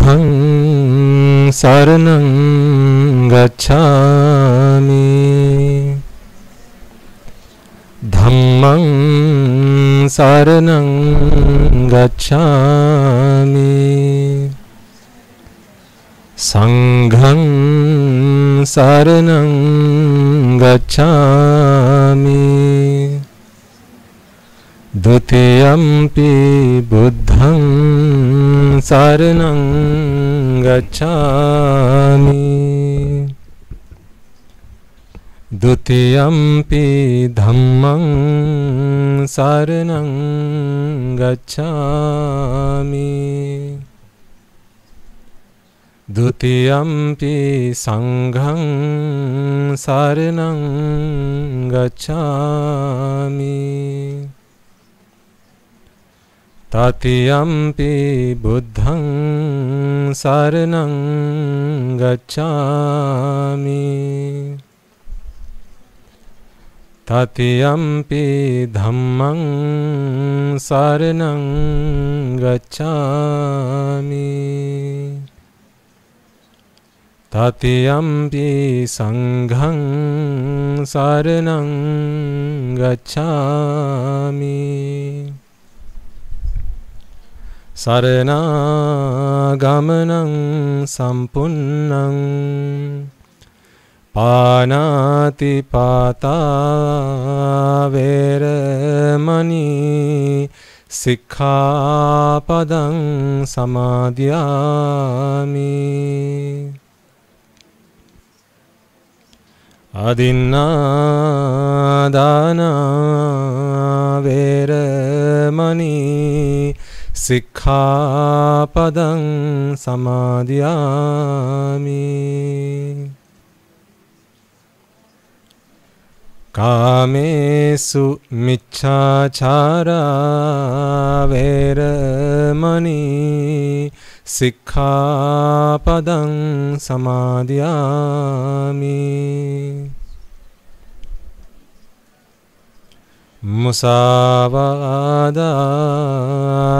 Sanghang saranang gacchami. Dhammang saranang gacchami. Sanghang saranang gacchami. Dutiyampi buddhang saranang gacchami. Dutiyampi dhammang saranang gacchami. Dutiyampi sanghang saranang gacchami. Tatiyampi buddhang saranang gacchami. Tatiyampi dhammang saranang gacchami. Tatiyampi sanghang saranang gacchami. Sarana-gamanang sampunnang panati-pata veramani sikkhapadang samadhyami. Adinna-dana veramani sikkhapadang samadhyami. Kamesu micchāchāra veramani sikkhapadang samadhyami. Musāvāda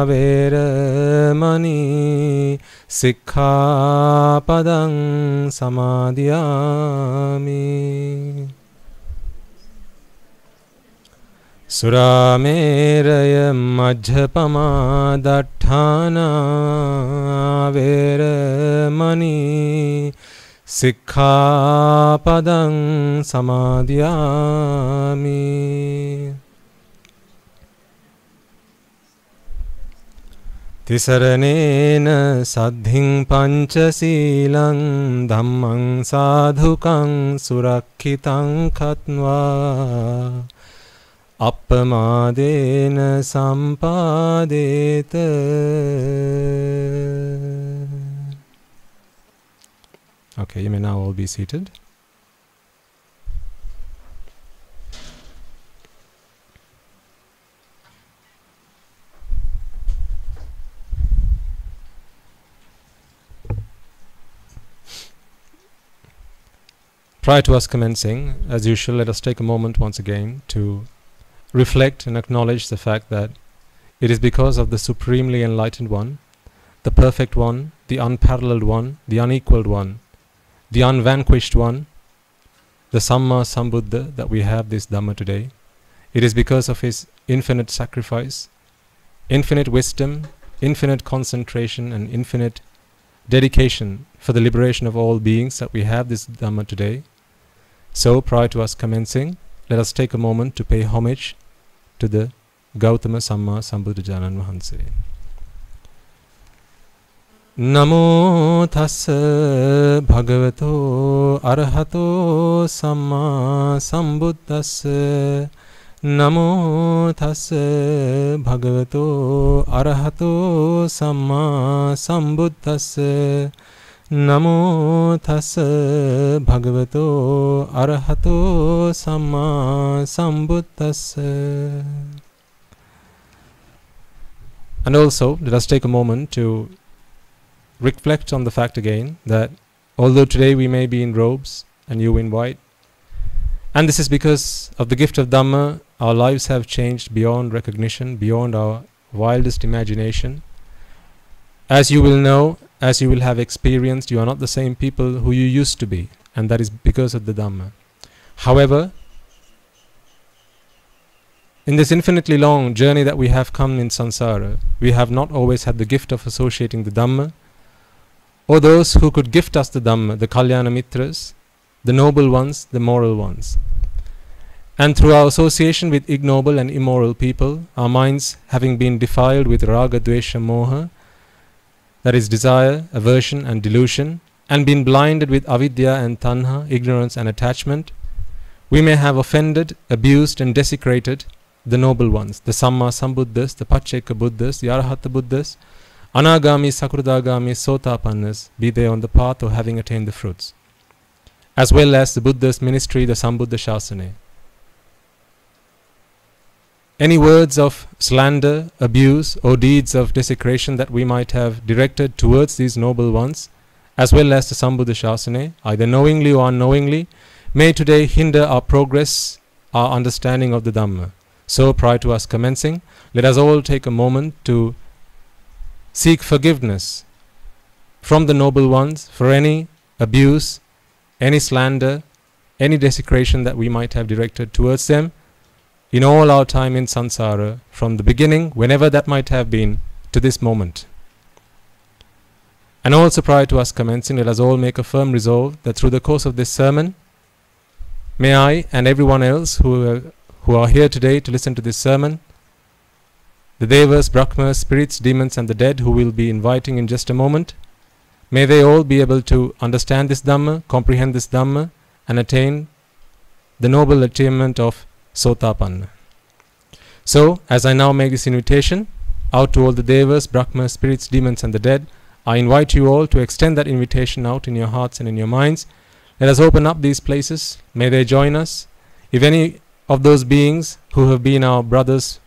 veramani sikkhapadang samadhyami. Surameraya majjapama datthana veramani sikkhapadang samadhyami. Tisaranena saddhiṃ pañcasīlaṃ dhammaṃ sādhukaṃ surakkhitāṃ khatva appamādena sampādeta. Okay, you may now all be seated. Prior to us commencing, as usual, let us take a moment once again to reflect and acknowledge the fact that it is because of the Supremely Enlightened One, the Perfect One, the Unparalleled One, the Unequaled One, the Unvanquished One, the Samma Sambuddha, that we have this Dhamma today. It is because of His infinite sacrifice, infinite wisdom, infinite concentration, and infinite dedication for the liberation of all beings that we have this Dhamma today. So, prior to us commencing, let us take a moment to pay homage to the Gautama Samma Sambuddhajanan Vahanse. Namo tassa bhagavato arahato samma sambuddhassa. Namo tassa bhagavato arahato samma sambuddhassa. Namo tassa bhagavato arahato samma sambuddhassa. And also, let us take a moment to reflect on the fact again that although today we may be in robes and you in white, and this is because of the gift of Dhamma, our lives have changed beyond recognition, beyond our wildest imagination. As you will know, as you will have experienced, you are not the same people who you used to be, and that is because of the Dhamma. However, in this infinitely long journey that we have come in samsara, we have not always had the gift of associating the Dhamma, or those who could gift us the Dhamma, the Kalyana Mitras, the noble ones, the moral ones. And through our association with ignoble and immoral people, our minds having been defiled with raga, dvesha, moha, that is desire, aversion and delusion, and been blinded with avidya and tanha, ignorance and attachment, we may have offended, abused and desecrated the noble ones, the Samma Sambuddhas, the Pacceka Buddhas, the Arahata Buddhas, Anagami, Sakurdagami, Sotapannas, be they on the path or having attained the fruits, as well as the Buddha's ministry, the Sambuddha Shasana. Any words of slander, abuse or deeds of desecration that we might have directed towards these noble ones, as well as the Sambuddha Shasana, either knowingly or unknowingly, may today hinder our progress, our understanding of the Dhamma. So prior to us commencing, let us all take a moment to seek forgiveness from the noble ones for any abuse, any slander, any desecration that we might have directed towards them in all our time in samsara, from the beginning, whenever that might have been, to this moment. And also prior to us commencing, let us all make a firm resolve that through the course of this sermon, may I and everyone else who are here today to listen to this sermon, the Devas, Brahmas, spirits, demons and the dead who we'll be inviting in just a moment, may they all be able to understand this Dhamma, comprehend this Dhamma and attain the noble achievement of Sotapanna. So, as I now make this invitation out to all the Devas, Brahmas, spirits, demons and the dead, I invite you all to extend that invitation out in your hearts and in your minds. Let us open up these places. May they join us. If any of those beings who have been our brothers,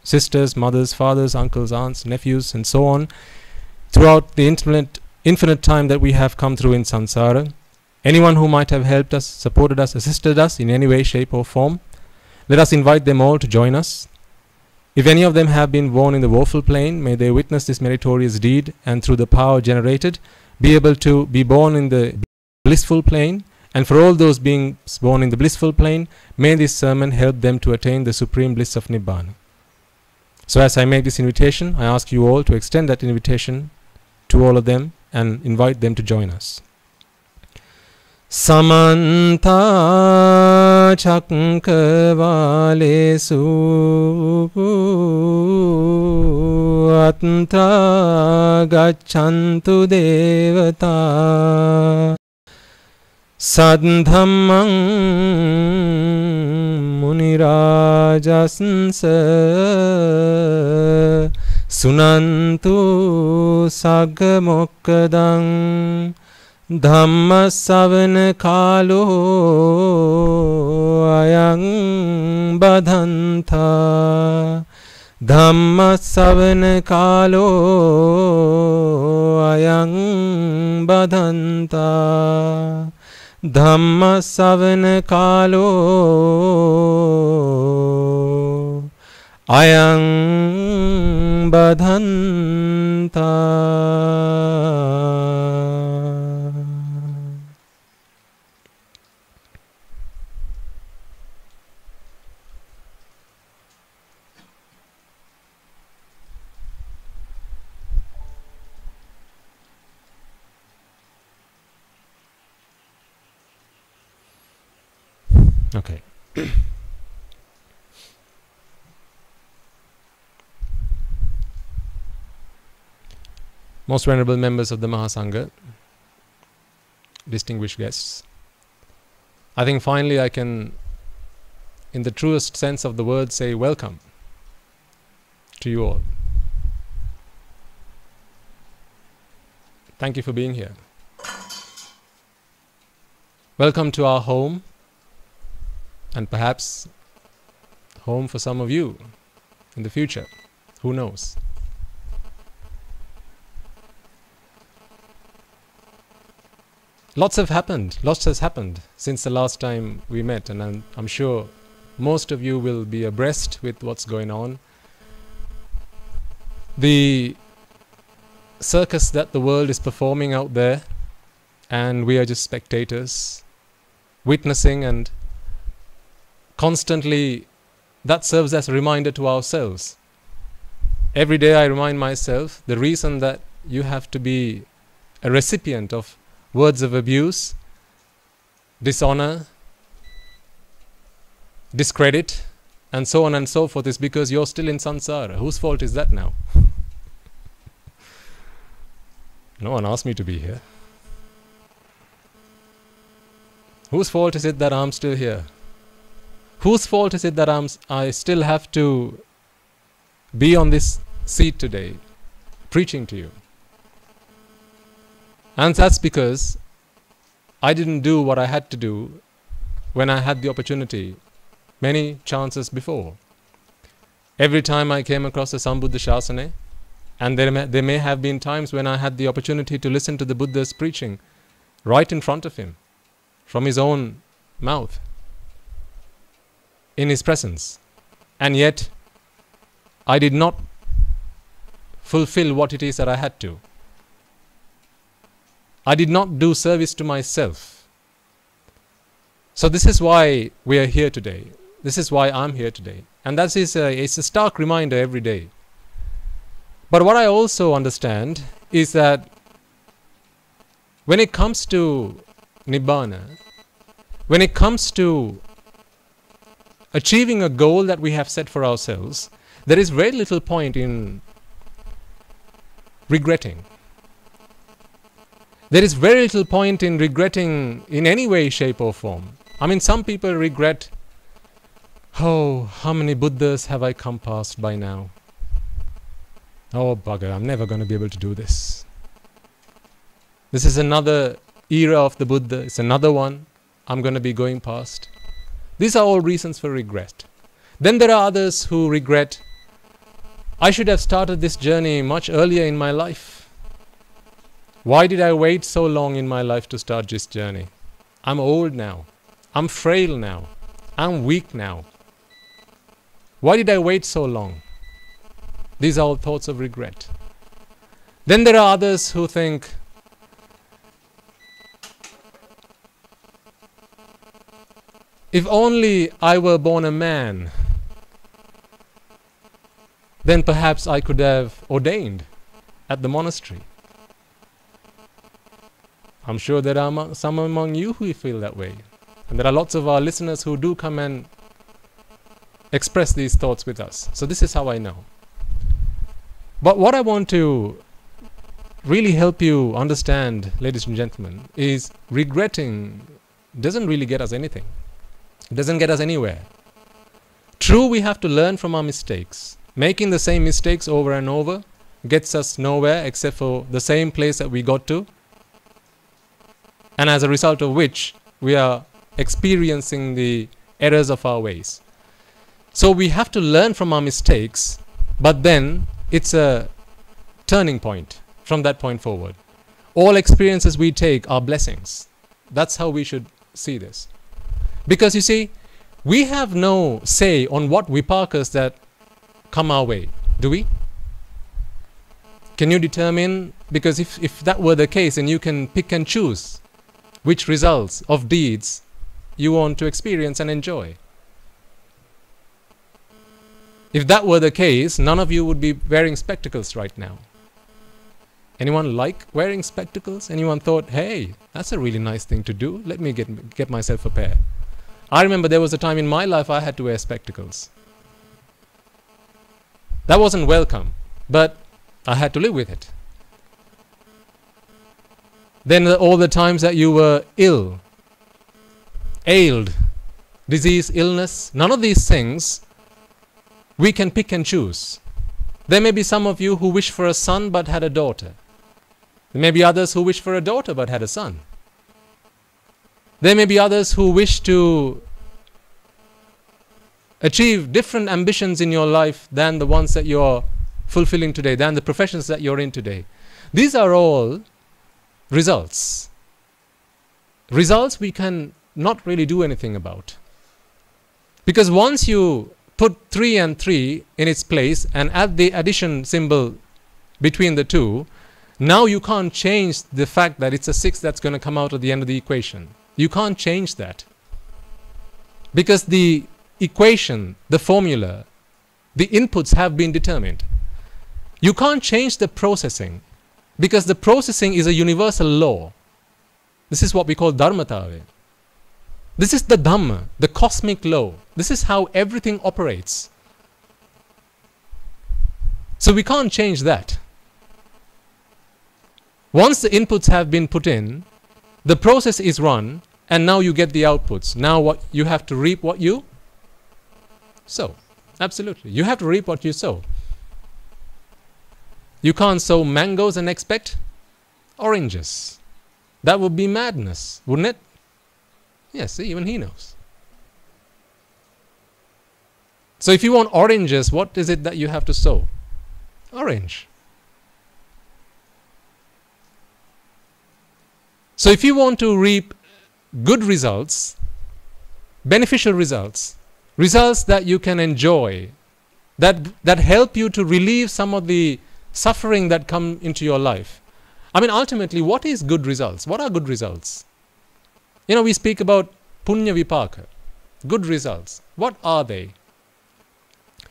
sisters, mothers, fathers, uncles, aunts, nephews and so on, throughout the infinite time that we have come through in samsara, anyone who might have helped us, supported us, assisted us in any way, shape or form, let us invite them all to join us. If any of them have been born in the woeful plane, may they witness this meritorious deed and through the power generated be able to be born in the blissful plane. And for all those beings born in the blissful plane, may this sermon help them to attain the supreme bliss of Nibbana. So as I make this invitation, I ask you all to extend that invitation to all of them and invite them to join us. Samanta Chakravalesu Atra Gacchantu Devata Sadhamman Munirajasansa Sunantu Saggamokkadang Dhamma savana kalo ayang badhanta Dhamma savana kalo ayang badhanta Dhamma savana kalo ayang badhanta. Okay. Most venerable members of the Mahasangha, distinguished guests, I think finally I can, in the truest sense of the word, say welcome to you all. Thank you for being here. Welcome to our home, and perhaps home for some of you in the future. Who knows? Lots has happened since the last time we met, and I'm sure most of you will be abreast with what's going on. The circus that the world is performing out there, and we are just spectators, witnessing, and constantly that serves as a reminder to ourselves. Every day I remind myself the reason that you have to be a recipient of words of abuse, dishonor, discredit, and so on and so forth is because you're still in samsara. Whose fault is that now? No one asked me to be here. Whose fault is it that I'm still here? Whose fault is it that I still have to be on this seat today, preaching to you? And that's because I didn't do what I had to do when I had the opportunity many chances before. Every time I came across a Sambuddha Shasana, and there may have been times when I had the opportunity to listen to the Buddha's preaching right in front of him, from his own mouth, in his presence. And yet, I did not fulfill what it is that I had to. I did not do service to myself. So this is why we are here today. This is why I'm here today. And that is it's a stark reminder every day. But what I also understand is that when it comes to Nibbana, when it comes to achieving a goal that we have set for ourselves, there is very little point in regretting. There is very little point in regretting in any way, shape or form. I mean, some people regret, oh, how many Buddhas have I come past by now? Oh, bugger, I'm never going to be able to do this. This is another era of the Buddha. It's another one I'm going to be going past. These are all reasons for regret. Then there are others who regret, I should have started this journey much earlier in my life. Why did I wait so long in my life to start this journey? I'm old now. I'm frail now. I'm weak now. Why did I wait so long? These are all thoughts of regret. Then there are others who think, if only I were born a man, then perhaps I could have ordained at the monastery. I'm sure there are some among you who feel that way. And there are lots of our listeners who do come and express these thoughts with us. So this is how I know. But what I want to really help you understand, ladies and gentlemen, is regretting doesn't really get us anything. It doesn't get us anywhere. True, we have to learn from our mistakes. Making the same mistakes over and over gets us nowhere except for the same place that we got to. And as a result of which, we are experiencing the errors of our ways. So we have to learn from our mistakes, but then it's a turning point from that point forward. All experiences we take are blessings. That's how we should see this. Because you see, we have no say on what vipakas that come our way, do we? Can you determine? Because if that were the case, then you can pick and choose which results of deeds you want to experience and enjoy. If that were the case, none of you would be wearing spectacles right now. Anyone like wearing spectacles? Anyone thought, hey, that's a really nice thing to do. Let me get myself a pair. I remember there was a time in my life I had to wear spectacles. That wasn't welcome, but I had to live with it. Then all the times that you were ill, ailed, disease, illness, none of these things we can pick and choose. There may be some of you who wish for a son but had a daughter. There may be others who wish for a daughter but had a son. There may be others who wish to achieve different ambitions in your life than the ones that you're fulfilling today, than the professions that you're in today. These are all results. Results we can not really do anything about. Because once you put 3 and 3 in its place and add the addition symbol between the two, Now you can't change the fact that it's a 6 that's going to come out at the end of the equation. You can't change that. Because the equation, the formula, the inputs have been determined. You can't change the processing, because the processing is a universal law. This is what we call Dharmatave. This is the Dhamma, the cosmic law. This is how everything operates. So we can't change that. Once the inputs have been put in, the process is run, and now you get the outputs. Now what you have to reap what you sow. Absolutely. You have to reap what you sow. You can't sow mangoes and expect oranges. That would be madness, wouldn't it? Yes, see, even he knows. So if you want oranges, what is it that you have to sow? Orange. So if you want to reap good results, beneficial results, results that you can enjoy, that help you to relieve some of the suffering that come into your life. I mean, ultimately, what is good results? What are good results? You know, we speak about punya vipaka, good results. What are they?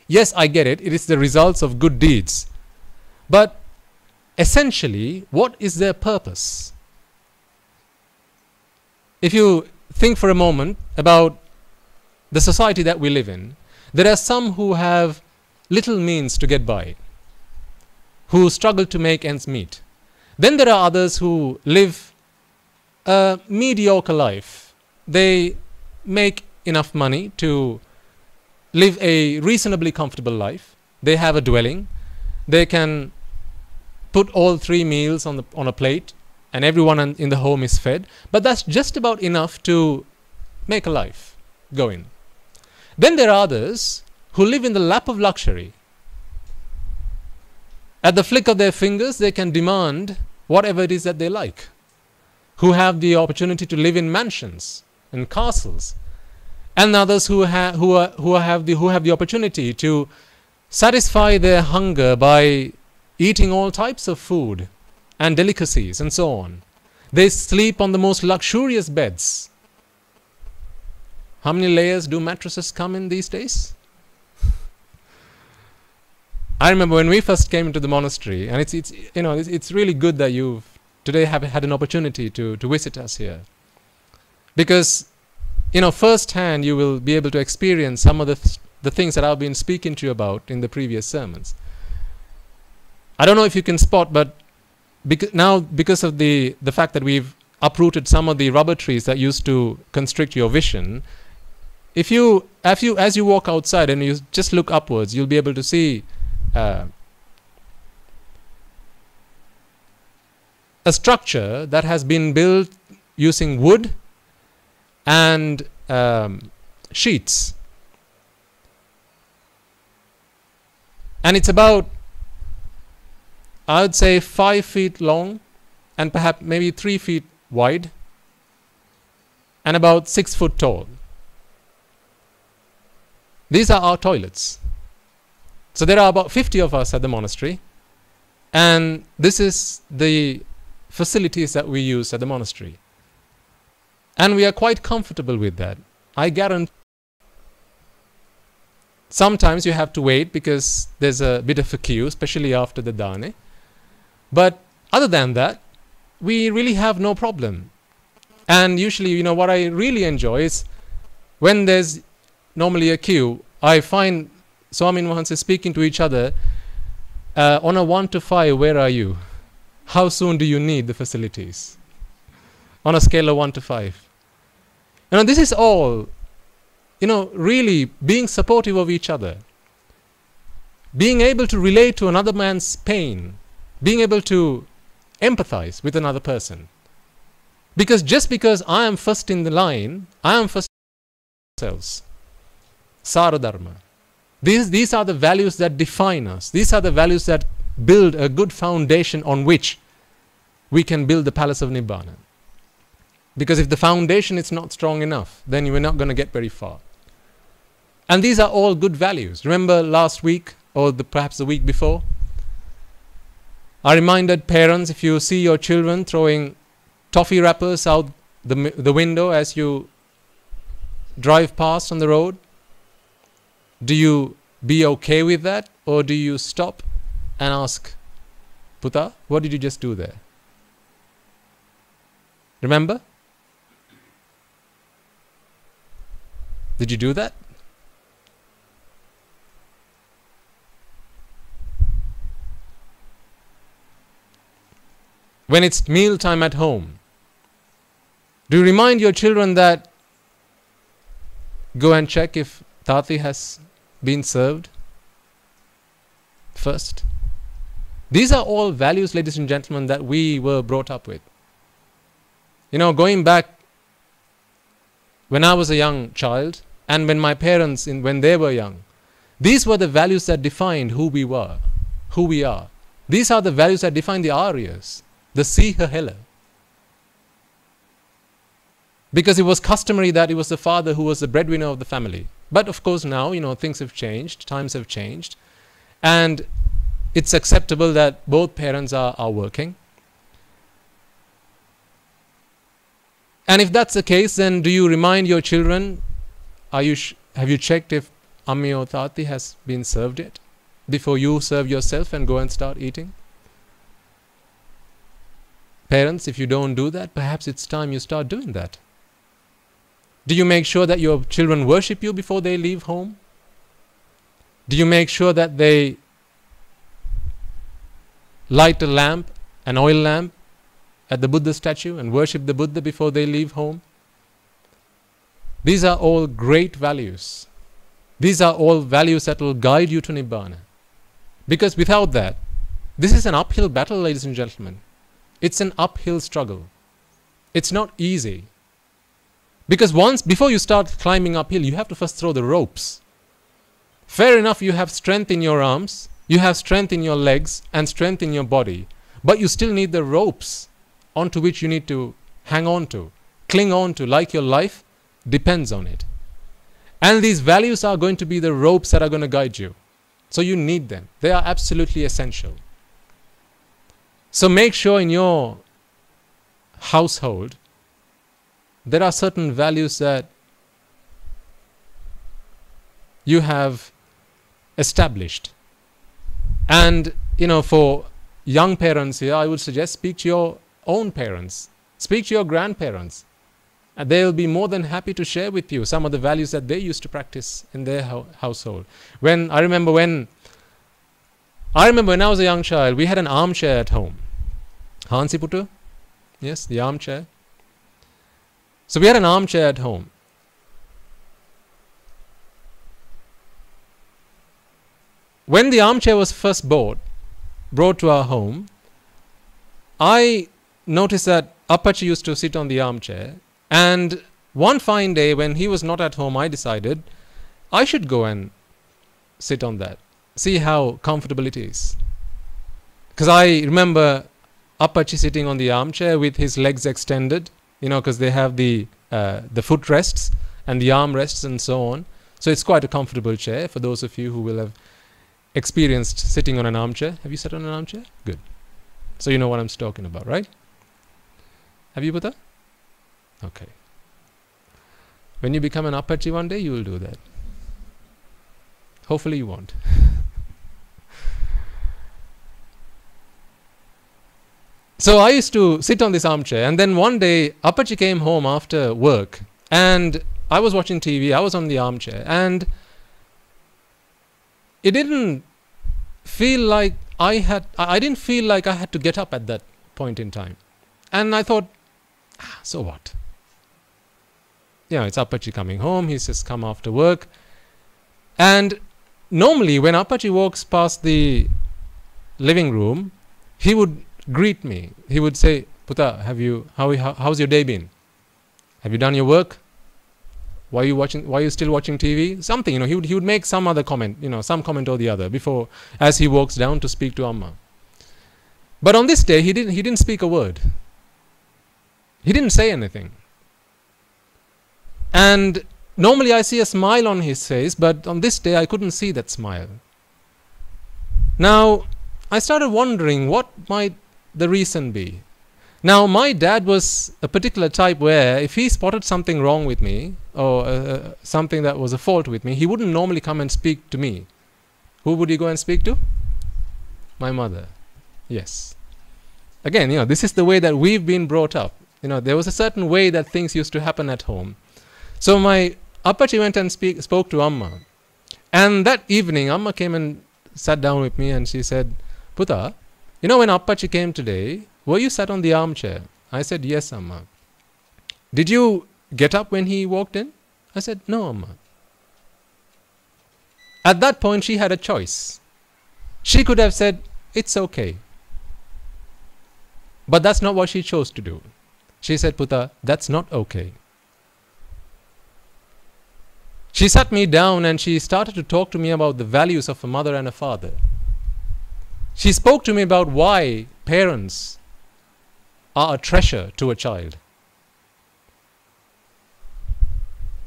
Yes, I get it. It is the results of good deeds. But essentially, what is their purpose? If you think for a moment about the society that we live in, there are some who have little means to get by, who struggle to make ends meet. Then there are others who live a mediocre life. They make enough money to live a reasonably comfortable life. They have a dwelling. They can put all 3 meals on a plate, and everyone in the home is fed. But that's just about enough to make a life going. Then there are others who live in the lap of luxury. At the flick of their fingers, they can demand whatever it is that they like. Who have the opportunity to live in mansions and castles, and others who have the opportunity to satisfy their hunger by eating all types of food and delicacies and so on. They sleep on the most luxurious beds. How many layers do mattresses come in these days? I remember when we first came into the monastery, and it's really good that you've today have had an opportunity to visit us here, because firsthand you will be able to experience some of the things that I've been speaking to you about in the previous sermons. I don't know if you can spot, but because of the fact that we've uprooted some of the rubber trees that used to constrict your vision, as you walk outside and you just look upwards, you'll be able to see a structure that has been built using wood and sheets, and it's about, I would say, 5 feet long and perhaps maybe 3 feet wide and about 6 foot tall. These are our toilets. So there are about 50 of us at the monastery, and this is the facilities that we use at the monastery. And we are quite comfortable with that. I guarantee. Sometimes you have to wait because there's a bit of a queue, especially after the dane. But other than that, we really have no problem. And usually, what I really enjoy is when there's normally a queue, I find Swami and Mahansa speaking to each other on a 1 to 5, where are you? How soon do you need the facilities? On a scale of 1 to 5. This is all, really being supportive of each other. Being able to relate to another man's pain. Being able to empathize with another person. Because just because I am first in the line, I am first in ourselves. Saradharma. These are the values that define us. These are the values that build a good foundation on which we can build the palace of Nibbana. Because if the foundation is not strong enough, then we're not going to get very far. And these are all good values. Remember last week, or perhaps the week before, I reminded parents, if you see your children throwing toffee wrappers out the window as you drive past on the road, do you be okay with that, or do you stop and ask, Puta, what did you just do there? Remember? Did you do that? When it's meal time at home, do you remind your children that go and check if Tati has been served first? These are all values, ladies and gentlemen, that we were brought up with. You know, going back when I was a young child and when my parents, when they were young, these were the values that defined who we were, who we are. These are the values that define the Aryas, the Siha Hela. Because it was customary that it was the father who was the breadwinner of the family. But of course now, you know, things have changed, times have changed, and it's acceptable that both parents are working. And if that's the case, then do you remind your children, have you checked if Ammi or Tati has been served yet before you serve yourself and go and start eating? Parents, if you don't do that, perhaps it's time you start doing that. Do you make sure that your children worship you before they leave home? Do you make sure that they light a lamp, an oil lamp, at the Buddha statue and worship the Buddha before they leave home? These are all great values. These are all values that will guide you to Nibbana. Because without that, this is an uphill battle, ladies and gentlemen. It's an uphill struggle. It's not easy. Because before you start climbing uphill, you have to first throw the ropes. Fair enough, you have strength in your arms, you have strength in your legs and strength in your body, but you still need the ropes onto which you need to hang on to, cling on to, like your life depends on it. And these values are going to be the ropes that are going to guide you. So you need them. They are absolutely essential. So make sure in your household there are certain values that you have established. And, you know, for young parents here, I would suggest speak to your own parents. Speak to your grandparents. And they will be more than happy to share with you some of the values that they used to practice in their household. I remember when I was a young child, we had an armchair at home. Hansi Putu? Yes, the armchair. So we had an armchair at home. When the armchair was first brought to our home, I noticed that Appachi used to sit on the armchair, and one fine day when he was not at home, I decided I should go and sit on that, see how comfortable it is. Because I remember Appachi sitting on the armchair with his legs extended, you know, because they have the foot rests and the arm rests and so on. So it's quite a comfortable chair for those of you who will have experienced sitting on an armchair. Have you sat on an armchair? Good. So you know what I'm talking about, right? Have you, Buddha? Okay. When you become an Appachi one day, you will do that. Hopefully you won't. So I used to sit on this armchair, and then one day Appachi came home after work, and I was watching TV, I was on the armchair, and it didn't feel like I didn't feel like I had to get up at that point in time. And I thought, so what? You know, it's Appachi coming home, he's just come after work. And normally when Appachi walks past the living room, he would greet me. He would say, Puta, how's your day been? Have you done your work? Why are you still watching TV? Something, you know, he would make some other comment, you know, some comment or the other before, as he walks down to speak to Amma. But on this day, he didn't speak a word. He didn't say anything. And normally I see a smile on his face, but on this day I couldn't see that smile. Now, I started wondering what might the reason be. Now, my dad was a particular type where if he spotted something wrong with me, or something that was a fault with me, he wouldn't normally come and speak to me. Who would he go and speak to? My mother. Yes. Again, this is the way that we've been brought up. There was a certain way that things used to happen at home. So my Appachi went and spoke to Amma. And that evening, Amma came and sat down with me and she said, Putta, when Appachi came today, were you sat on the armchair? I said, yes, Amma. Did you get up when he walked in? I said, no, Amma. At that point, she had a choice. She could have said, it's okay. But that's not what she chose to do. She said, Putta, that's not okay. She sat me down and she started to talk to me about the values of a mother and a father. She spoke to me about why parents are a treasure to a child.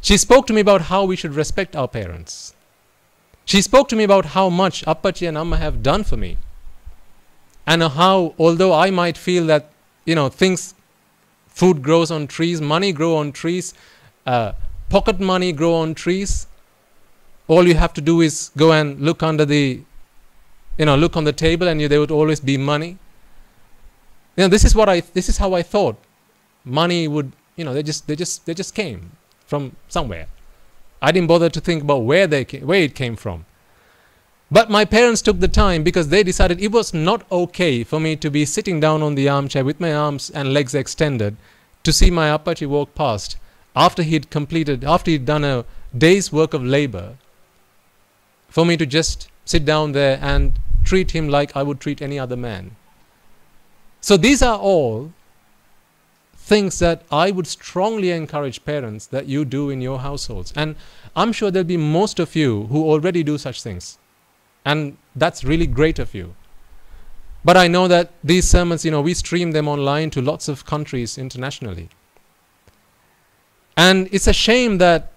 She spoke to me about how we should respect our parents. She spoke to me about how much Appachi and Amma have done for me. And how, although I might feel that, food grows on trees, money grows on trees, pocket money grows on trees, all you have to do is go and look under the, look on the table and there would always be money. This is how I thought money would, they just came from somewhere. I didn't bother to think about where it came from. But my parents took the time because they decided it was not okay for me to be sitting down on the armchair with my arms and legs extended to see my Appachi walk past after he'd done a day's work of labor, for me to just sit down there and treat him like I would treat any other man. So these are all things that I would strongly encourage parents that you do in your households. And I'm sure there'll be most of you who already do such things. And that's really great of you. But I know that these sermons, we stream them online to lots of countries internationally. And it's a shame that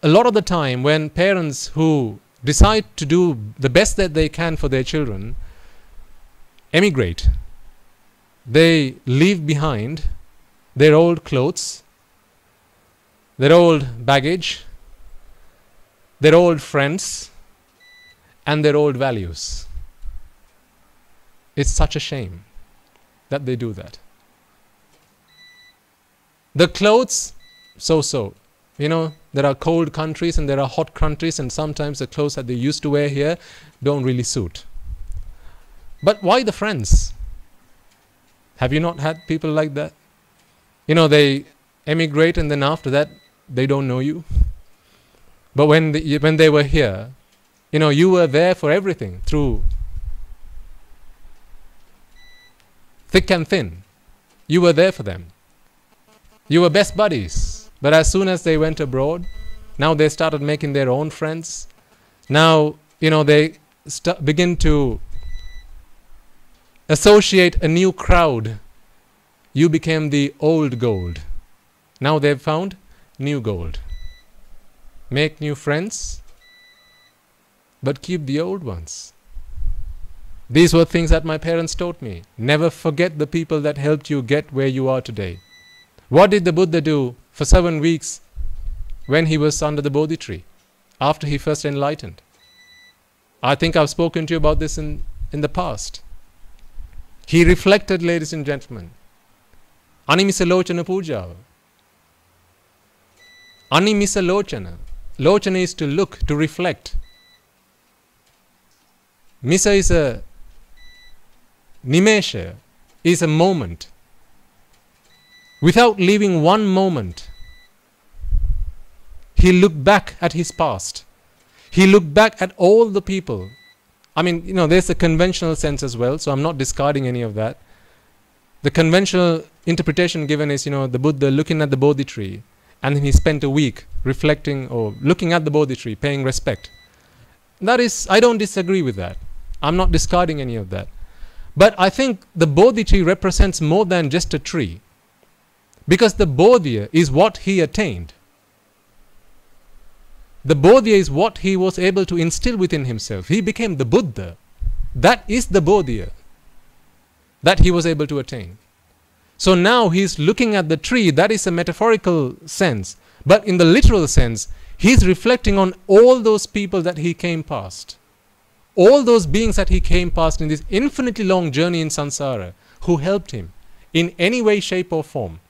a lot of the time when parents who decide to do the best that they can for their children emigrate, they leave behind their old clothes, their old baggage, their old friends, and their old values. It's such a shame that they do that. The clothes, so. There are cold countries and there are hot countries, and sometimes the clothes that they used to wear here don't really suit. But why the friends? Have you not had people like that? They emigrate and then after that, they don't know you. But when they were here, you were there for everything, through thick and thin. You were there for them. You were best buddies. But as soon as they went abroad, now they started making their own friends. Now, they begin to associate a new crowd. You became the old gold. Now they've found new gold. Make new friends, but keep the old ones. These were things that my parents taught me. Never forget the people that helped you get where you are today. What did the Buddha do for 7 weeks when he was under the Bodhi tree, after he first enlightened? I think I've spoken to you about this in the past. He reflected, ladies and gentlemen. Animisa lochana puja. Animisa lochana. Lochana is to look, to reflect. Misa is a nimesha, is a moment. Without leaving one moment, he looked back at his past. He looked back at all the people. There's a conventional sense as well, so I'm not discarding any of that. The conventional interpretation given is, the Buddha looking at the Bodhi tree, and then he spent a week reflecting or looking at the Bodhi tree, paying respect. That is, I don't disagree with that. I'm not discarding any of that. But I think the Bodhi tree represents more than just a tree. Because the Bodhi is what he attained. The Bodhi is what he was able to instill within himself. He became the Buddha. That is the bodhiya that he was able to attain. So now he's looking at the tree, that is a metaphorical sense. But in the literal sense, he's reflecting on all those people that he came past. All those beings that he came past in this infinitely long journey in samsara, who helped him in any way, shape or form.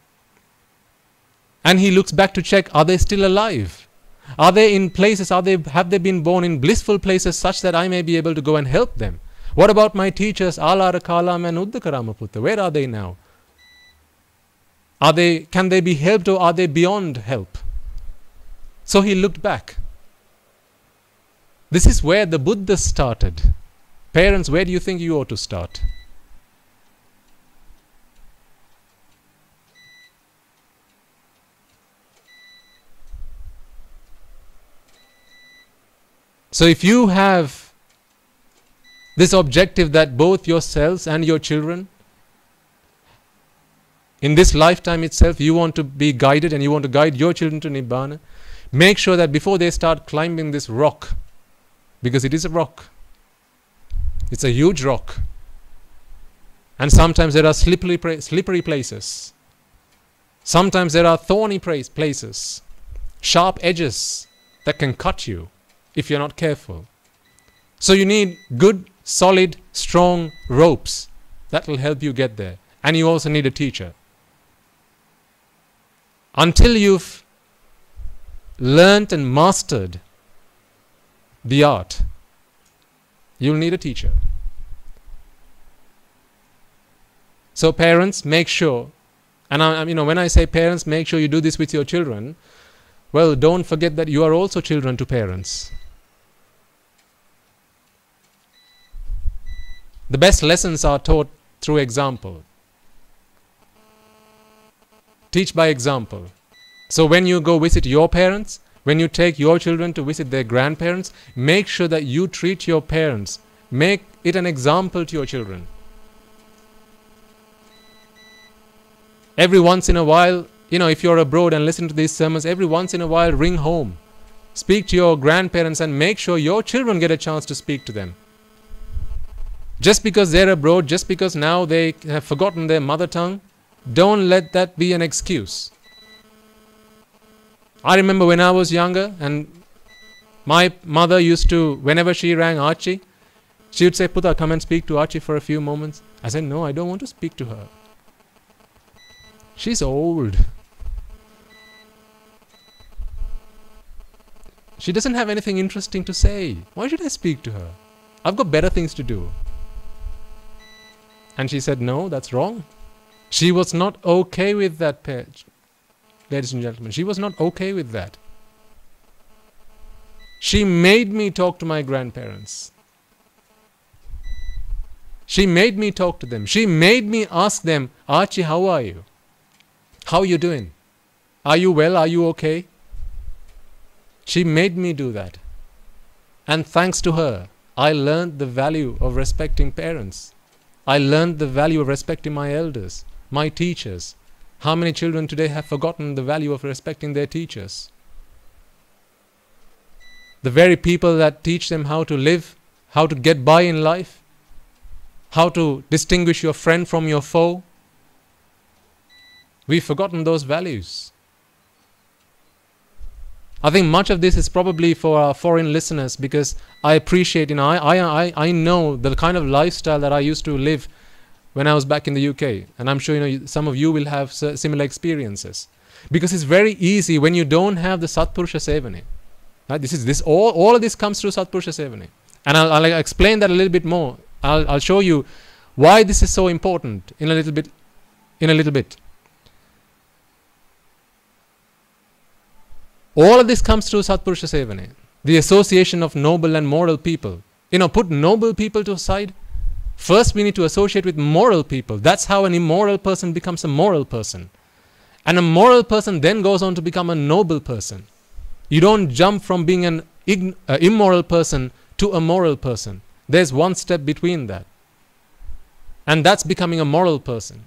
And he looks back to check, are they still alive? Are they in places, have they been born in blissful places such that I may be able to go and help them? What about my teachers, Alara Kalam and Uddakaramaputta? Where are they now? Can they be helped, or are they beyond help? So he looked back. This is where the Buddha started. Parents, where do you think you ought to start? So if you have this objective that both yourselves and your children, in this lifetime itself, you want to be guided and you want to guide your children to Nibbana, make sure that before they start climbing this rock, because it is a rock, it's a huge rock, and sometimes there are slippery places, sometimes there are thorny places, sharp edges that can cut you if you're not careful. So you need good, solid, strong ropes that will help you get there. And you also need a teacher. Until you've learnt and mastered the art, you'll need a teacher. So parents, make sure, and when I say parents, make sure you do this with your children. Well, don't forget that you are also children to parents. The best lessons are taught through example. Teach by example. So when you go visit your parents, when you take your children to visit their grandparents, make sure that you treat your parents. Make it an example to your children. Every once in a while, if you're abroad and listen to these sermons, every once in a while ring home. Speak to your grandparents and make sure your children get a chance to speak to them. Just because they're abroad, just because now they have forgotten their mother tongue, don't let that be an excuse. I remember when I was younger and my mother used to, whenever she rang Archie, she would say, Putta, come and speak to Archie for a few moments. I said, no, I don't want to speak to her. She's old. She doesn't have anything interesting to say. Why should I speak to her? I've got better things to do. And she said, no, that's wrong. She was not okay with that, ladies and gentlemen. She was not okay with that. She made me talk to my grandparents. She made me talk to them. She made me ask them, Archie, how are you? How are you doing? Are you well? Are you okay? She made me do that. And thanks to her, I learned the value of respecting parents. I learned the value of respecting my elders, my teachers. How many children today have forgotten the value of respecting their teachers? The very people that teach them how to live, how to get by in life, how to distinguish your friend from your foe. We've forgotten those values. I think much of this is probably for our foreign listeners, because I appreciate, I know the kind of lifestyle that I used to live when I was back in the UK. And I'm sure, some of you will have similar experiences. Because it's very easy when you don't have the Satpurusha Sevane. Right? All of this comes through Satpurusha Sevane. And I'll explain that a little bit more. I'll show you why this is so important in a little bit. All of this comes through Satpurusha Sevane, the association of noble and moral people. Put noble people to aside. First we need to associate with moral people. That's how an immoral person becomes a moral person. And a moral person then goes on to become a noble person. You don't jump from being an immoral person to a moral person. There's one step between that. And that's becoming a moral person.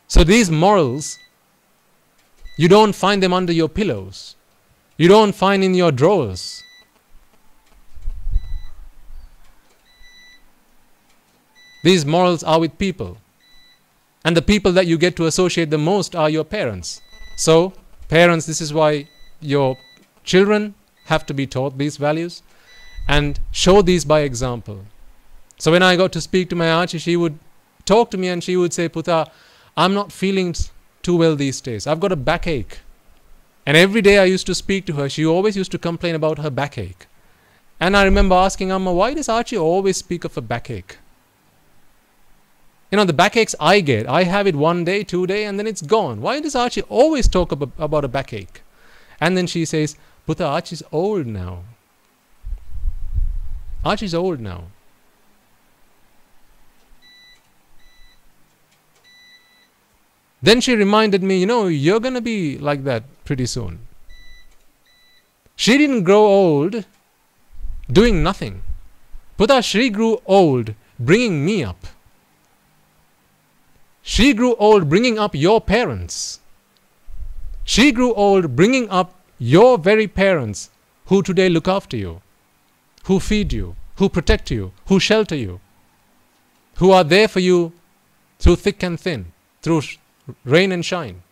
So these morals, you don't find them under your pillows. You don't find in your drawers. These morals are with people. And the people that you get to associate the most are your parents. So, parents, this is why your children have to be taught these values and show these by example. So when I got to speak to my Archie, she would talk to me and she would say, Puta, I'm not feeling too well these days. I've got a backache. And every day I used to speak to her, she always used to complain about her backache. And I remember asking Amma, why does Archie always speak of a backache? You know, the backaches I get, I have it 1 day, 2 days, and then it's gone. Why does Archie always talk about a backache? And then she says, Puta, Archie's old now. Archie's old now. Then she reminded me, you know, you're going to be like that pretty soon. She didn't grow old doing nothing. Puta, she grew old bringing me up. She grew old bringing up your parents. She grew old bringing up your very parents who today look after you, who feed you, who protect you, who shelter you, who are there for you through thick and thin, through rain and shine.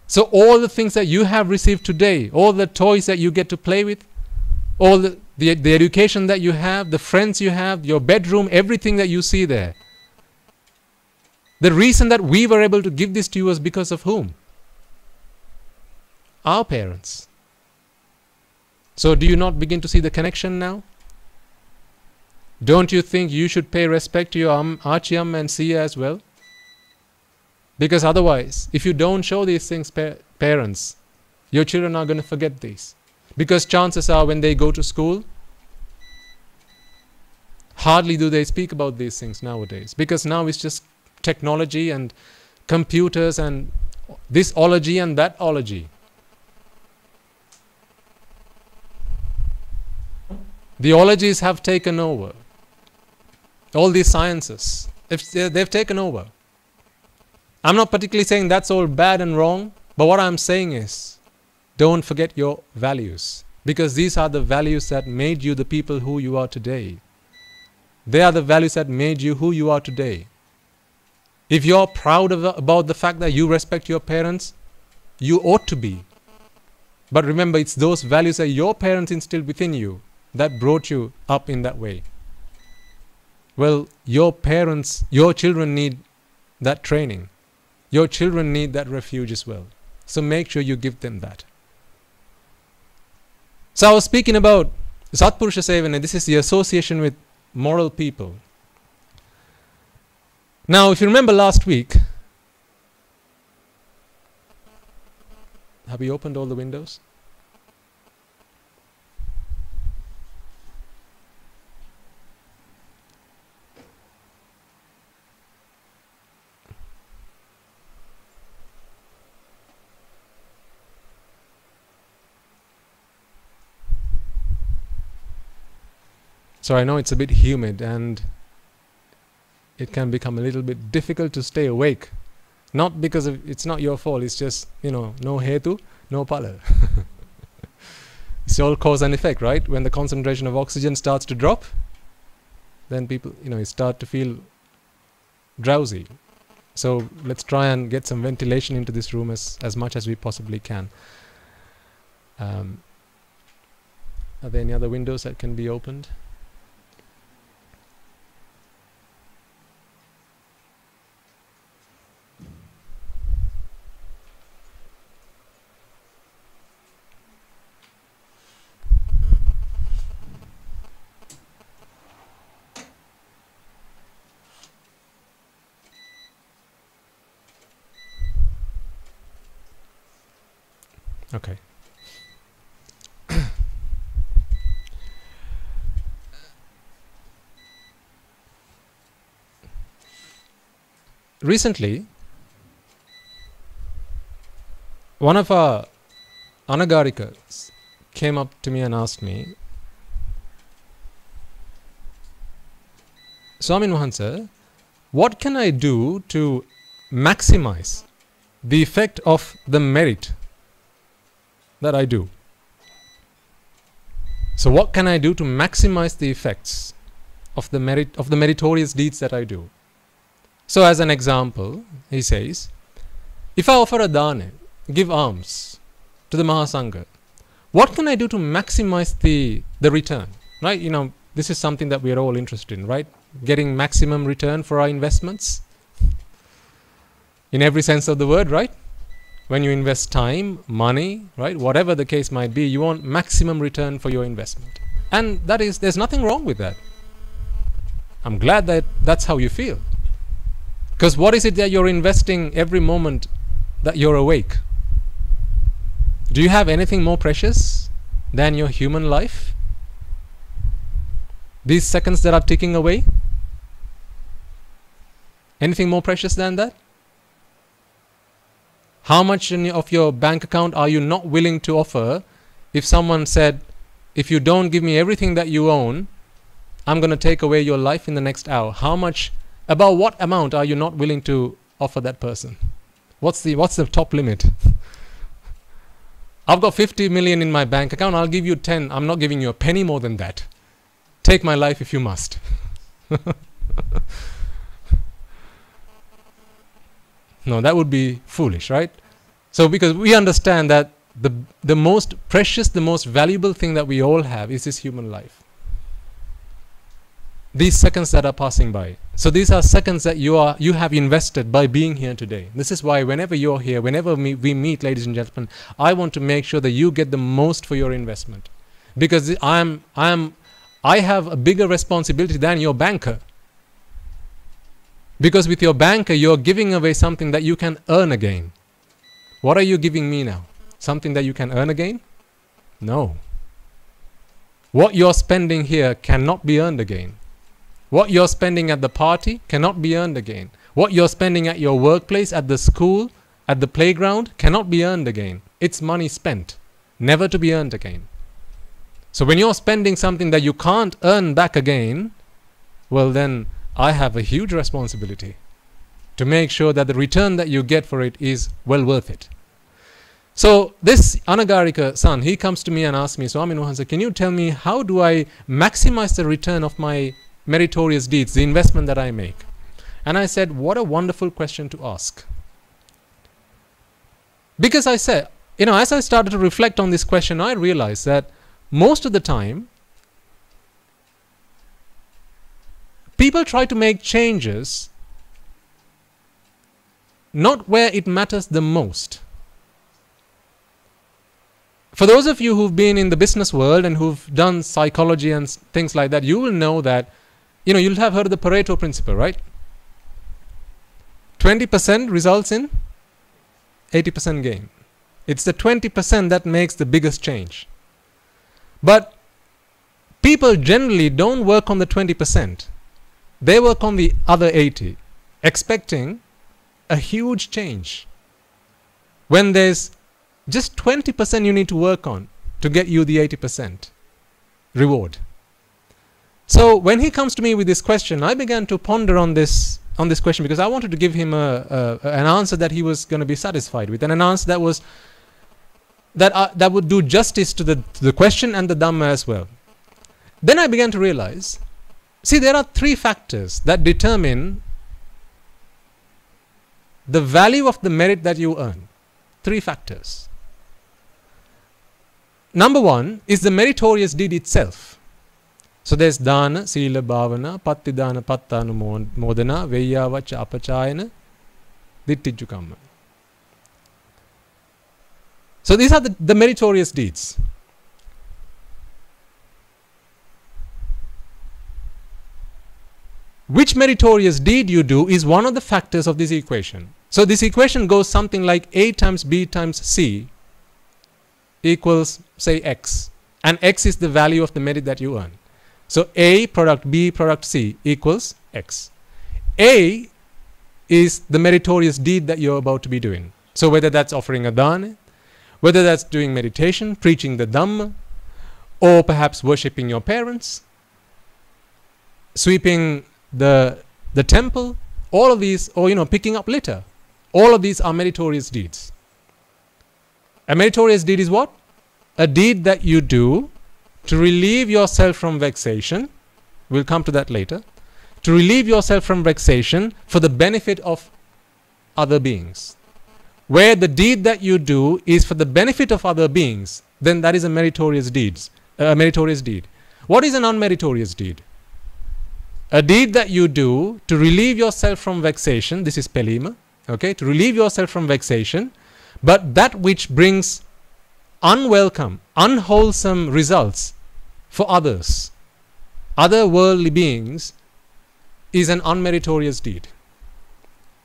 So all the things that you have received today, all the toys that you get to play with, all the education that you have, the friends you have, your bedroom, everything that you see there, the reason that we were able to give this to you was because of whom? Our parents. So do you not begin to see the connection now? Don't you think you should pay respect to your Archie and Sia as well? Because otherwise, if you don't show these things, parents, your children are going to forget these. Because chances are when they go to school, hardly do they speak about these things nowadays. Because now it's just technology and computers and this ology and that ology. The ologies have taken over. All these sciences, they've taken over. I'm not particularly saying that's all bad and wrong, but what I'm saying is, don't forget your values. Because these are the values that made you the people who you are today. They are the values that made you who you are today. If you're proud about the fact that you respect your parents, you ought to be. But remember, it's those values that your parents instilled within you that brought you up in that way. Well, your parents, your children need that training. Your children need that refuge as well. So make sure you give them that. So I was speaking about Satpurusha Sevana. This is the association with moral people. Now, if you remember last week, have we opened all the windows? So I know it's a bit humid and it can become a little bit difficult to stay awake. Not because it's not your fault, it's just, you know, no hetu, no pala. It's all cause and effect, right? When the concentration of oxygen starts to drop, then people, you know, start to feel drowsy. So let's try and get some ventilation into this room as much as we possibly can. Are there any other windows that can be opened? Okay. Recently, one of our Anagarikas came up to me and asked me, Swamin Mahansa, what can I do to maximize the effect of the merit that I do? So what can I do to maximize the effects of the meritorious deeds that I do. So as an example, he says, if I offer a dana, give alms to the Mahasangha, what can I do to maximize the return? Right? You know, this is something that we are all interested in, right? Getting maximum return for our investments. In every sense of the word, right? When you invest time, money, right? Whatever the case might be, you want maximum return for your investment. And there's nothing wrong with that. I'm glad that that's how you feel. Because what is it that you're investing every moment that you're awake? Do you have anything more precious than your human life? These seconds that are ticking away? Anything more precious than that? How much of your bank account are you not willing to offer if someone said, if you don't give me everything that you own, I'm going to take away your life in the next hour? How much, about what amount are you not willing to offer that person? What's the top limit? I've got 50 million in my bank account, I'll give you 10. I'm not giving you a penny more than that. Take my life if you must. No, that would be foolish, right? So because we understand that the most precious, the most valuable thing that we all have is this human life. These seconds that are passing by. So these are seconds that you have invested by being here today. This is why whenever you're here, whenever we meet, ladies and gentlemen, I want to make sure that you get the most for your investment. Because I have a bigger responsibility than your banker. Because with your banker, you're giving away something that you can earn again. What are you giving me now? Something that you can earn again? No. What you're spending here cannot be earned again. What you're spending at the party cannot be earned again. What you're spending at your workplace, at the school, at the playground cannot be earned again. It's money spent, never to be earned again. So when you're spending something that you can't earn back again, well then, I have a huge responsibility to make sure that the return that you get for it is well worth it. So this Anagarika son, he comes to me and asks me, Swami Nuhansa, can you tell me how do I maximize the return of my meritorious deeds, the investment that I make? And I said, what a wonderful question to ask. Because I said, as I started to reflect on this question, I realized that most of the time, people try to make changes not where it matters the most. For those of you who've been in the business world and who've done psychology and things like that, you will know that, you'll have heard of the Pareto principle, right? 20% results in 80% gain. It's the 20% that makes the biggest change. But people generally don't work on the 20%. They work on the other 80, expecting a huge change. When there's just 20% you need to work on to get you the 80% reward. So when he comes to me with this question, I began to ponder on this question because I wanted to give him an answer that he was going to be satisfied with, and an answer that would do justice to the question and the Dhamma as well. Then I began to realize, see, there are three factors that determine the value of the merit that you earn. Three factors. Number one is the meritorious deed itself. So there's dana, sila, bhavana, pattidana, pattanu modana, veyyavacha, apachayana, dittiju kamma. So these are the meritorious deeds. Which meritorious deed you do is one of the factors of this equation. So this equation goes something like A times B times C equals, say, X. And X is the value of the merit that you earn. So A product B product C equals X. A is the meritorious deed that you're about to be doing. So whether that's offering a dana, whether that's doing meditation, preaching the Dhamma, or perhaps worshipping your parents, sweeping the temple, all of these, or picking up litter, all of these are meritorious deeds. A meritorious deed is what? A deed that you do to relieve yourself from vexation we'll come to that later, to relieve yourself from vexation for the benefit of other beings. Where the deed that you do is for the benefit of other beings, then that is a meritorious deed. What is an unmeritorious deed? A deed that you do to relieve yourself from vexation, this is pelima, okay, to relieve yourself from vexation, but that which brings unwelcome, unwholesome results for others, other worldly beings, is an unmeritorious deed.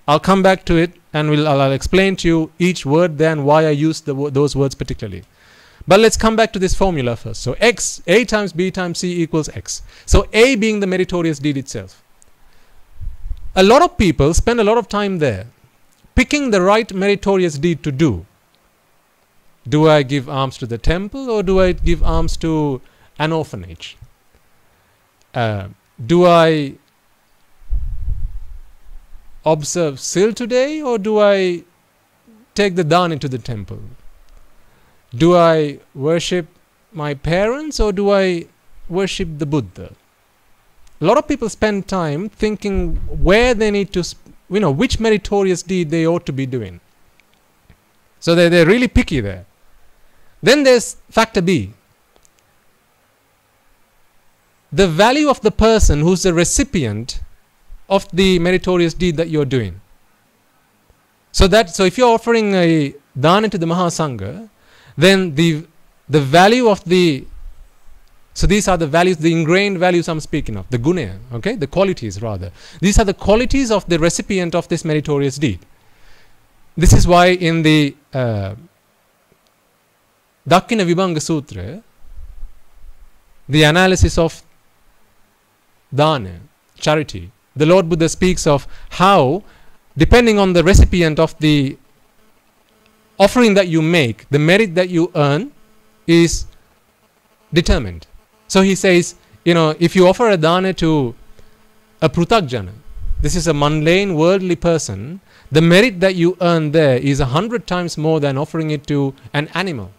I'll come back to it and I'll explain to you each word there and why I use those words particularly. But let's come back to this formula first. So X, A times B times C equals X. So A being the meritorious deed itself. A lot of people spend a lot of time there picking the right meritorious deed to do. Do I give alms to the temple or do I give alms to an orphanage? Do I observe Sil today or do I take the dhan into the temple? Do I worship my parents or do I worship the Buddha? A lot of people spend time thinking where they need to, which meritorious deed they ought to be doing. So they're really picky there. Then there's factor B. The value of the person who's the recipient of the meritorious deed that you're doing. So if you're offering a dana to the Mahasangha, then the value of so these are the values, the ingrained values I'm speaking of, the guna, okay, the qualities rather. These are the qualities of the recipient of this meritorious deed. This is why in the Dakkina Vibhanga Sutra, the analysis of dana, charity, the Lord Buddha speaks of how, depending on the recipient of the offering that you make, the merit that you earn is determined. So he says, if you offer a dana to a prutakjana, this is a mundane worldly person, the merit that you earn there is 100 times more than offering it to an animal.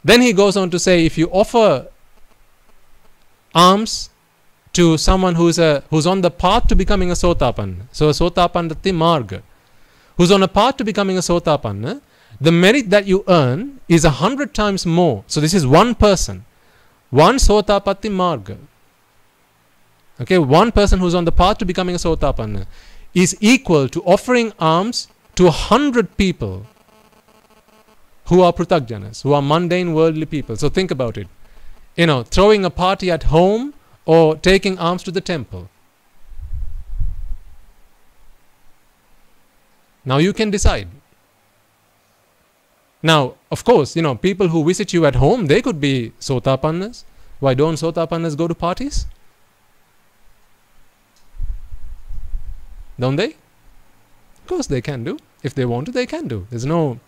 Then he goes on to say, if you offer alms to someone who's on the path to becoming a sotapanna, so a sotapannati marga, who's on a path to becoming a sotapanna, the merit that you earn is 100 times more. So this is one person, one sotapatti marga. Okay, one person who's on the path to becoming a sotapanna is equal to offering alms to 100 people who are prutakjanas, who are mundane worldly people. So think about it. Throwing a party at home or taking alms to the temple. Now you can decide. Now, of course, people who visit you at home, they could be sotapannas. Why don't sotapannas go to parties? Don't they? Of course they can do. If they want to, they can do. There's no,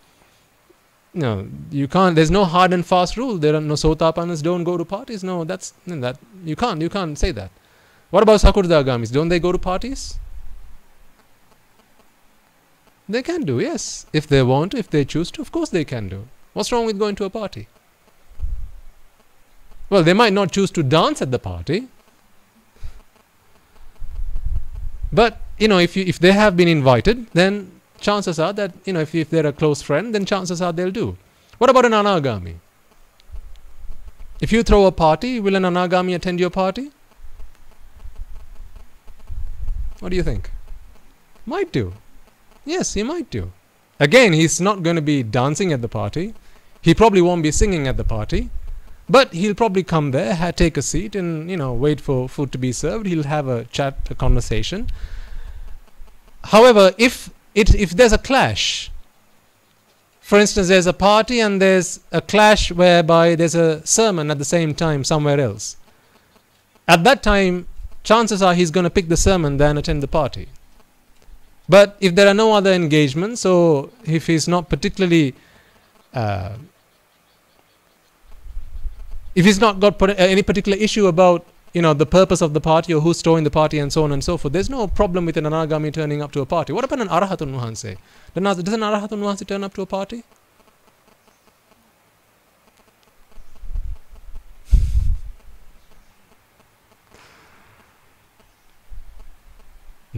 you can't, there's no hard and fast rule. There are no sotapannas don't go to parties. No, you can't say that. What about sakurdagamis? Don't they go to parties? They can do, yes. If they want, if they choose to, of course they can do. What's wrong with going to a party? Well, they might not choose to dance at the party. But, if they have been invited, then chances are that, if they're a close friend, then chances are they'll do. What about an anagami? If you throw a party, will an anagami attend your party? What do you think? Might do. Yes, he might do. Again, he's not going to be dancing at the party. He probably won't be singing at the party. But he'll probably come there, take a seat and, wait for food to be served. He'll have a chat, a conversation. However, if there's a clash, for instance, there's a party and there's a clash whereby there's a sermon at the same time somewhere else. At that time, chances are he's going to pick the sermon than attend the party. But if there are no other engagements, or if he's not particularly, if he's not got any particular issue about, the purpose of the party or who's throwing the party and so on and so forth, there's no problem with an anagami turning up to a party. What about an arahatun wahanse? Does an arahatun wahanse turn up to a party?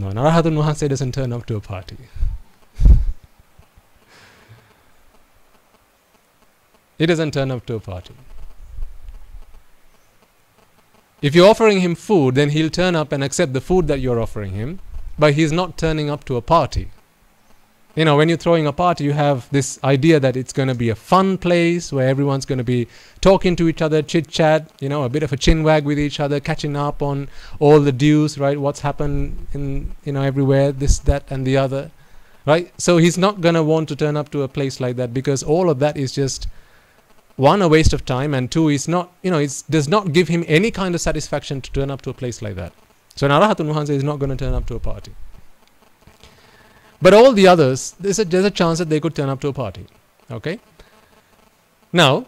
No, an Arahatun Wahanse doesn't turn up to a party. He doesn't turn up to a party. If you're offering him food, then he'll turn up and accept the food that you're offering him, but he's not turning up to a party. You know, when you're throwing a party, you have this idea that it's going to be a fun place where everyone's going to be talking to each other, chit-chat, you know, a bit of a chin-wag with each other, catching up on all the dues, right? What's happened in, you know, everywhere, this, that, and the other, right? So he's not going to want to turn up to a place like that, because all of that is just, one, a waste of time, and two, it's not, you know, it does not give him any kind of satisfaction to turn up to a place like that. So an Arahatun Wahanse is not going to turn up to a party. But all the others, there's a chance that they could turn up to a party. Okay? Now,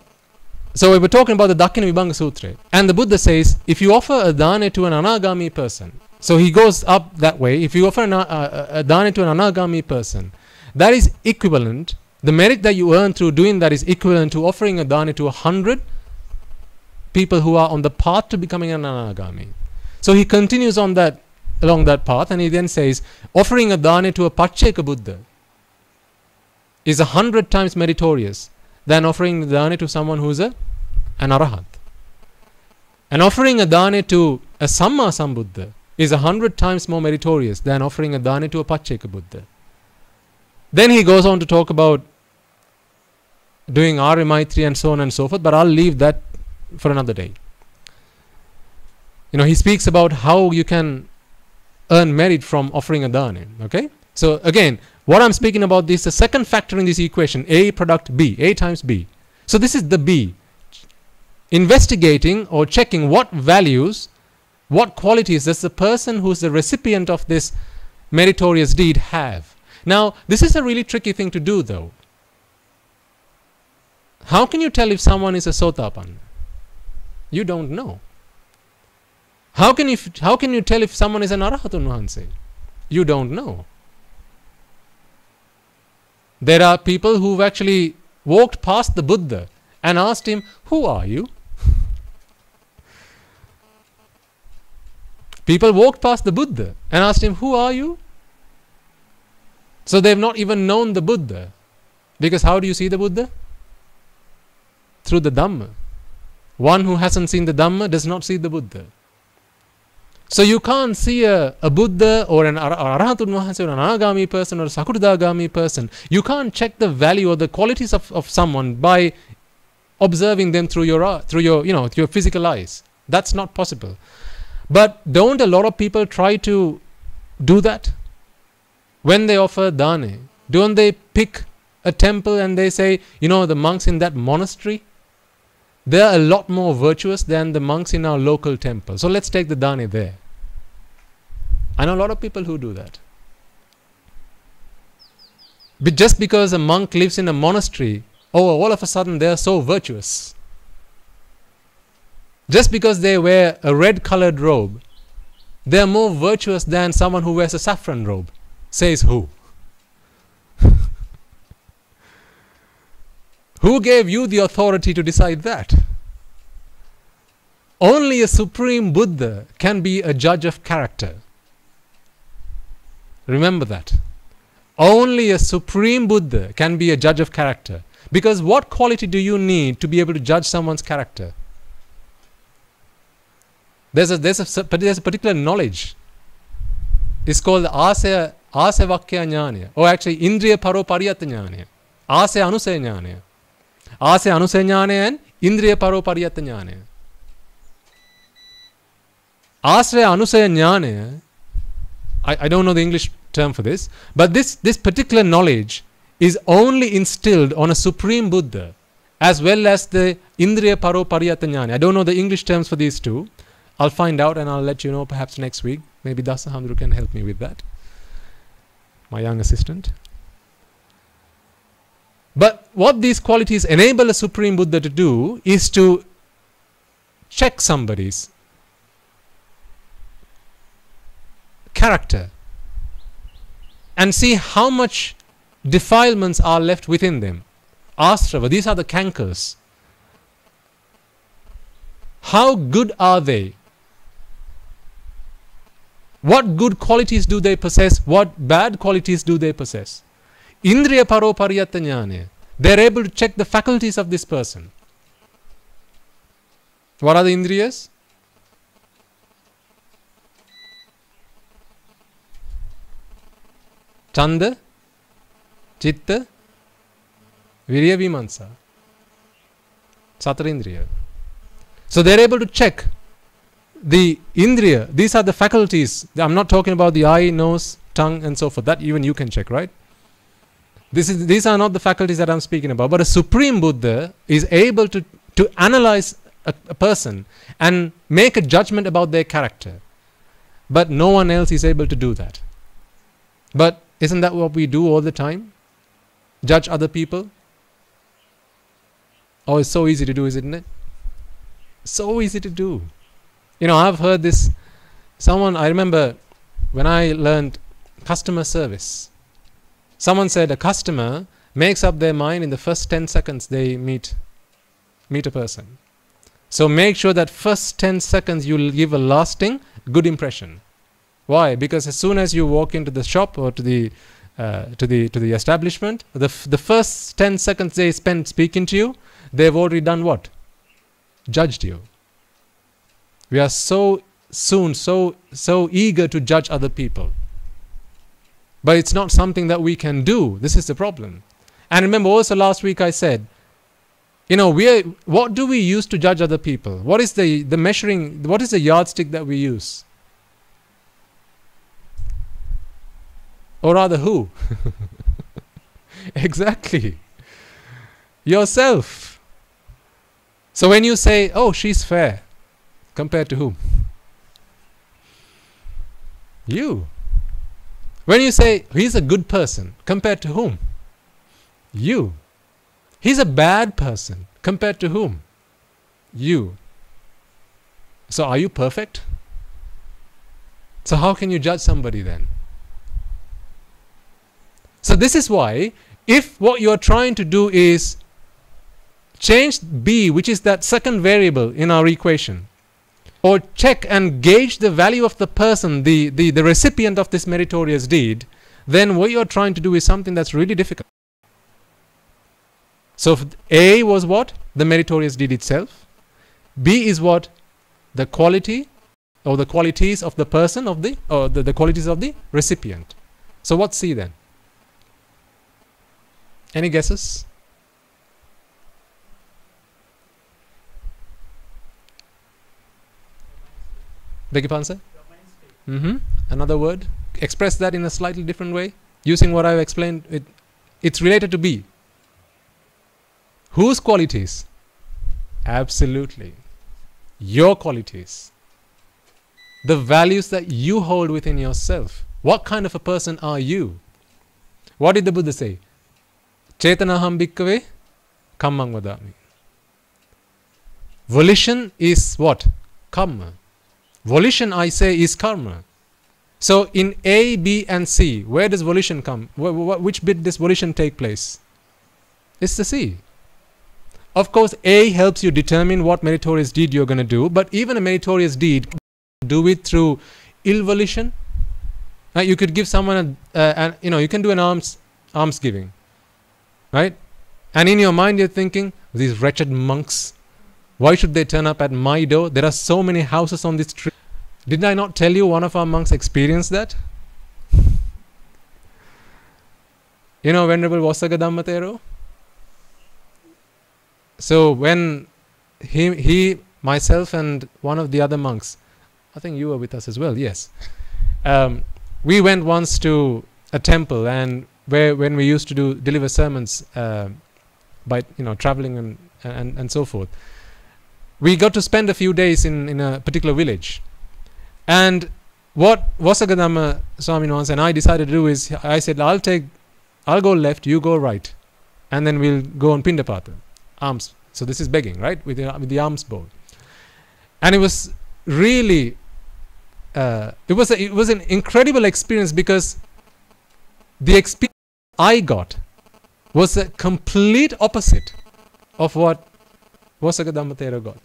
so we were talking about the Dakkina Vibhanga Sutra, and the Buddha says, if you offer a dana to an anagami person, so he goes up that way, if you offer a dana to an anagami person, that is equivalent, the merit that you earn through doing that is equivalent to offering a dana to 100 people who are on the path to becoming an anagami. So he continues on that, along that path, and he then says, offering a dana to a Pacceka Buddha is 100 times meritorious than offering the dana to someone who is an Arahant. And offering a dana to a Samma Sambuddha is 100 times more meritorious than offering a dana to a Pacceka Buddha. Then he goes on to talk about doing Arya Maitri and so on and so forth, but I'll leave that for another day. You know, he speaks about how you can earn merit from offering a dana. Okay? So again, what I'm speaking about is the second factor in this equation, A product B, A times B. So this is the B. Investigating or checking what values, what qualities does the person who's the recipient of this meritorious deed have. Now, this is a really tricky thing to do, though. How can you tell if someone is a Sotapanna? You don't know. How can you tell if someone is an Arahatun Wahanse? You don't know. There are people who've actually walked past the Buddha and asked him, who are you? People walked past the Buddha and asked him, who are you? So they've not even known the Buddha. Because how do you see the Buddha? Through the Dhamma. One who hasn't seen the Dhamma does not see the Buddha. So you can't see a Buddha or an Arahatun Wahanse or an Anagami person or a Sakurdagami person. You can't check the value or the qualities of someone by observing them through your physical eyes. That's not possible. But don't a lot of people try to do that? When they offer dana, don't they pick a temple and they say, you know, the monks in that monastery, they're a lot more virtuous than the monks in our local temple. So let's take the dana there. I know a lot of people who do that. But just because a monk lives in a monastery, all of a sudden they are so virtuous. Just because they wear a red colored robe, they are more virtuous than someone who wears a saffron robe. Says who? Who gave you the authority to decide that? Only a supreme Buddha can be a judge of character. Remember that. Only a supreme Buddha can be a judge of character. Because what quality do you need to be able to judge someone's character? There's a particular knowledge. It's called Asya Vakya Jnana, or actually Indriya Paro Pariyata Jnana. Asya Anusaya Jnana. Asya Anusaya Jnana and Indriya Paro Pariyata Jnana. Asya Anusaya Jnana, I don't know the English term for this, but this particular knowledge is only instilled on a supreme Buddha, as well as the Indriya Paro Pariyata Jnana. I don't know the English terms for these two. I'll find out and I'll let you know perhaps next week. Maybe Dasahamdru can help me with that, my young assistant. But what these qualities enable a supreme Buddha to do is to check somebody's character and see how much defilements are left within them. Astrava, these are the cankers. How good are they? What good qualities do they possess? What bad qualities do they possess? Indriya paro pariyatta jnane. They're able to check the faculties of this person. What are the indriyas? Chanda, Chitta, Virya, Vimansa. Satara indriya. So they're able to check the indriya. These are the faculties. I'm not talking about the eye, nose, tongue and so forth. That even you can check, right? These are not the faculties that I'm speaking about. But a Supreme Buddha is able to analyze a person and make a judgment about their character. But no one else is able to do that. But isn't that what we do all the time? Judge other people? Oh, it's so easy to do, isn't it? So easy to do. You know, I've heard this. I remember when I learned customer service. Someone said a customer makes up their mind in the first 10 seconds they meet a person. So make sure that first 10 seconds you'll give a lasting good impression. Why? Because as soon as you walk into the shop or to the establishment, the first 10 seconds they spend speaking to you, they've already done what? Judged you. We are so eager to judge other people. But it's not something that we can do. This is the problem. And remember also last week I said, you know, what do we use to judge other people? What is the measuring, what is the yardstick that we use? Or rather who? Exactly. Yourself. So when you say, oh, she's fair, compared to whom? You. When you say, he's a good person, compared to whom? You. He's a bad person, compared to whom? You. So are you perfect? So how can you judge somebody then? So this is why, if what you're trying to do is change B, which is that second variable in our equation, or check and gauge the value of the person, the recipient of this meritorious deed, then what you're trying to do is something that's really difficult. So A was what? The meritorious deed itself. B is what? The quality or the qualities of the person or the qualities of the recipient. So what's C then? Any guesses? Beg your pardon, sir? Another word. Express that in a slightly different way. Using what I've explained, it's related to B. Whose qualities? Absolutely. Your qualities. The values that you hold within yourself. What kind of a person are you? What did the Buddha say? Chetanaham bhikkhave kammang vadami. Volition is what? Karma. Volition, I say, is karma. So in A, B and C, where does volition come? Which bit does volition take place? It's the C. Of course, A helps you determine what meritorious deed you're going to do, but even a meritorious deed, do it through ill volition. You could give someone, you can do an alms giving, right? And in your mind you're thinking, these wretched monks, why should they turn up at my door? There are so many houses on this street. Did I not tell you one of our monks experienced that? You know Venerable Vasaga Dhammatero? So when he, myself and one of the other monks, I think you were with us as well, yes. We went once to a temple, and when we used to deliver sermons by traveling and so forth. We got to spend a few days in a particular village. And what Vasagadhamma Swami once and I decided to do is, I said, I'll go left, you go right. And then we'll go on Pindapata, alms. So this is begging, right? With the alms bowl. And it was really, it was an incredible experience, because the experience I got was a complete opposite of what Vasagadhamma Thera got.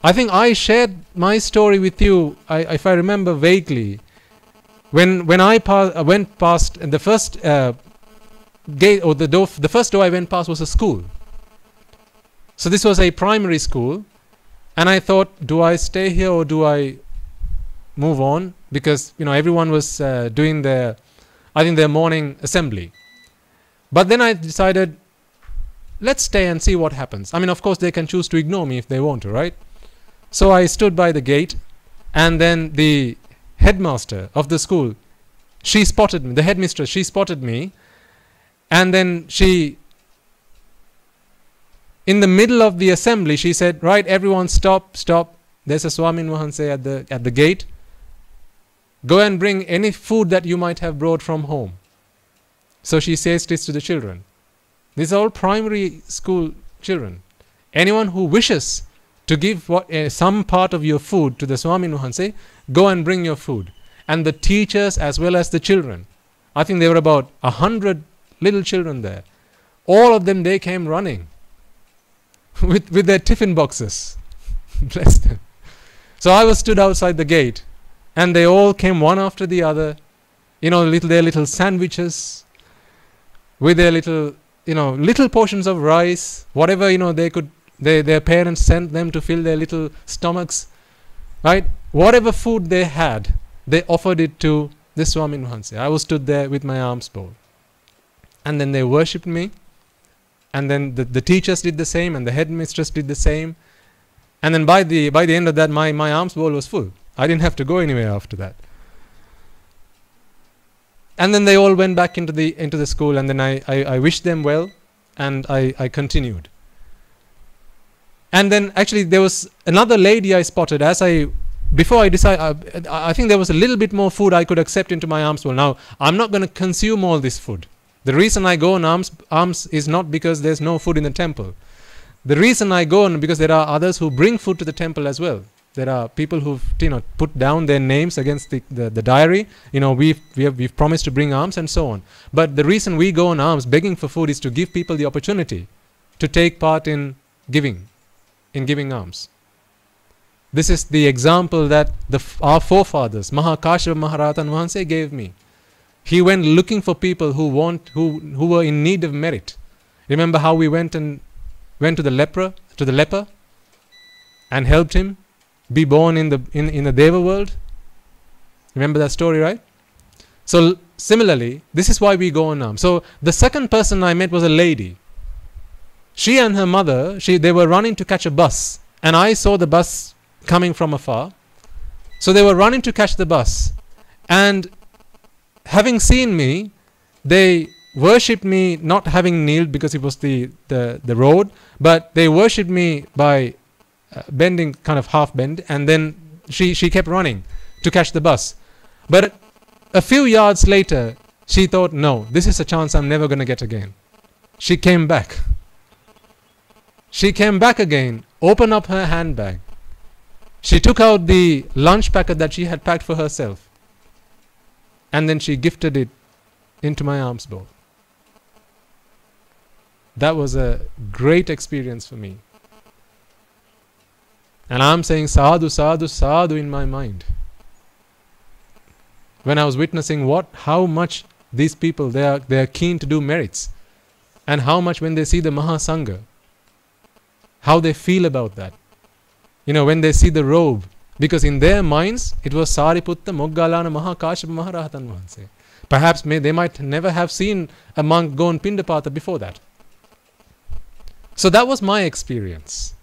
I think I shared my story with you, if I remember vaguely, when I went past the first gate, or the first door I went past was a school. So this was a primary school, and I thought, do I stay here or do I move on? Because everyone was doing their morning assembly. But then I decided, let's stay and see what happens. I mean, of course, they can choose to ignore me if they want to, right? So I stood by the gate, and then the headmaster of the school, she spotted me. The headmistress, she spotted me, and then she, in the middle of the assembly, she said, right, everyone stop. There's a Swamin Wahanse at the gate. Go and bring any food that you might have brought from home. So she says this to the children. These are all primary school children. Anyone who wishes to give some part of your food to the Swamin Wahanse, go and bring your food. And the teachers as well as the children. I think there were about 100 little children there. All of them, they came running with their tiffin boxes. Bless them. So I was stood outside the gate, and they all came one after the other, their little sandwiches, with their little portions of rice, whatever they could. Their parents sent them to fill their little stomachs, right? Whatever food they had, they offered it to the Swamin Wahanse. I was stood there with my arms bowed, and then they worshipped me, and then the teachers did the same, and the headmistress did the same, and then by the end of that, my arms bowl was full. I didn't have to go anywhere after that. And then they all went back into the school, and then I wished them well, and I continued. And then actually there was another lady I spotted before I decided, I think there was a little bit more food I could accept into my alms bowl. Now, I'm not going to consume all this food. The reason I go on alms is not because there's no food in the temple. The reason I go on because there are others who bring food to the temple as well. There are people who've put down their names against the diary. We've promised to bring alms and so on. But the reason we go on alms begging for food is to give people the opportunity to take part in giving alms. This is the example that our forefathers, Mahakashava Maharatan Wahanse, gave me. He went looking for people who were in need of merit. Remember how we went to the leper and helped him be born in the Deva world? Remember that story, right? So similarly, this is why we go on alms. So the second person I met was a lady. She and her mother, they were running to catch a bus, and I saw the bus coming from afar. So they were running to catch the bus, and having seen me, they worshipped me, not having kneeled because it was the road, but they worshipped me by bending, kind of half bend, and then she kept running to catch the bus. But a few yards later, she thought, no, this is a chance I'm never going to get again. She came back. She came back again, opened up her handbag. She took out the lunch packet that she had packed for herself, and then she gifted it into my alms bowl. That was a great experience for me. And I'm saying sadhu, sadhu, sadhu in my mind. When I was witnessing how much these people, they are keen to do merits, and how much when they see the Mahasangha, how they feel about that. When they see the robe, because in their minds it was Sariputta Moggallana Mahakashapa Maharatan Wahanse. Perhaps they might never have seen a monk go on Pindapata before that. So that was my experience.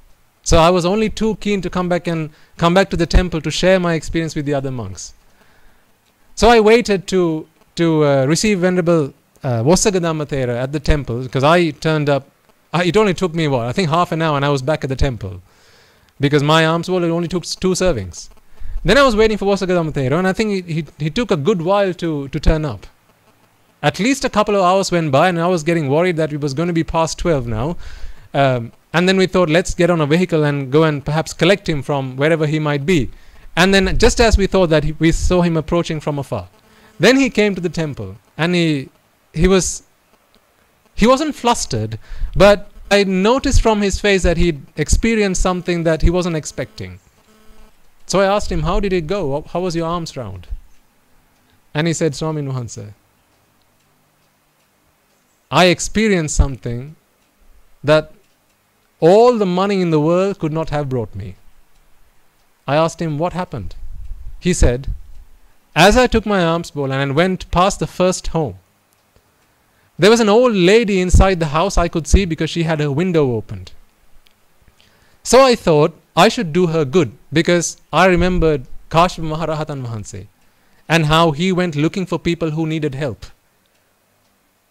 So I was only too keen to come back to the temple to share my experience with the other monks. So I waited to receive Venerable Vossagadammathera at the temple, because I turned up. It only took me I think half an hour, and I was back at the temple, because my alms bowl only took 2 servings. Then I was waiting for Vossagadammathera, and I think he took a good while to turn up. At least a couple of hours went by, and I was getting worried that it was going to be past 12 now. And then we thought, let's get on a vehicle and go and perhaps collect him from wherever he might be. And then just as we thought that, we saw him approaching from afar. Then he came to the temple, and he wasn't flustered, but I noticed from his face that he'd experienced something that he wasn't expecting. So I asked him, how did it go? How was your arms round? And he said, Swamin Wahanse, I experienced something that all the money in the world could not have brought me. I asked him, what happened? He said, as I took my alms bowl and went past the first home, there was an old lady inside the house I could see because she had her window opened. So I thought I should do her good because I remembered Kashyapa Maharahatan Wahanse and how he went looking for people who needed help.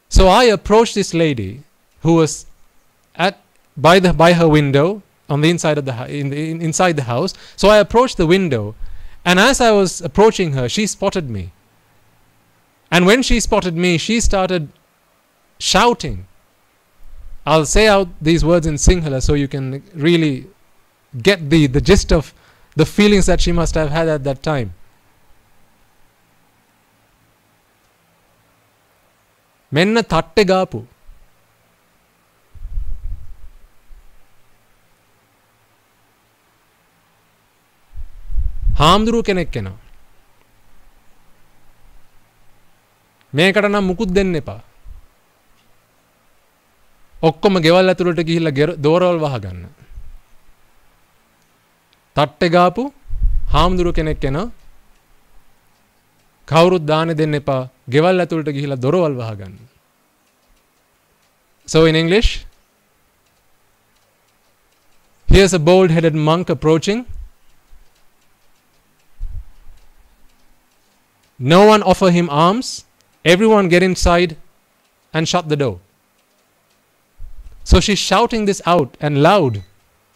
So I approached this lady who was by her window on the inside of inside the house. So I approached the window, and as I was approaching her, she spotted me. And when she spotted me, she started shouting. I'll say out these words in Sinhala so you can really get the gist of the feelings that she must have had at that time. Menna tatte gaapu. හාමුදුරුව කෙනෙක් එනවා. මේකට නම් මුකුත් දෙන්න එපා. ඔක්කොම ගෙවල් ඇතුළට ගිහිල්ලා දෝරවල් වහගන්න. තට්ටේ ගාපු හාමුදුරුව කෙනෙක් එනවා. කවුරුත් දාන දෙන්න එපා. ගෙවල් ඇතුළට ගිහිල්ලා දොරවල් වහගන්න. So in English, here's a bald-headed monk approaching. No one offer him alms. Everyone get inside and shut the door. So she's shouting this out and loud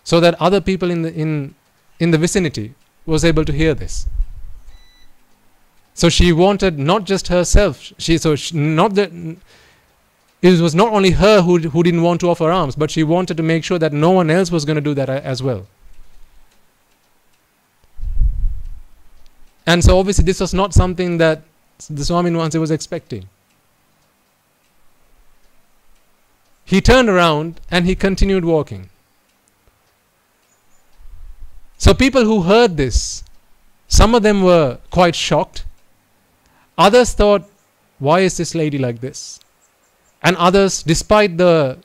so that other people in the vicinity was able to hear this. So she wanted not just herself. It was not only her who didn't want to offer alms, but she wanted to make sure that no one else was going to do that as well. And so obviously this was not something that the Swamin Wahanse was expecting. He turned around and he continued walking. So people who heard this, some of them were quite shocked. Others thought, why is this lady like this? And others, despite the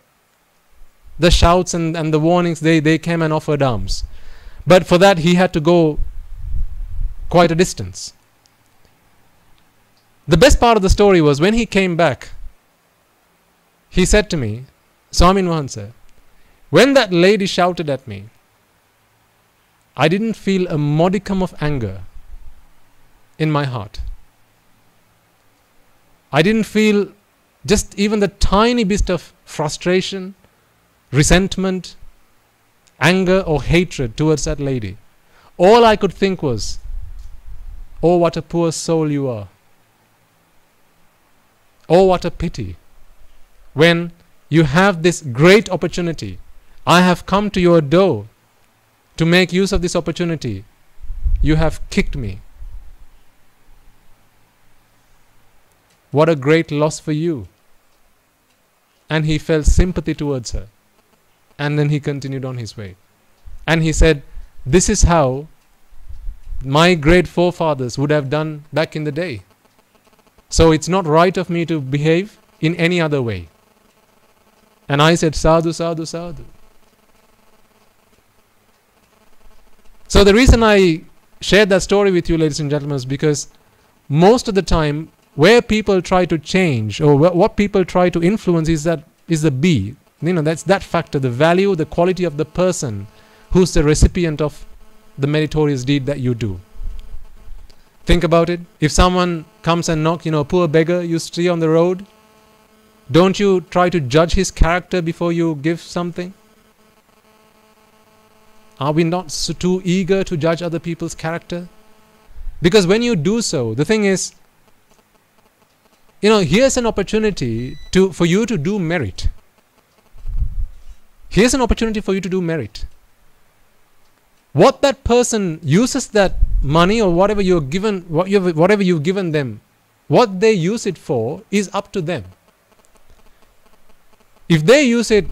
shouts and the warnings, they came and offered alms. But for that he had to go quite a distance. The best part of the story was when he came back, he said to me, Swamin Wahanse, when that lady shouted at me, I didn't feel a modicum of anger in my heart. I didn't feel just even the tiny bit of frustration, resentment, anger or hatred towards that lady. All I could think was, oh, what a poor soul you are. Oh, what a pity. When you have this great opportunity, I have come to your door to make use of this opportunity. You have kicked me. What a great loss for you. And he felt sympathy towards her. And then he continued on his way. And he said, this is how my great forefathers would have done back in the day. So it's not right of me to behave in any other way. And I said, sadhu, sadhu, sadhu. So the reason I shared that story with you, ladies and gentlemen, is because most of the time where people try to change or what people try to influence is the B. That's that factor, the value, the quality of the person who's the recipient of the meritorious deed that you do. Think about it. If someone comes and knocks, a poor beggar you see on the road, don't you try to judge his character before you give something? Are we not too eager to judge other people's character? Because when you do so, the thing is, here's an opportunity for you to do merit. Here's an opportunity for you to do merit. What that person uses that money or whatever you've given them, what they use it for is up to them. If they use it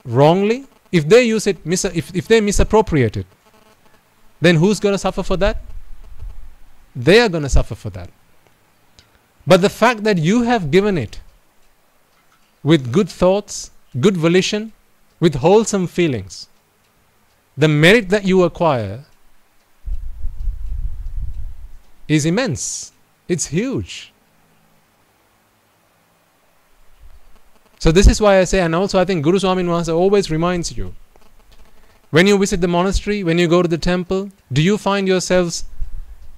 wrongly, if they use it, if they misappropriate it, then who's going to suffer for that? They are going to suffer for that. But the fact that you have given it with good thoughts, good volition, with wholesome feelings, the merit that you acquire is immense. It's huge. So this is why I say, and also I think Guru Swamin Wahanse always reminds you, when you visit the monastery, when you go to the temple, do you find yourselves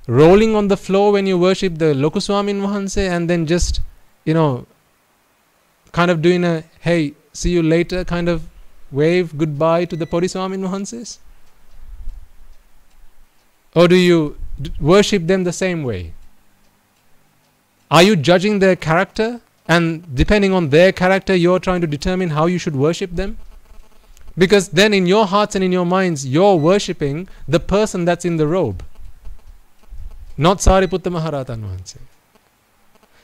rolling on the floor when you worship the Loku Swamin Wahanse, and then just, kind of doing a, hey, see you later kind of wave goodbye to the Podi Swamin Wahanses? Or do you worship them the same way? Are you judging their character, and depending on their character you're trying to determine how you should worship them? Because then in your hearts and in your minds you're worshipping the person that's in the robe, not Sariputta Maharatan Wahanse.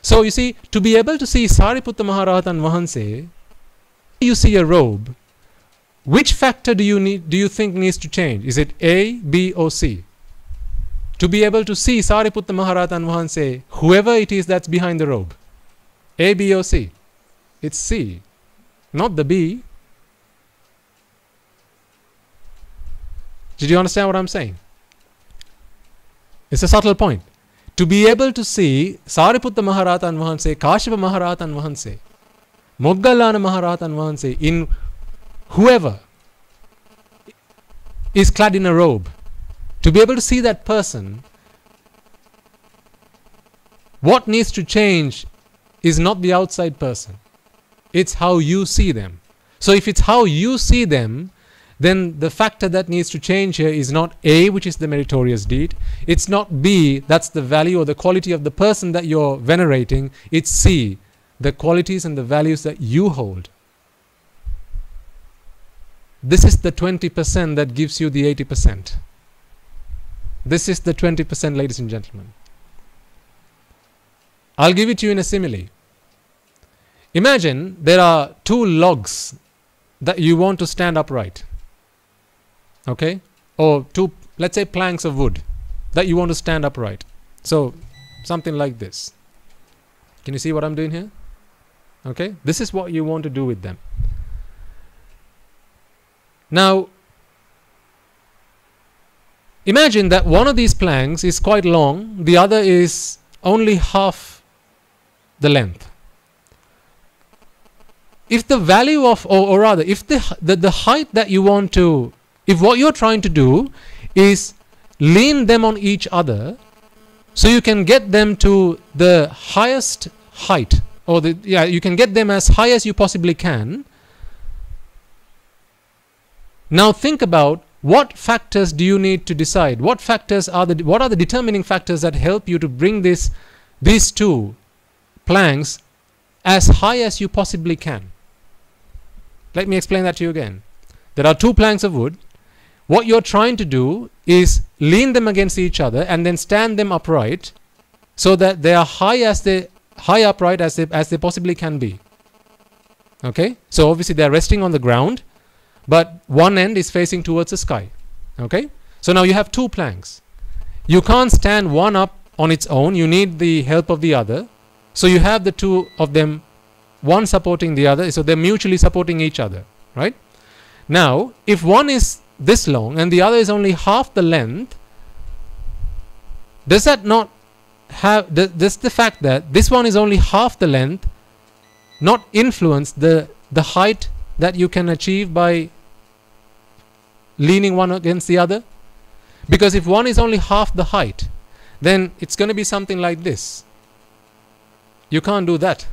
So you see, to be able to see Sariputta Maharatan Wahanse, you see a robe, which factor do you think needs to change? Is it A, B or C? To be able to see Sariputta Maharatan Wahanse, whoever it is that's behind the robe, A, B or C? It's C, not the B. Did you understand what I'm saying? It's a subtle point. To be able to see Sariputta Maharatan Wahanse, Kashyapa Maharatan Wahanse, Moggallana Maharatan Wahanse, in whoever is clad in a robe, to be able to see that person, what needs to change is not the outside person. It's how you see them. So if it's how you see them, then the factor that needs to change here is not A, which is the meritorious deed. It's not B, that's the value or the quality of the person that you're venerating. It's C, the qualities and the values that you hold. This is the 20% that gives you the 80%. This is the 20%, ladies and gentlemen. I'll give it to you in a simile. Imagine there are two logs that you want to stand upright. Okay? Or two, let's say, planks of wood that you want to stand upright. So, something like this. Can you see what I'm doing here? Okay? This is what you want to do with them. Now, imagine that one of these planks is quite long, the other is only half the length. If the value of, or rather, if the height that you want to, if what you're trying to do is lean them on each other, so you can get them to the highest height, or you can get them as high as you possibly can. Now think about what factors do you need to decide? What are the determining factors that help you to bring these two planks as high as you possibly can? Let me explain that to you again. There are two planks of wood. What you're trying to do is lean them against each other and then stand them upright so that they are high upright as they possibly can be. Okay? So obviously they are resting on the ground, but one end is facing towards the sky. Okay? So now you have two planks. You can't stand one up on its own. You need the help of the other. So you have the two of them, one supporting the other. So they're mutually supporting each other. Right? Now, if one is this long and the other is only half the length, does that not have, does the fact that this one is only half the length not influence the height that you can achieve by leaning one against the other? Because if one is only half the height, then it's going to be something like this. You can't do that.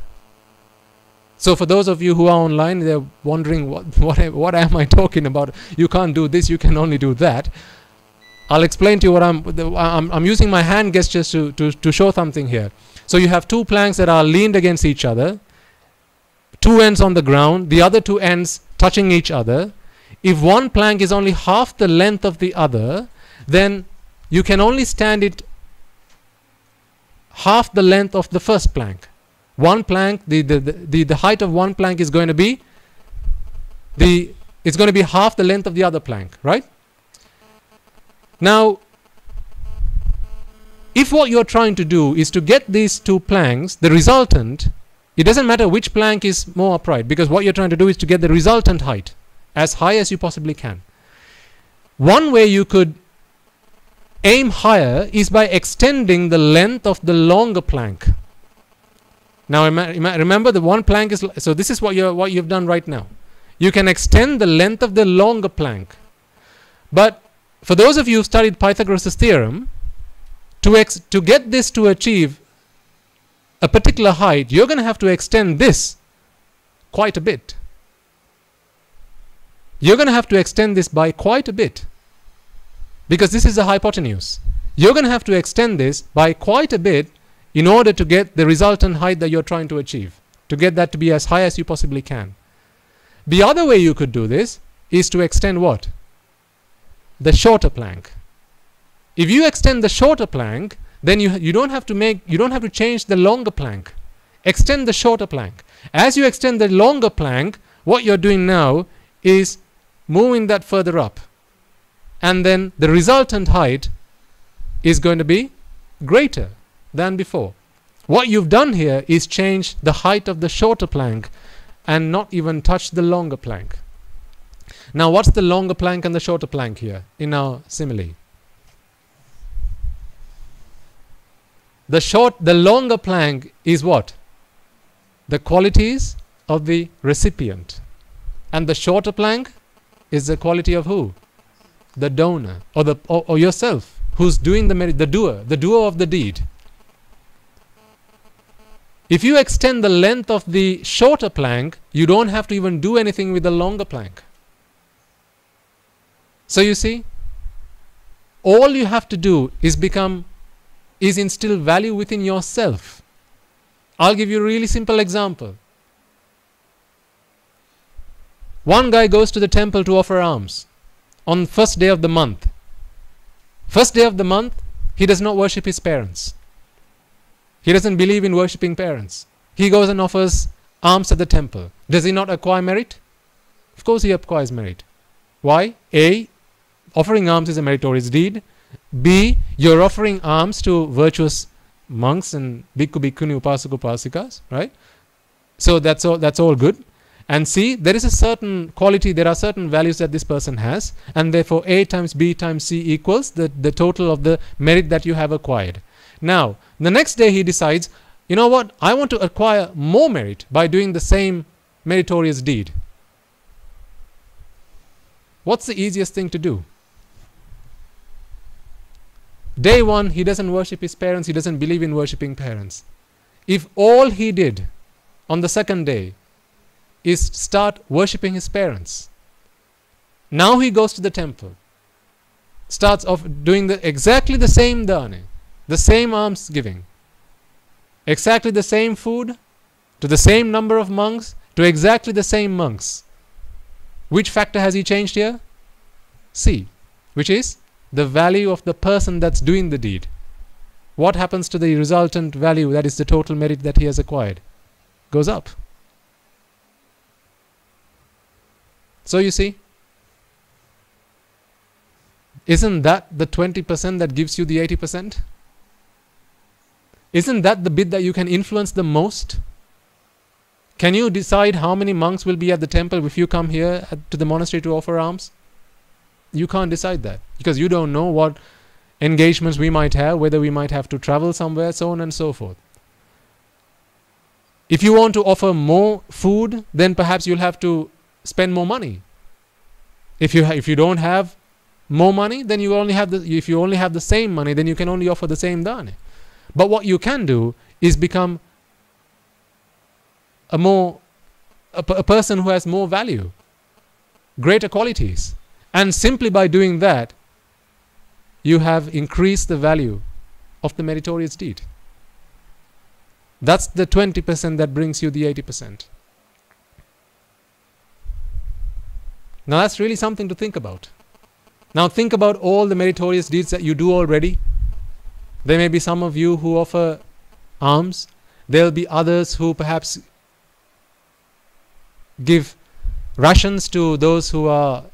So for those of you who are online, they're wondering what am I talking about? You can't do this, you can only do that. I'll explain to you what I'm using my hand gestures to show something here. So you have two planks that are leaned against each other, two ends on the ground, the other two ends touching each other. If one plank is only half the length of the other, then you can only stand it half the length of the first plank. One plank, the height of one plank is going to be the It's going to be half the length of the other plank, right? Now, if what you're trying to do is to get these two planks, the resultant, it doesn't matter which plank is more upright, because what you're trying to do is to get the resultant height as high as you possibly can. One way you could aim higher is by extending the length of the longer plank. Now remember, the one plank is, so this is what you've done right now. You can extend the length of the longer plank. But for those of you who studied Pythagoras' theorem, to get this to achieve a particular height, you're going to have to extend this quite a bit. You're going to have to extend this by quite a bit, because this is the hypotenuse. You're going to have to extend this by quite a bit in order to get the resultant height that you're trying to achieve, to get that to be as high as you possibly can. The other way you could do this is to extend what? The shorter plank. If you extend the shorter plank, then you don't have to change the longer plank. Extend the shorter plank. As you extend the longer plank, what you're doing now is moving that further up. And then the resultant height is going to be greater than before. What you've done here is change the height of the shorter plank and not even touch the longer plank. Now, what's the longer plank and the shorter plank here in our simile? The longer plank is what? The qualities of the recipient. And the shorter plank is the quality of who? The donor, or yourself, who's doing the doer of the deed. If you extend the length of the shorter plank, you don't have to even do anything with the longer plank. So you see, all you have to do is instill value within yourself. I'll give you a really simple example. One guy goes to the temple to offer alms on first day of the month. First day of the month, he does not worship his parents. He doesn't believe in worshipping parents. He goes and offers alms at the temple. Does he not acquire merit? Of course he acquires merit. Why? A, offering alms is a meritorious deed. B, you're offering alms to virtuous monks and bhikkhu, bhikkhuni, upasaka, upasikas, right? So that's all good. And C, there is a certain quality, there are certain values that this person has, and therefore A times B times C equals the total of the merit that you have acquired. Now, the next day he decides, you know what, I want to acquire more merit by doing the same meritorious deed. What's the easiest thing to do? Day one, he doesn't worship his parents, he doesn't believe in worshipping parents. If all he did on the second day is start worshipping his parents, now he goes to the temple, starts off doing exactly the same dana, the same alms giving, exactly the same food, to the same number of monks, to exactly the same monks. Which factor has he changed here? C, which is the value of the person that's doing the deed. What happens to the resultant value, that is the total merit that he has acquired? Goes up. So you see, isn't that the 20% that gives you the 80%? Isn't that the bit that you can influence the most? Can you decide how many monks will be at the temple if you come here to the monastery to offer alms? You can't decide that, because you don't know what engagements we might have, whether we might have to travel somewhere, so on and so forth. If you want to offer more food, then perhaps you'll have to spend more money. If you don't have more money, then if you only have the same money, then you can only offer the same dana. But what you can do is become a person who has more value, greater qualities. And simply by doing that, you have increased the value of the meritorious deed. That's the 20% that brings you the 80%. Now that's really something to think about. Now think about all the meritorious deeds that you do already. There may be some of you who offer alms. There will be others who perhaps give rations to those who are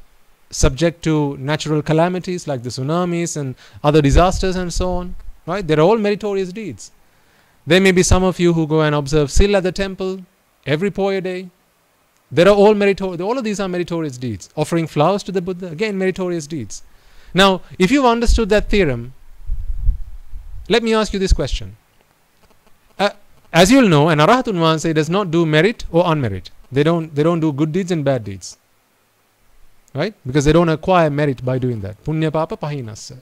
subject to natural calamities like the tsunamis and other disasters and so on. Right? They're all meritorious deeds. There may be some of you who go and observe Sil at the temple every Poya day. There are all meritorious. All of these are meritorious deeds. Offering flowers to the Buddha, again meritorious deeds. Now, if you've understood that theorem, let me ask you this question. As you'll know, an Arahatun Vahanse does not do merit or unmerit. They don't do good deeds and bad deeds. Right? Because they don't acquire merit by doing that. Punya papa pahinassa.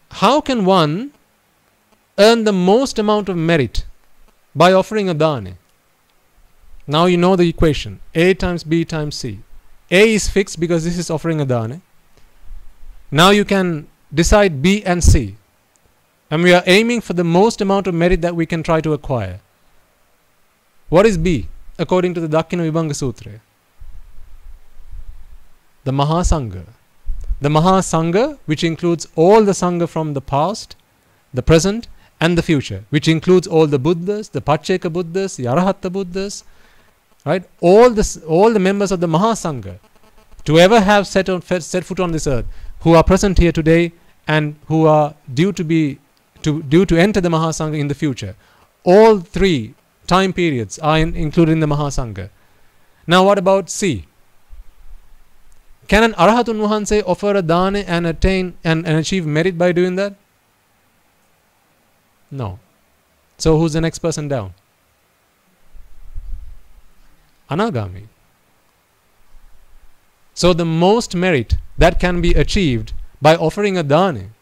How can one earn the most amount of merit by offering a dane? Now you know the equation. A times B times C. A is fixed because this is offering a dane. Now you can decide B and C. And we are aiming for the most amount of merit that we can try to acquire. What is B according to the Dakkina Vibhanga Sutra? The Mahasangha. The Mahasangha, which includes all the Sangha from the past, the present and the future, which includes all the Buddhas, the Pacceka Buddhas, the Arahatta Buddhas, right? All the members of the Mahasangha to ever have set foot on this earth, who are present here today and who are due to enter the Mahasangha in the future. All three time periods are included in the Mahasangha. Now what about C? Can an Arahatun Vahanse offer a dane and attain and achieve merit by doing that? No. So who's the next person down? Anagami. So the most merit that can be achieved by offering a dane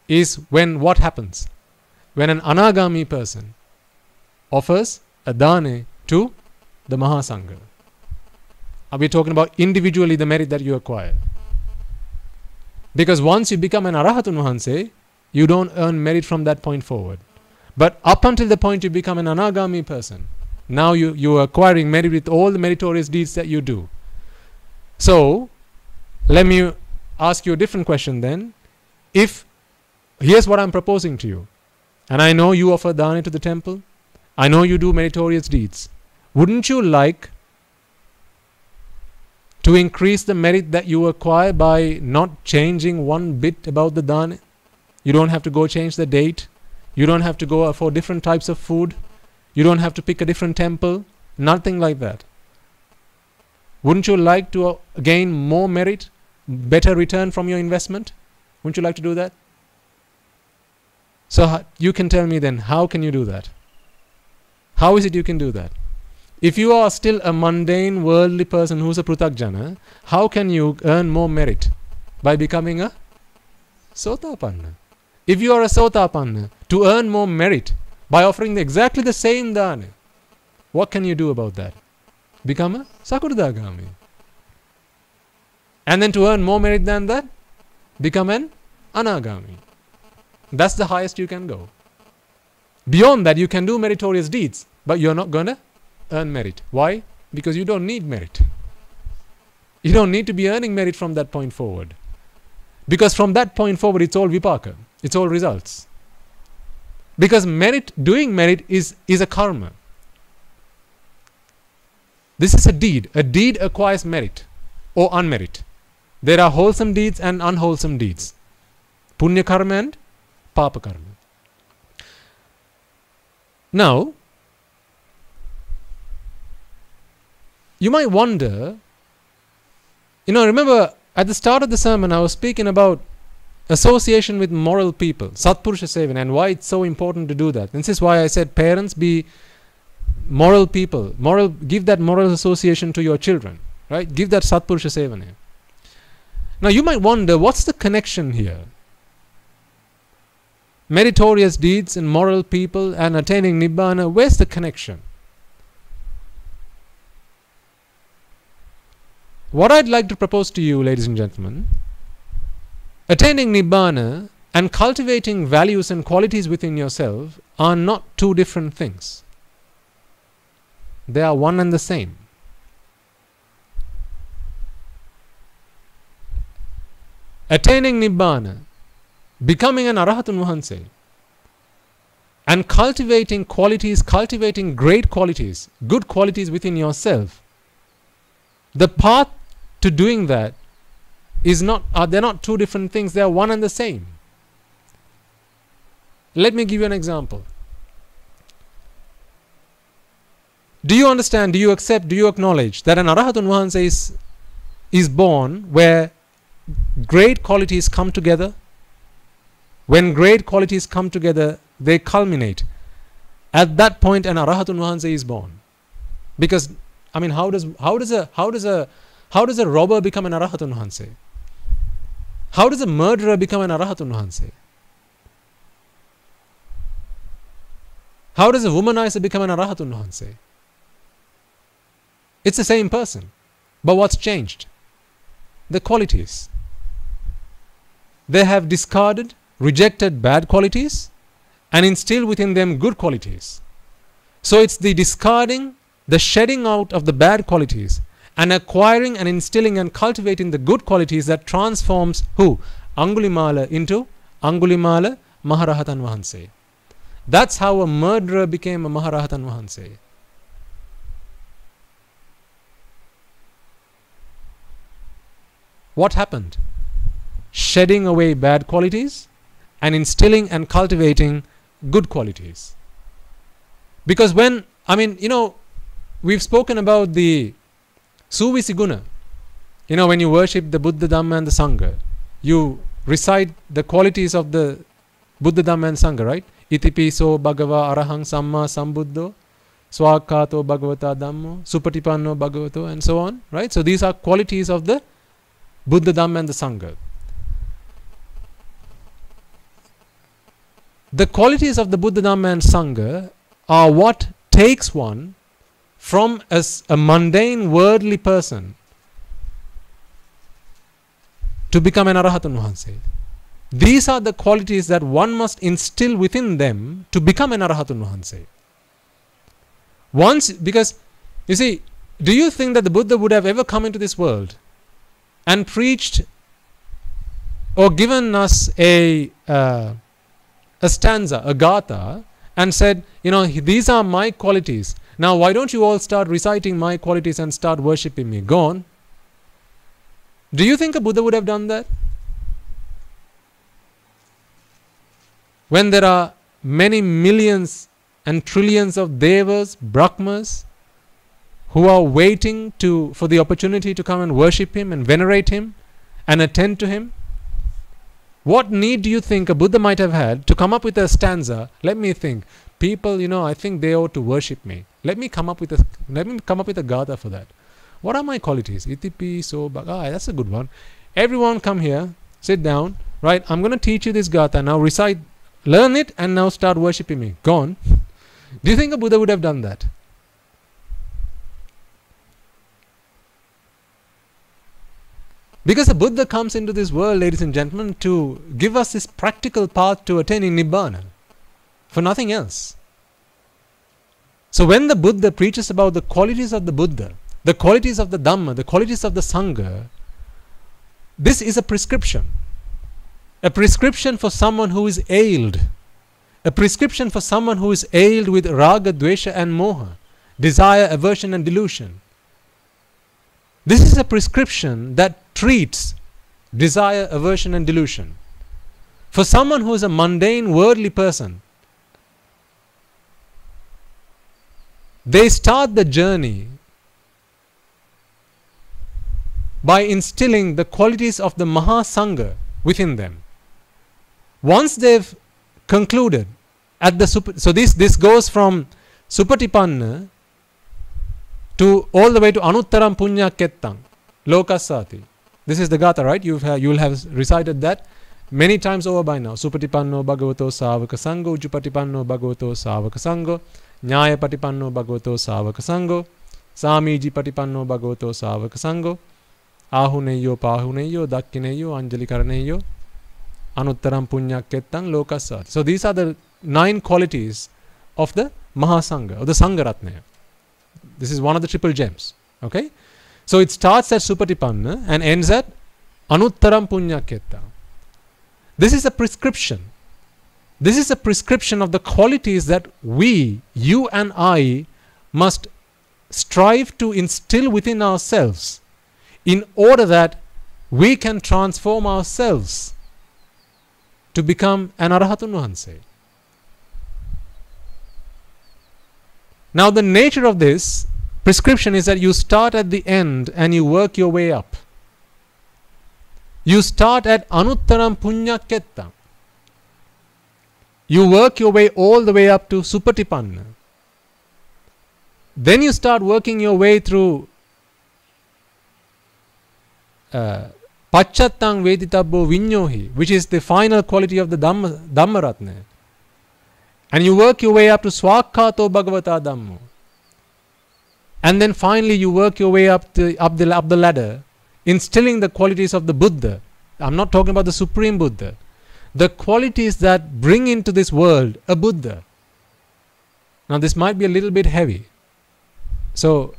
is when what happens? When an Anagami person offers a dane to the Mahasangha. Are we talking about individually the merit that you acquire? Because once you become an Arahatun Vahanse, you don't earn merit from that point forward. But up until the point you become an Anagami person, now you are acquiring merit with all the meritorious deeds that you do. So, let me ask you a different question then. Here's what I'm proposing to you, and I know you offer dana to the temple, I know you do meritorious deeds. Wouldn't you like to increase the merit that you acquire by not changing one bit about the dana? You don't have to go change the date. You don't have to go for different types of food. You don't have to pick a different temple. Nothing like that. Wouldn't you like to gain more merit, better return from your investment? Wouldn't you like to do that? So you can tell me then, how can you do that? How is it you can do that? If you are still a mundane, worldly person who's a pruthakjana, how can you earn more merit? By becoming a sotapanna. If you are a sotapanna, to earn more merit by offering exactly the same dana, what can you do about that? Become a sakurdagami. And then to earn more merit than that, become an anagami. That's the highest you can go. Beyond that, you can do meritorious deeds, but you're not going to earn merit. Why? Because you don't need merit. You don't need to be earning merit from that point forward. Because from that point forward, it's all vipaka. It's all results. Because doing merit is a karma. This is a deed. A deed acquires merit or unmerit. There are wholesome deeds and unwholesome deeds. Punya karma and papa karma. Now, you might wonder, remember at the start of the sermon I was speaking about association with moral people, Satpurusha Sevana, and why it's so important to do that. This is why I said parents be moral people, give that moral association to your children, right? Give that Satpurusha Sevana. Now you might wonder, what's the connection here? Meritorious deeds and moral people and attaining Nibbana, where's the connection? What I'd like to propose to you, ladies and gentlemen, attaining Nibbana and cultivating values and qualities within yourself are not two different things. They are one and the same. Attaining Nibbana, becoming an Arahatun Vahanse, and cultivating qualities, cultivating great qualities, good qualities within yourself, the path to doing that is not, they're not two different things, they are one and the same. Let me give you an example. Do you understand, do you accept, do you acknowledge that an Arahatun Wahanse is born where great qualities come together? When great qualities come together, they culminate. At that point, an Arahatun Wahanse is born. Because, I mean, how does a robber become an Arahatun Wahanse? How does a murderer become an Arahatun Wahanse? How does a womanizer become an Arahatun Wahanse? It's the same person. But what's changed? The qualities. They have discarded, rejected bad qualities and instilled within them good qualities. So it's the discarding, the shedding out of the bad qualities and acquiring and instilling and cultivating the good qualities that transforms who? Angulimala into Angulimala Maharahatan Wahanse. That's how a murderer became a Maharahatan Wahanse. What happened? Shedding away bad qualities and instilling and cultivating good qualities. Because when, I mean, you know, we've spoken about the Suvisi Guna. You know, when you worship the Buddha, Dhamma and the Sangha, you recite the qualities of the Buddha, Dhamma and Sangha, right? Itipiso Bhagava Arahang Samma Sambuddho Swakato Bhagavata Dhammo Supatipanno Bhagavato and so on, right? So these are qualities of the Buddha, Dhamma and the Sangha. The qualities of the Buddha, Dhamma and Sangha are what takes one from a mundane worldly person to become an Arahatun Wahanse. These are the qualities that one must instill within them to become an Arahatun Wahanse. Once, because, you see, do you think that the Buddha would have ever come into this world and preached or given us a stanza, a gatha, and said, you know, these are my qualities. Now, why don't you all start reciting my qualities and start worshipping me? Go on. Do you think a Buddha would have done that? When there are many millions and trillions of devas, brahmas, who are waiting for the opportunity to come and worship him and venerate him and attend to him, what need do you think a Buddha might have had to come up with a stanza? Let me think. People, you know, I think they ought to worship me. Let me come up with a gatha for that. What are my qualities? Itipi so bhaga. That's a good one. Everyone come here, sit down, right? I'm going to teach you this gatha. Now recite, learn it, and now start worshipping me. Go on. Do you think a Buddha would have done that? Because the Buddha comes into this world, ladies and gentlemen, to give us this practical path to attaining Nibbana, for nothing else. So when the Buddha preaches about the qualities of the Buddha, the qualities of the Dhamma, the qualities of the Sangha, this is a prescription. A prescription for someone who is ailed. A prescription for someone who is ailed with raga, dvesha and moha, desire, aversion and delusion. This is a prescription that treats desire, aversion and delusion. For someone who is a mundane, worldly person, they start the journey by instilling the qualities of the Mahasangha within them. Once they've concluded at the so this goes from Supatipanna to all the way to Anuttaram Punya Kettang Lokasati. This is the gatha, right? You will have recited that many times over by now. Supatipanno Bhagavato Savaka Sangho, Ujupatipanno Bhagavato Savaka Sangho, Nyaya Patipanno Bhagavato Savaka Sangho, Samiji Patipanno Bhagavato Savaka Sangho, Ahuneyo Pahuneyo, Dakkineyo, Anjali Karaneyo, Anuttaram Punya Kettang Lokasati. So these are the 9 qualities of the Mahasangha, or the Sangharatnaya. This is one of the triple gems. Okay? So it starts at Supatipanna and ends at Anuttaram Punya Kettang. This is a prescription. This is a prescription of the qualities that we, you and I, must strive to instill within ourselves in order that we can transform ourselves to become an Arahatun Wahanse. Now the nature of this prescription is that you start at the end and you work your way up. You start at Anuttaram Punyaketta. You work your way all the way up to Supatipanna. Then you start working your way through Pachattang Veditabbo Vinyohi, which is the final quality of the Dhammaratna. And you work your way up to Swakkato Bhagavata Dhammo. And then finally you work your way up the ladder, instilling the qualities of the Buddha. I'm not talking about the Supreme Buddha. The qualities that bring into this world a Buddha. Now this might be a little bit heavy. So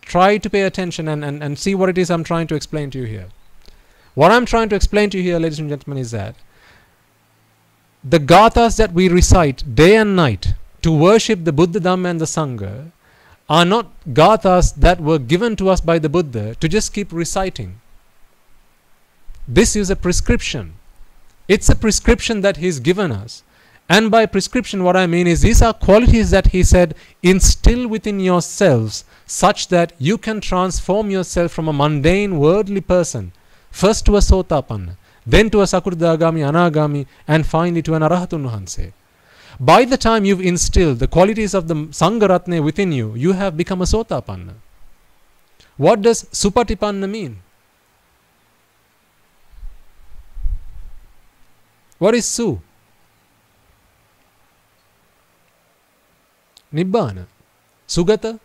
try to pay attention and see what it is I'm trying to explain to you here. What I'm trying to explain to you here, ladies and gentlemen, is that the gathas that we recite day and night to worship the Buddha, Dhamma and the Sangha are not gathas that were given to us by the Buddha to just keep reciting. This is a prescription. It's a prescription that he's given us. And by prescription, what I mean is these are qualities that he said, instill within yourselves such that you can transform yourself from a mundane, worldly person, first to a Sotapanna, then to a Sakurdagami, Anagami, and finally to an Arahatun Wahanse. By the time you've instilled the qualities of the Sangharatne within you, you have become a Sotapanna. What does Supatipanna mean? What is Su? Nibbana. Sugata.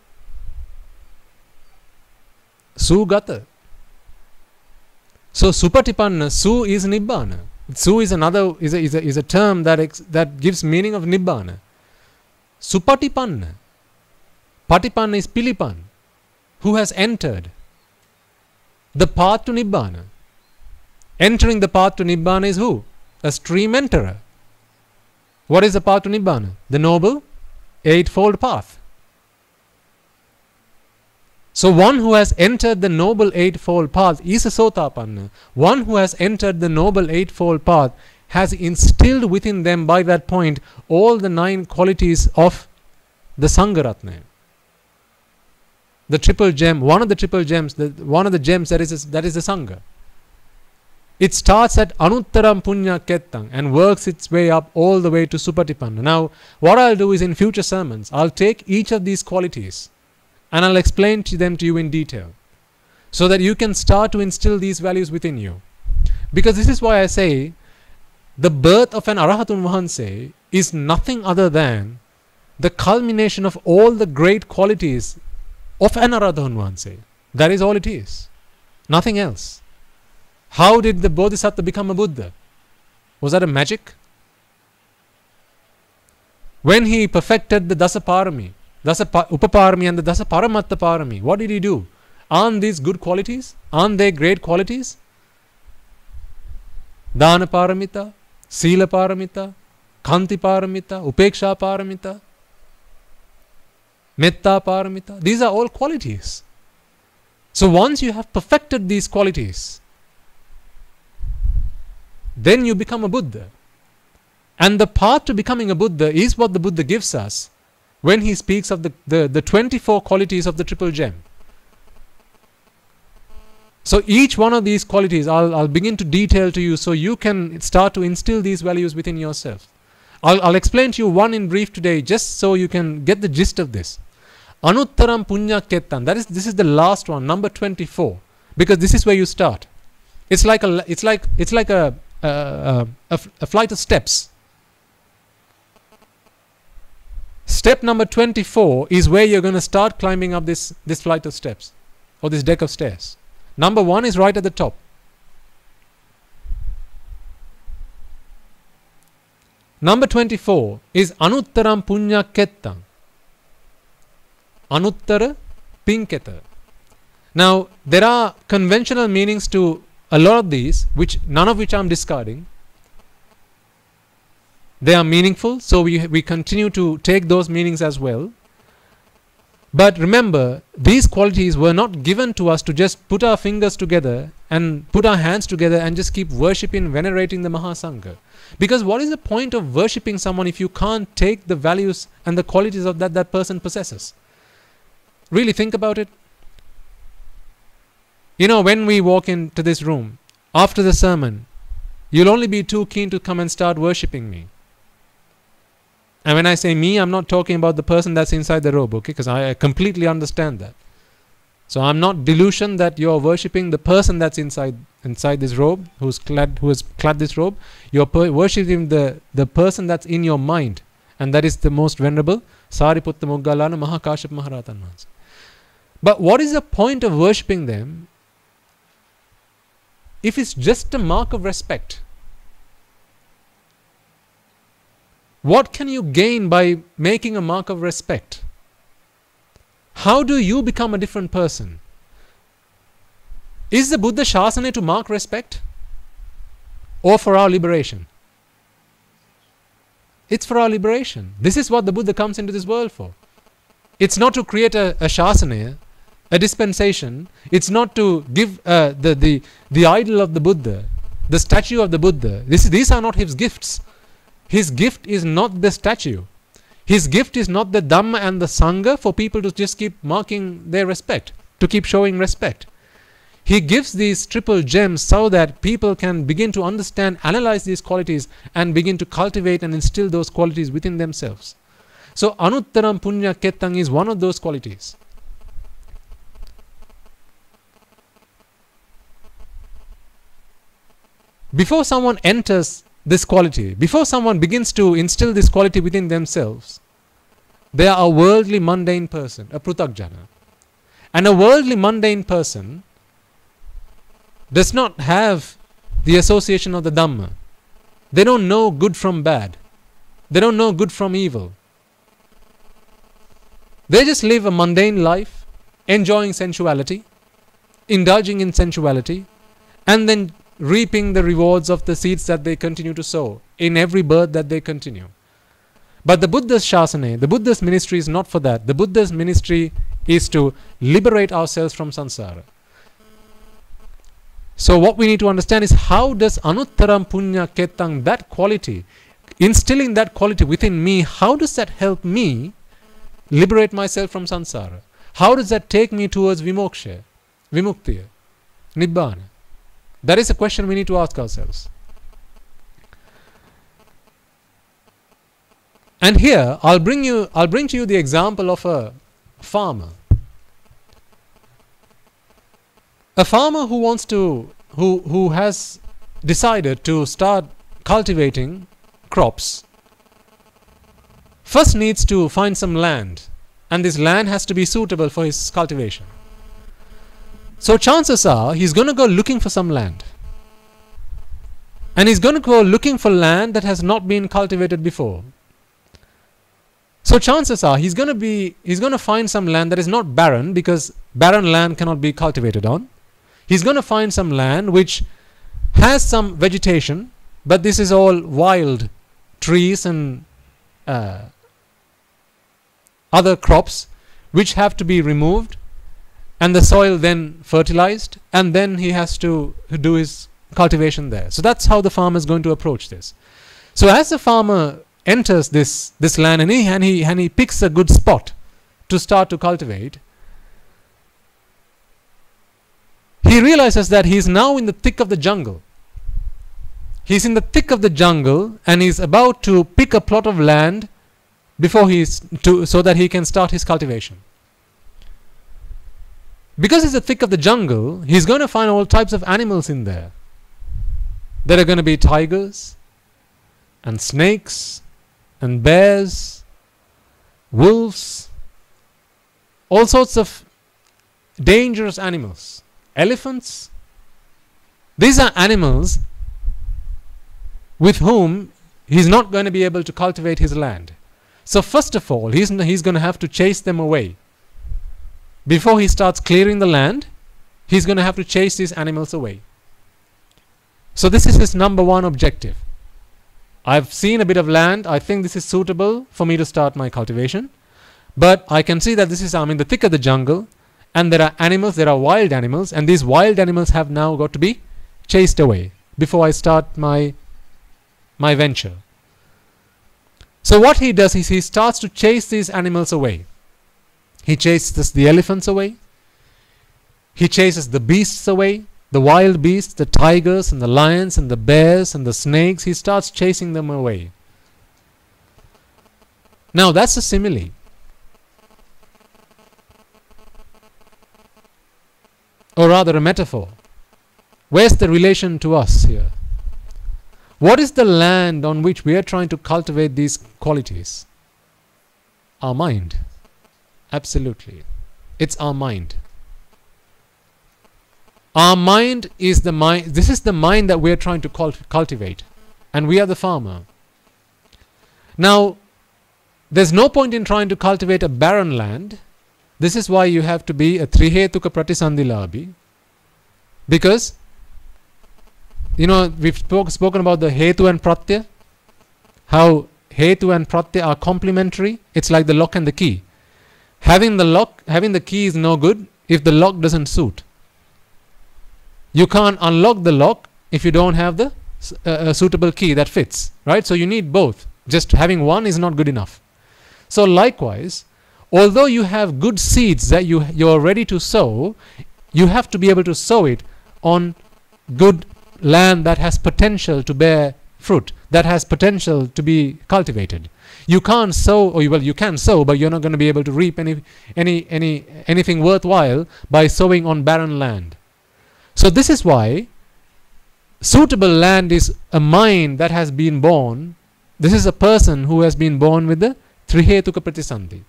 Sugata. So Supatipanna, Su is Nibbana. Su is another is a term that gives meaning of Nibbana. Supatipanna. Patipanna is Pilipan, who has entered the path to Nibbana. Entering the path to Nibbana is who? A stream enterer. What is the path to Nibbana? The Noble Eightfold Path. So one who has entered the Noble Eightfold Path is a Sotapanna. One who has entered the Noble Eightfold Path has instilled within them by that point all the 9 qualities of the Sangharatna. The triple gem, one of the triple gems, one of the gems that is the Sangha. It starts at Anuttaram Punya Kettang and works its way up all the way to Supatipanna. Now, what I'll do is in future sermons, I'll take each of these qualities and I'll explain them to you in detail so that you can start to instill these values within you. Because this is why I say the birth of an Arahatun Wahanse is nothing other than the culmination of all the great qualities of an Arahatun Wahanse. That is all it is. Nothing else. How did the Bodhisattva become a Buddha? Was that a magic? When he perfected the Dasaparami, Upaparami and the Dasaparamatha Parami, what did he do? Aren't these good qualities? Aren't they great qualities? Dana Paramita, Sila Paramita, Kanti Paramita, Upeksha Paramita, Metta Paramita. These are all qualities. So once you have perfected these qualities, then you become a Buddha. And the path to becoming a Buddha is what the Buddha gives us when he speaks of the 24 qualities of the triple gem. So each one of these qualities I'll begin to detail to you so you can start to instill these values within yourself. I'll explain to you one in brief today just so you can get the gist of this. Anuttaram Punya Kettan. This is the last one, number 24, because this is where you start. It's like a flight of steps. Step number 24 is where you're going to start climbing up this flight of steps or this deck of stairs. Number 1 is right at the top. Number 24 is Anuttaram Punya Kettam. Anuttara Pinketa. Now, there are conventional meanings to a lot of these, none of which I'm discarding. They are meaningful, so we continue to take those meanings as well. But remember, these qualities were not given to us to just put our fingers together and put our hands together and just keep worshipping, venerating the Mahasangha. Because what is the point of worshipping someone if you can't take the values and the qualities of that person possesses? Really think about it. You know, when we walk into this room, after the sermon, you'll only be too keen to come and start worshipping me. And when I say me, I'm not talking about the person that's inside the robe, okay? Because I completely understand that. So I'm not delusion that you're worshipping the person that's inside this robe, who has clad this robe. You're worshipping the person that's in your mind, and that is the most venerable Sariputta Moggallana Mahakashapa Maharatan Mahansa. But what is the point of worshipping them if it's just a mark of respect? What can you gain by making a mark of respect? How do you become a different person? Is the Buddha Shasana to mark respect? Or for our liberation? It's for our liberation. This is what the Buddha comes into this world for. It's not to create a Shasana, a dispensation. It's not to give the idol of the Buddha, the statue of the Buddha. These are not his gifts. His gift is not the statue. His gift is not the Dhamma and the Sangha for people to just keep marking their respect, to keep showing respect. He gives these triple gems so that people can begin to understand, analyze these qualities and begin to cultivate and instill those qualities within themselves. So Anuttaram Punya Kettang is one of those qualities. Before someone enters this quality, before someone begins to instill this quality within themselves, they are a worldly mundane person, a prutakjana. And a worldly mundane person does not have the association of the Dhamma. They don't know good from bad. They don't know good from evil. They just live a mundane life, enjoying sensuality, indulging in sensuality, and then reaping the rewards of the seeds that they continue to sow in every birth that they continue. But the Buddha's Shasana, the Buddha's ministry is not for that. The Buddha's ministry is to liberate ourselves from samsara. So what we need to understand is, how does Anuttaram Punya Kettang, that quality, instilling that quality within me, how does that help me liberate myself from samsara? How does that take me towards vimoksha, vimuktiya, nibbana? That is a question we need to ask ourselves. And here I'll bring to you the example of a farmer. A farmer who has decided to start cultivating crops first needs to find some land, and this land has to be suitable for his cultivation. So chances are he's going to go looking for some land. And he's going to go looking for land that has not been cultivated before. So chances are he's going to find some land that is not barren, because barren land cannot be cultivated on. He's going to find some land which has some vegetation, but this is all wild trees and other crops which have to be removed, and the soil then fertilized, and then he has to do his cultivation there. So that's how the farmer is going to approach this. So as the farmer enters this land and he picks a good spot to start to cultivate, he realizes that he is now in the thick of the jungle. He's in the thick of the jungle and he's about to pick a plot of land so that he can start his cultivation. Because it's the thick of the jungle, he's going to find all types of animals in there. There are going to be tigers and snakes and bears, wolves, all sorts of dangerous animals, elephants. These are animals with whom he's not going to be able to cultivate his land. So first of all, he's going to have to chase them away. Before he starts clearing the land, he's going to have to chase these animals away. So this is his number one objective. I've seen a bit of land. I think this is suitable for me to start my cultivation. But I can see that this is, I'm in the thick of the jungle, and there are animals, there are wild animals, and these wild animals have now got to be chased away before I start my venture. So what he does is he starts to chase these animals away. He chases the elephants away. He chases the beasts away, the wild beasts, the tigers and the lions and the bears and the snakes. He starts chasing them away. Now that's a simile. Or rather a metaphor. Where's the relation to us here? What is the land on which we are trying to cultivate these qualities? Our mind. Absolutely. It's our mind. Our mind is the mind. This is the mind that we are trying to cultivate. And we are the farmer. Now, there's no point in trying to cultivate a barren land. This is why you have to be a trihetuka pratisandilabhi. Because, you know, we've spoken about the hetu and pratyaya. How hetu and pratyaya are complementary. It's like the lock and the key. Having the key is no good if the lock doesn't suit. You can't unlock the lock if you don't have the suitable key that fits, right? So you need both. Just having one is not good enough. So likewise, although you have good seeds that you're ready to sow, you have to be able to sow it on good land that has potential to bear fruit, that has potential to be cultivated. You can't sow, or you can sow, but you're not going to be able to reap anything worthwhile by sowing on barren land. So this is why suitable land is a mind that has been born. This is a person who has been born with the trihetuka pratisandhi.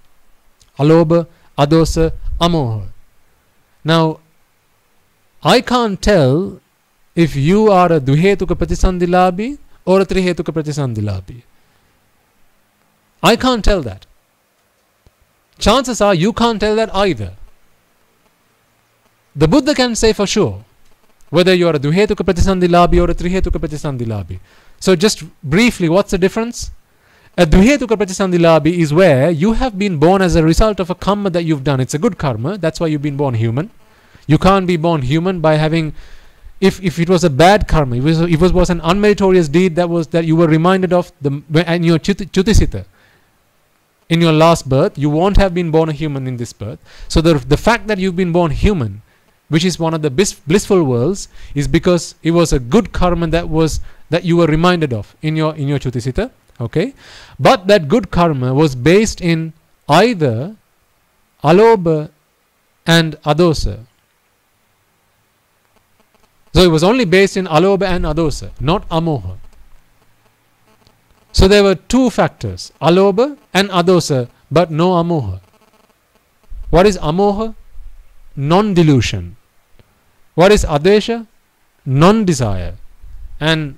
Alobha, adosa, amoha. Now, I can't tell if you are a dvihetuka pratisandilabhi or a trihetuka pratisandilabhi. I can't tell that. Chances are you can't tell that either. The Buddha can say for sure whether you are a dvihetuka pratisandilabhi or a trihetuka pratisandilabhi. So just briefly, what's the difference? A dvihetuka pratisandilabhi is where you have been born as a result of a karma that you've done. It's a good karma. That's why you've been born human. You can't be born human by having, if it was a bad karma, if it was an unmeritorious deed that you were reminded of and your chutisita. In your last birth, you won't have been born a human in this birth. So the fact that you've been born human, which is one of the blissful worlds, is because it was a good karma that you were reminded of in your chutisita. Okay, but that good karma was based in either alobha and adosa. So it was only based in alobha and adosa, not amoha. So there were two factors, alobha and adosa, but no amoha. What is amoha? Non-delusion. What is adesha? Non-desire. And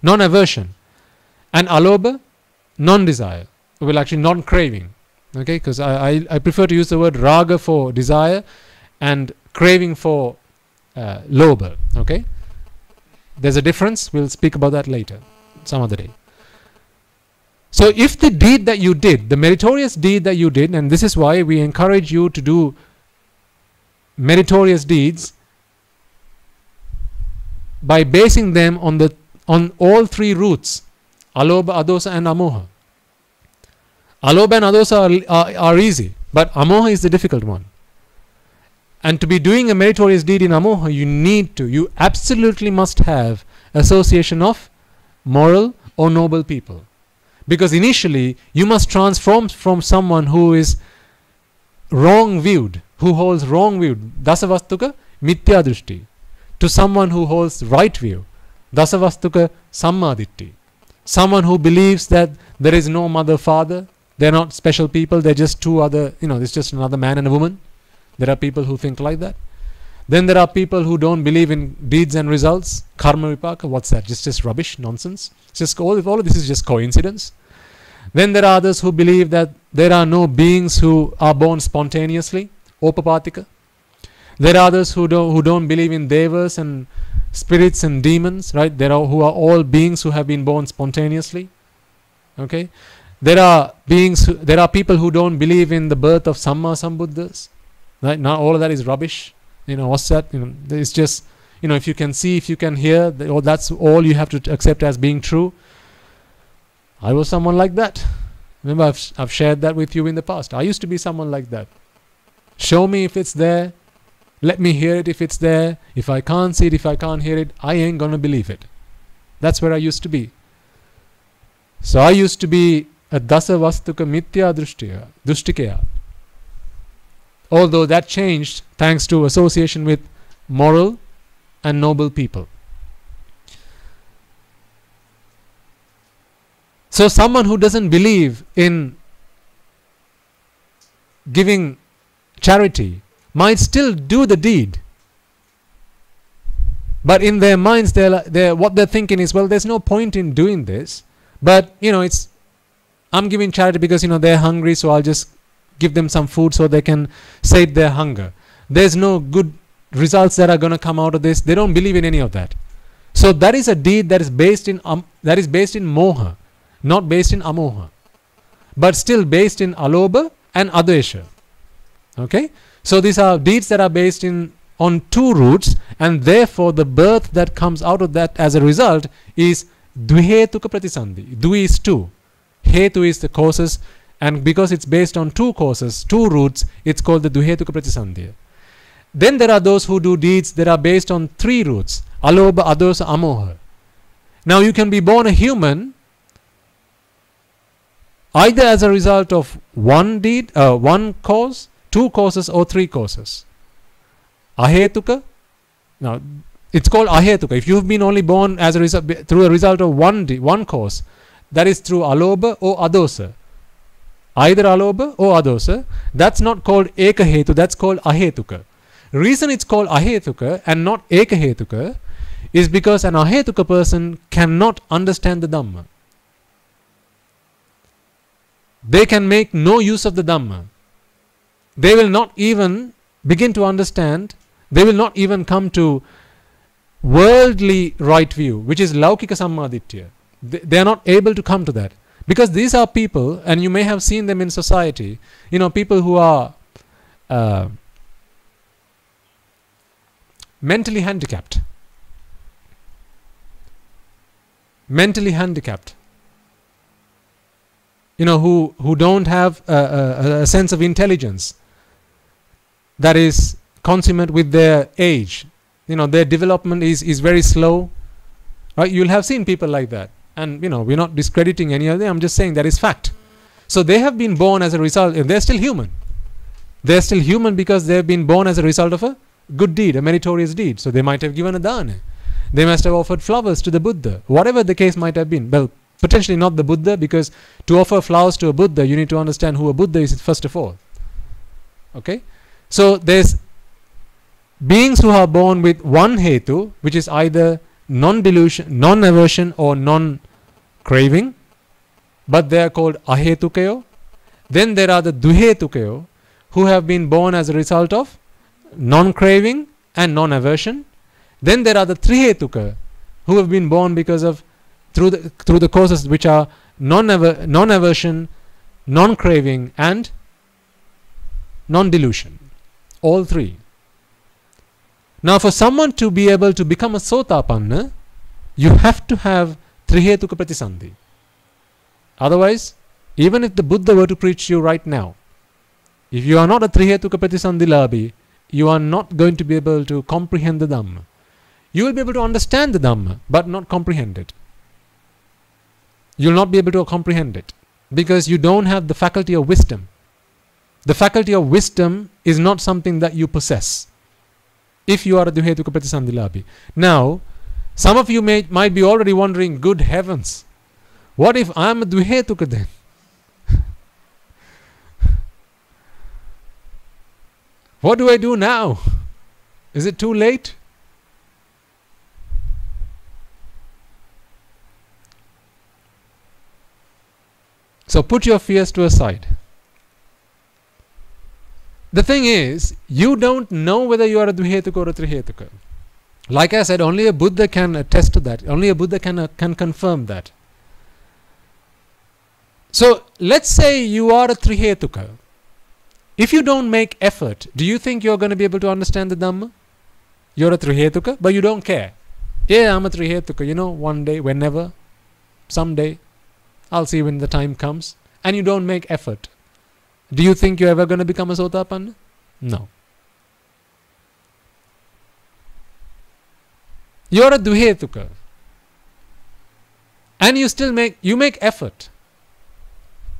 non-aversion. And alobha? Non-desire. Well, actually non-craving. Okay, because I prefer to use the word raga for desire and craving for lobha. Okay, there's a difference. We'll speak about that later, some other day. So if the deed that you did, the meritorious deed that you did, and this is why we encourage you to do meritorious deeds by basing them on all three roots, alobha, adosa and amoha. Alobha and adosa are easy, but amoha is the difficult one. And to be doing a meritorious deed in amoha, you absolutely must have association of moral or noble people. Because initially, you must transform from someone who is wrong viewed, who holds wrong view, dasavastuka mithya drishti, to someone who holds right view, dasavastuka sammaditthi. Someone who believes that there is no mother, father, they're not special people, they're just two other, it's just another man and a woman. There are people who think like that. Then there are people who don't believe in deeds and results. Karma vipaka, what's that? Just rubbish, nonsense. Just all of this is just coincidence. Then there are others who believe that there are no beings who are born spontaneously, opapatika. There are others who don't believe in devas and spirits and demons, right? Who are all beings who have been born spontaneously. Okay, there are people who don't believe in the birth of Samma Sambuddhas. Right now, all of that is rubbish. What's that? It's just, if you can see, if you can hear, that's all you have to accept as being true. I was someone like that. Remember, I've shared that with you in the past. I used to be someone like that. Show me if it's there. Let me hear it if it's there. If I can't see it, if I can't hear it, I ain't gonna believe it. That's where I used to be. So I used to be a dasa vastuka mithya drushtikaya. Although that changed thanks to association with moral and noble people. So someone who doesn't believe in giving charity might still do the deed, but in their minds, what they're thinking is, well, there's no point in doing this. But I'm giving charity because they're hungry, so I'll just give them some food so they can sate their hunger. There's no good results that are going to come out of this. They don't believe in any of that. So that is a deed that is based in moha, not based in amoha, but still based in alobha and advesha. Okay, so these are deeds that are based on two roots, and therefore the birth that comes out of that as a result is dvihetuka pratisandhi. Dvi is two, hetu is the causes, and because it's based on two causes, two roots, it's called the dvihetuka pratisandhi. Then there are those who do deeds that are based on three roots: alobha, adosa, amoha. Now you can be born a human either as a result of one deed, one cause, two causes, or three causes. Ahetuka. Now it's called ahetuka. If you've been only born as a result through a result of one cause, that is through alobha or adosa. Either alobha or adosa. That's not called ekahetu. That's called ahetuka. Reason it's called ahetuka and not ekahetuka is because an ahetuka person cannot understand the Dhamma. They can make no use of the Dhamma. They will not even begin to understand. They will not even come to worldly right view, which is laukika sammaditya. They are not able to come to that, because these are people, and you may have seen them in society, people who are mentally handicapped. Who don't have a sense of intelligence that is consummate with their age. Their development is very slow. Right? You'll have seen people like that. And, we're not discrediting any of them. I'm just saying that is fact. So they have been born as a result, and they're still human. They're still human because they've been born as a result of a good deed, a meritorious deed. So they might have given a dana. They must have offered flowers to the Buddha. Whatever the case might have been. Well, potentially not the Buddha, because to offer flowers to a Buddha, you need to understand who a Buddha is first of all. Okay? So there's beings who are born with one hetu, which is either non-delusion, non-aversion or non-craving, but they are called ahetukayo. Then there are the duhetukayo, who have been born as a result of non-craving and non-aversion. Then there are the trihetuka, who have been born because of through the causes which are non-aversion, non-craving and non-delusion. All three. Now for someone to be able to become a sotapanna, you have to have trihetuka pratisandhi. Otherwise, even if the Buddha were to preach you right now, if you are not a trihetuka pratisandhi labhi, you are not going to be able to comprehend the Dhamma. You will be able to understand the Dhamma, but not comprehend it. You will not be able to comprehend it, because you don't have the faculty of wisdom. The faculty of wisdom is not something that you possess if you are a duhetuka pratisandhi labhi. Now, some of you might be already wondering, good heavens, what if I am a duhetuka then? What do I do now? Is it too late? So put your fears to a side. The thing is, you don't know whether you are a duhetuka or a trihetuka. Like I said, only a Buddha can attest to that. Only a Buddha can confirm that. So let's say you are a Trihetuka. If you don't make effort, do you think you're going to be able to understand the Dhamma? You're a Trihetuka, but you don't care. Yeah, I'm a Trihetuka. You know, one day, whenever, someday, I'll see when the time comes. And you don't make effort. Do you think you're ever going to become a Sotapanna? No. You're a Duhetuka. And you still make effort.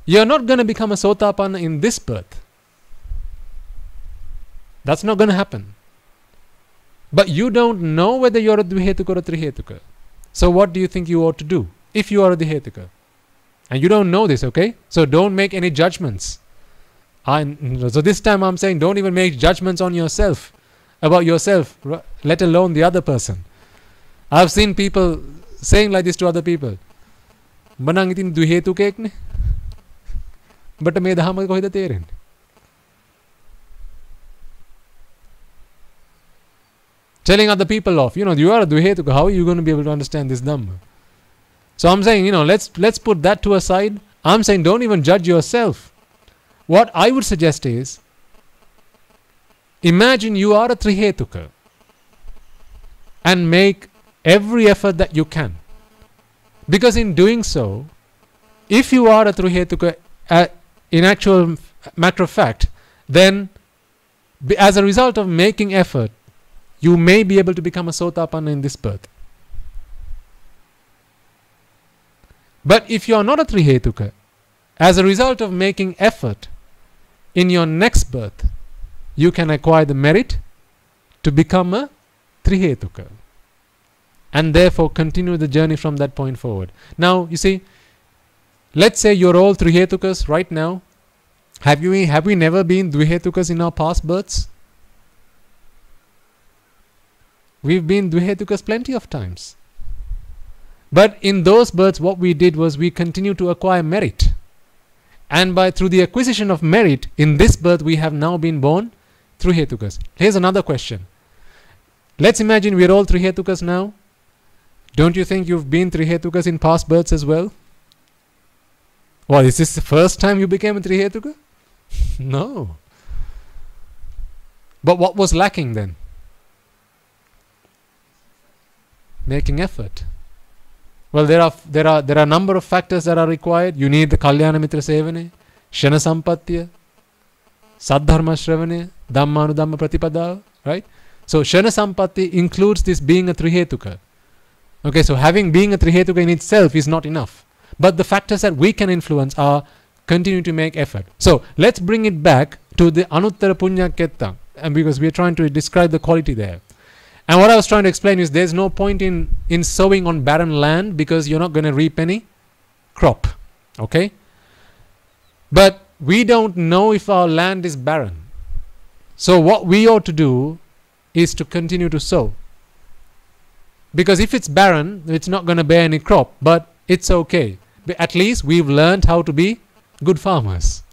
You're not going to become a Sotapanna in this birth. That's not going to happen. But you don't know whether you're a Duhetuka or a Trihetuka. So what do you think you ought to do if you are a Duhetuka? And you don't know this, okay? So don't make any judgments. So this time I'm saying don't even make judgments on yourself, about yourself, let alone the other person. I've seen people saying like this to other people. Manang itin duhetukek ne? But me dhamma kohida teren. Telling other people off, you are a duhetuka, how are you going to be able to understand this Dhamma? So I'm saying, let's put that to a side. I'm saying don't even judge yourself. What I would suggest is, imagine you are a Trihetuka and make every effort that you can. Because in doing so, if you are a Trihetuka, in actual matter of fact, then as a result of making effort, you may be able to become a Sotapanna in this birth. But if you are not a Trihetuka, as a result of making effort, in your next birth, you can acquire the merit to become a Trihetuka. And therefore continue the journey from that point forward. Now, you see, let's say you're all Trihetukas right now. Have we never been Dvihetukas in our past births? We've been Dvihetukas plenty of times. But in those births, what we did was we continued to acquire merit. And through the acquisition of merit, in this birth we have now been born Trihetukas. Here's another question. Let's imagine we're all Trihetukas now. Don't you think you've been Trihetukas in past births as well? Well, is this the first time you became a Trihetuka? No. But what was lacking then? Making effort. Well, there are a number of factors that are required. You need the Kalyana Mitra Sevane, Shana Sampatya, Saddharma Shravane, Dhammanudhamma Pratipadav, right? So Shana Sampatti includes this being a Trihetuka. Okay, so being a Trihetuka in itself is not enough. But the factors that we can influence are continue to make effort. So let's bring it back to the Anuttara Punyaketta, and because we are trying to describe the quality there. And what I was trying to explain is there's no point in sowing on barren land because you're not going to reap any crop. Okay? But we don't know if our land is barren. So what we ought to do is to continue to sow. Because if it's barren, it's not going to bear any crop. But it's okay. But at least we've learned how to be good farmers.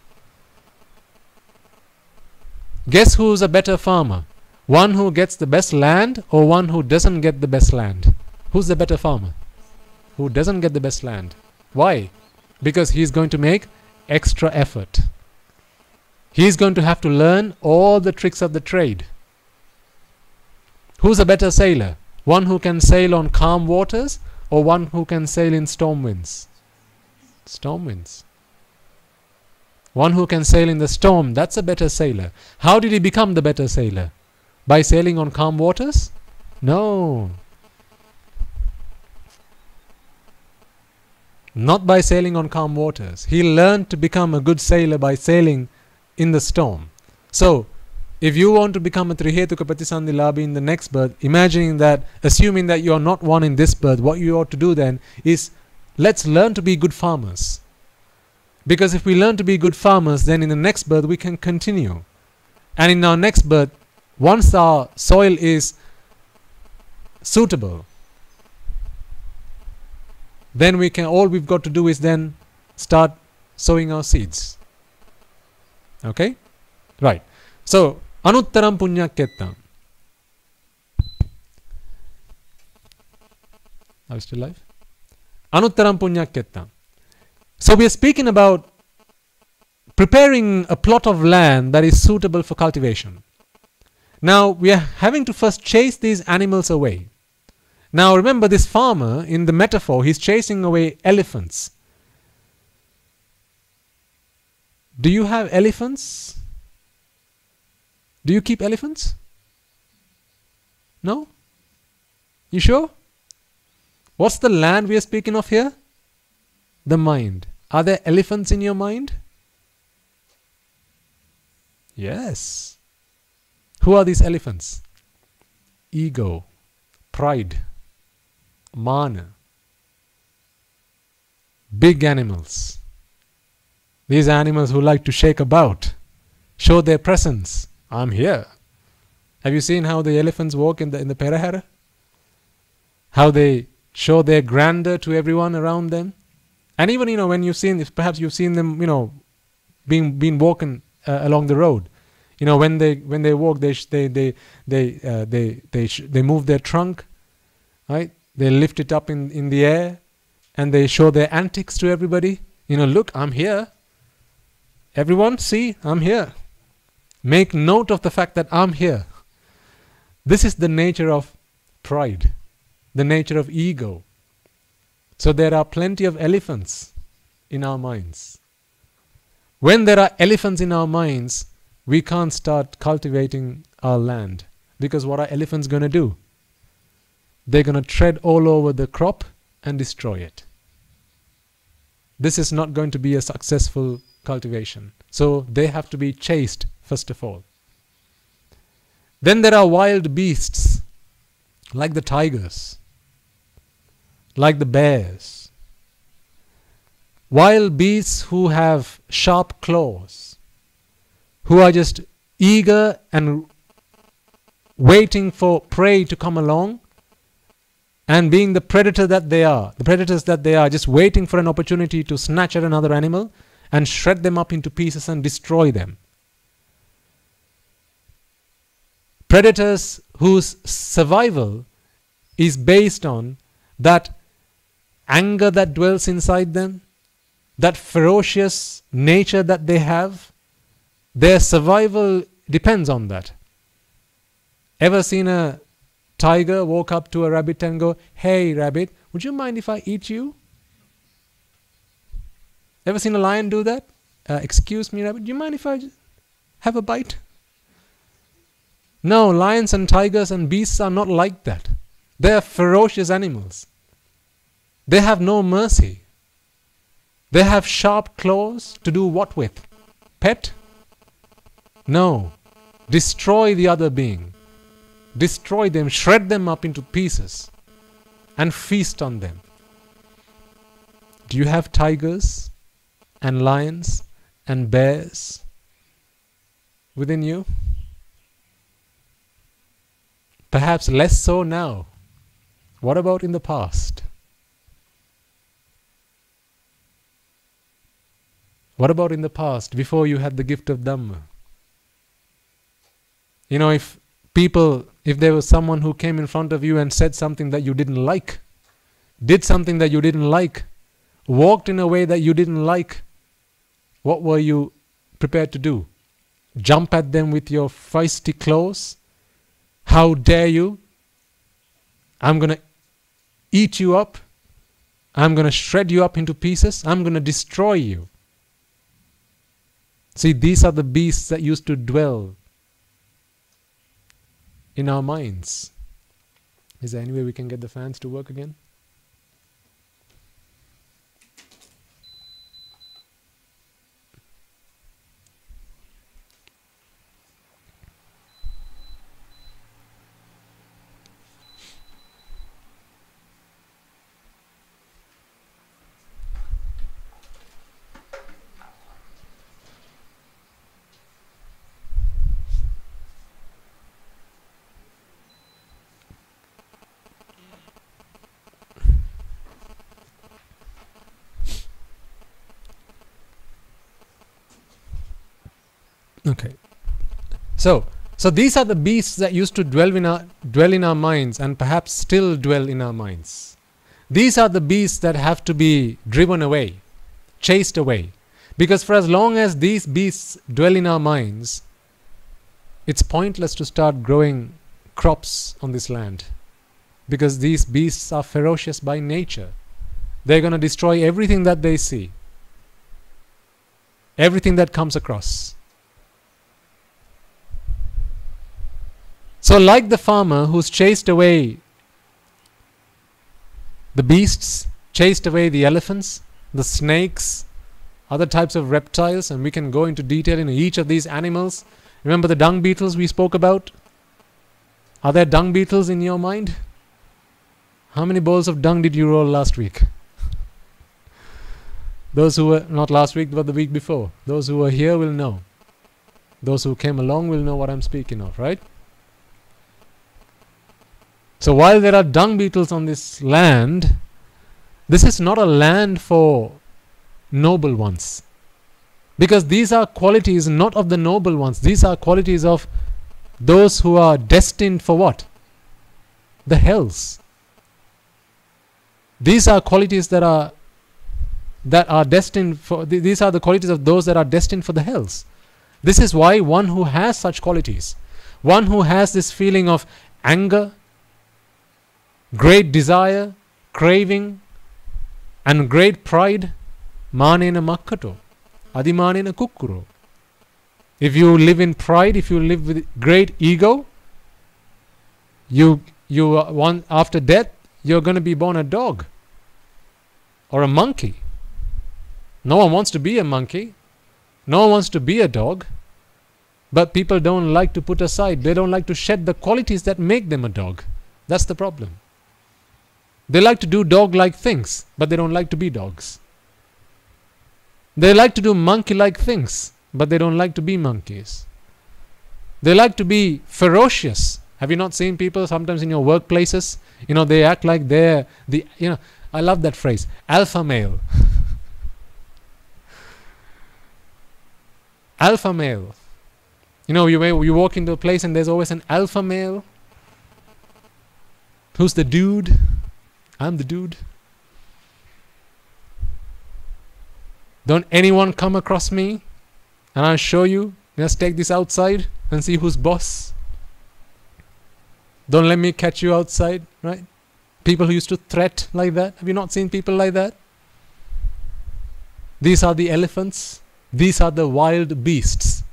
Guess who's a better farmer? One who gets the best land or one who doesn't get the best land? Who's the better farmer? Who doesn't get the best land. Why? Because he's going to make extra effort. He's going to have to learn all the tricks of the trade. Who's a better sailor? One who can sail on calm waters or one who can sail in storm winds? Storm winds. One who can sail in the storm, that's a better sailor. How did he become the better sailor? By sailing on calm waters? No. Not by sailing on calm waters. He learned to become a good sailor by sailing in the storm. So, if you want to become a Trihetuka Pratisandhi Labhi in the next birth, assuming that you are not one in this birth, what you ought to do then is, let's learn to be good farmers. Because if we learn to be good farmers, then in the next birth we can continue. And in our next birth, once our soil is suitable, then all we've got to do is then start sowing our seeds. Okay? Right. So, Anuttaram Punyakettam. Are we still live? Anuttaram punyakyattam. So we are speaking about preparing a plot of land that is suitable for cultivation. Now we are having to first chase these animals away. Now remember, this farmer, in the metaphor, he's chasing away elephants. Do you have elephants? Do you keep elephants? No? You sure? What's the land we are speaking of here? The mind. Are there elephants in your mind? Yes. Who are these elephants? Ego, pride, mana. Big animals. These animals who like to shake about, show their presence. I'm here. Have you seen how the elephants walk in the Perahara? How they show their grandeur to everyone around them? And even, when you've seen this, perhaps you've seen them, being walking along the road. When they walk, they move their trunk, right? They lift it up in the air, and they show their antics to everybody. Look, I'm here. Everyone, see, I'm here. Make note of the fact that I'm here. This is the nature of pride, the nature of ego. So there are plenty of elephants in our minds. When there are elephants in our minds, we can't start cultivating our land. Because what are elephants going to do? They're going to tread all over the crop and destroy it. This is not going to be a successful cultivation. So they have to be chased first of all. Then there are wild beasts like the tigers, like the bears. Wild beasts who have sharp claws, who are just eager and waiting for prey to come along, and being the predators that they are, just waiting for an opportunity to snatch at another animal and shred them up into pieces and destroy them. Predators whose survival is based on that anger that dwells inside them, that ferocious nature that they have. Their survival depends on that. Ever seen a tiger walk up to a rabbit and go, "Hey rabbit, would you mind if I eat you?" Ever seen a lion do that? "Excuse me rabbit, do you mind if I have a bite?" No, lions and tigers and beasts are not like that. They are ferocious animals. They have no mercy. They have sharp claws to do what with? Pet? No. Destroy the other being. Destroy them, shred them up into pieces and feast on them. Do you have tigers and lions and bears within you? Perhaps less so now. What about in the past? What about in the past, before you had the gift of Dhamma? If there was someone who came in front of you and said something that you didn't like, did something that you didn't like, walked in a way that you didn't like, what were you prepared to do? Jump at them with your feisty claws? How dare you? I'm going to eat you up. I'm going to shred you up into pieces. I'm going to destroy you. See, these are the beasts that used to dwell in our minds. Is there any way we can get the fans to work again? Okay. So these are the beasts that used to dwell in our minds and perhaps still dwell in our minds. These are the beasts that have to be driven away, chased away. Because for as long as these beasts dwell in our minds, it's pointless to start growing crops on this land. Because these beasts are ferocious by nature. They're going to destroy everything that they see, everything that comes across. So like the farmer who's chased away the beasts, chased away the elephants, the snakes, other types of reptiles, and we can go into detail in each of these animals. Remember the dung beetles we spoke about? Are there dung beetles in your mind? How many bowls of dung did you roll last week? Those who were, not last week but the week before, those who were here will know. Those who came along will know what I'm speaking of, right? So while there are dung beetles on this land, this is not a land for noble ones. Because these are qualities not of the noble ones. These are qualities of those who are destined for what? The hells. These are qualities that are destined for, these are the qualities of those that are destined for the hells. This is why one who has such qualities, one who has this feeling of anger, great desire, craving, and great pride, manena makkato, adimanena kukkuro. If you live in pride, if you live with great ego, you want, after death, you're going to be born a dog or a monkey. No one wants to be a monkey. No one wants to be a dog. But people don't like to put aside, they don't like to shed the qualities that make them a dog. That's the problem. They like to do dog-like things, but they don't like to be dogs. They like to do monkey-like things, but they don't like to be monkeys. They like to be ferocious. Have you not seen people sometimes in your workplaces? You know, they act like they're the, you know, I love that phrase, alpha male. Alpha male. You know, you walk into a place and there's always an alpha male. Who's the dude? I'm the dude. Don't anyone come across me and I'll show you. Let's take this outside and see who's boss. Don't let me catch you outside, right? People who used to threat like that. Have you not seen people like that? These are the elephants. These are the wild beasts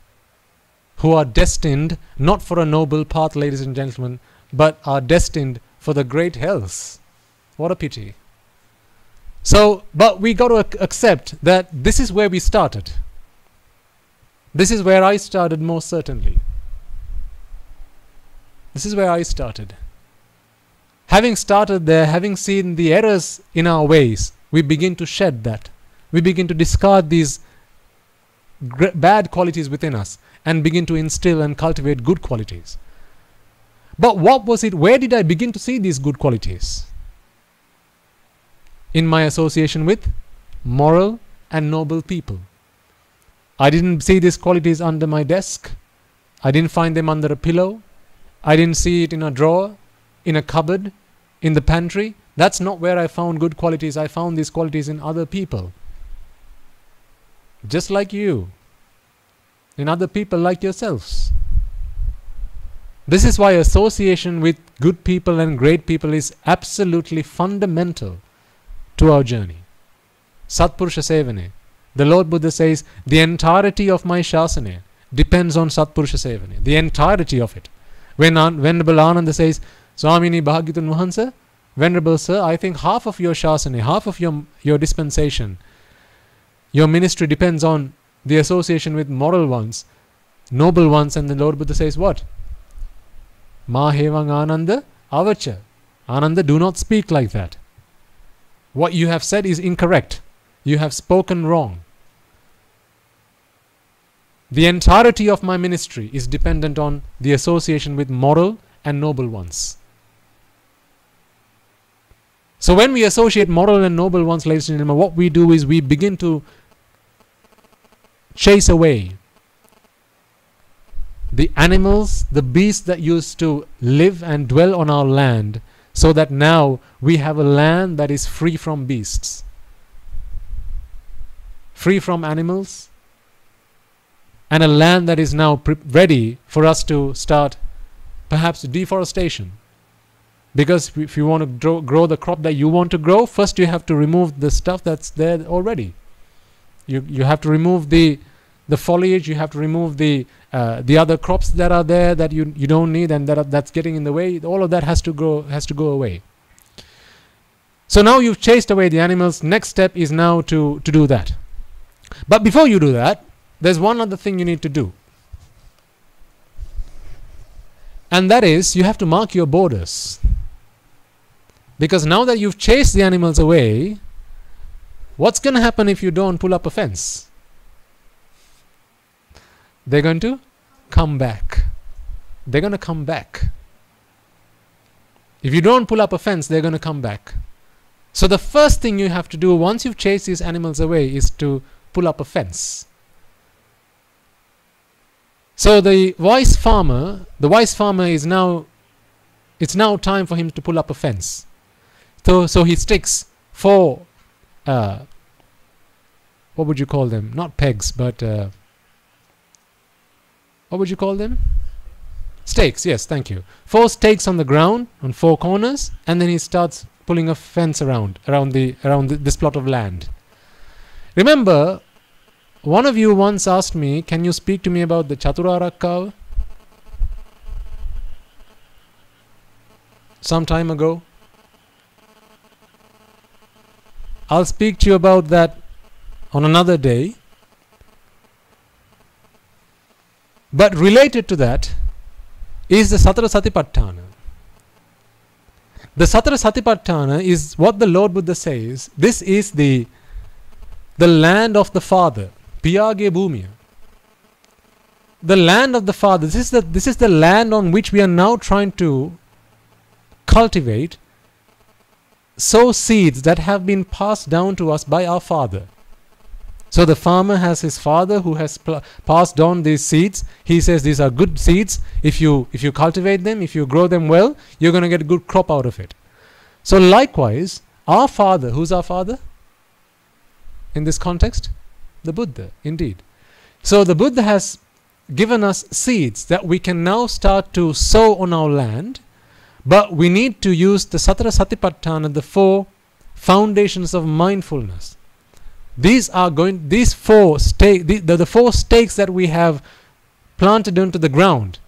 who are destined not for a noble path, ladies and gentlemen, but are destined for the great hells. What a pity. So, but we got to accept that this is where we started. This is where I started, most certainly. This is where I started. Having started there, having seen the errors in our ways, we begin to shed that. We begin to discard these bad qualities within us and begin to instill and cultivate good qualities. But what was it? Where did I begin to see these good qualities? In my association with moral and noble people. I didn't see these qualities under my desk. I didn't find them under a pillow. I didn't see it in a drawer, in a cupboard, in the pantry. That's not where I found good qualities. I found these qualities in other people. Just like you. In other people like yourselves. This is why association with good people and great people is absolutely fundamental to our journey. Satpurusha Sevane. The Lord Buddha says, the entirety of my Shasana depends on Satpurusha Sevane. The entirety of it. When Venerable Ananda says, Swamini Bhagyavan Mahansa, Venerable Sir, I think half of your Shasana, half of your dispensation, your ministry depends on the association with moral ones, noble ones, and the Lord Buddha says what? Ma hevang Ananda avacha. Ananda, do not speak like that. What you have said is incorrect. You have spoken wrong. The entirety of my ministry is dependent on the association with moral and noble ones. So when we associate moral and noble ones, ladies and gentlemen, what we do is we begin to chase away the animals, the beasts that used to live and dwell on our land, so that now we have a land that is free from beasts, free from animals, and a land that is now ready for us to start perhaps deforestation. Because if you want to grow the crop that you want to grow, first you have to remove the stuff that's there already. You have to remove the foliage, you have to remove the other crops that are there that you don't need and that's getting in the way. All of that has to go away. So now you've chased away the animals. Next step is now to do that. But before you do that, there's one other thing you need to do. And that is, you have to mark your borders. Because now that you've chased the animals away, what's going to happen if you don't pull up a fence? They're going to come back. They're going to come back. If you don't pull up a fence, they're going to come back. So the first thing you have to do once you've chased these animals away is to pull up a fence. So the wise farmer is now, it's now time for him to pull up a fence. So he sticks 4, what would you call them? Not pegs, but what would you call them? Stakes, yes, thank you. 4 stakes on the ground, on 4 corners, and then he starts pulling a fence around this plot of land. Remember, one of you once asked me, can you speak to me about the Chaturarakkav? Some time ago. I'll speak to you about that on another day. But related to that is the Satara Satipatthana. The Satara Satipatthana is what the Lord Buddha says. This is the land of the Father. Piyage Bhumiya. The land of the Father. This is the land on which we are now trying to cultivate, sow seeds that have been passed down to us by our father. So the farmer has his father who has passed on these seeds. He says these are good seeds. If you cultivate them, if you grow them well, you're going to get a good crop out of it. So likewise, our father, who's our father in this context? The Buddha, indeed. So the Buddha has given us seeds that we can now start to sow on our land, but we need to use the Satara Satipatthana, the 4 foundations of mindfulness. These 4 stakes, the 4 stakes that we have planted into the ground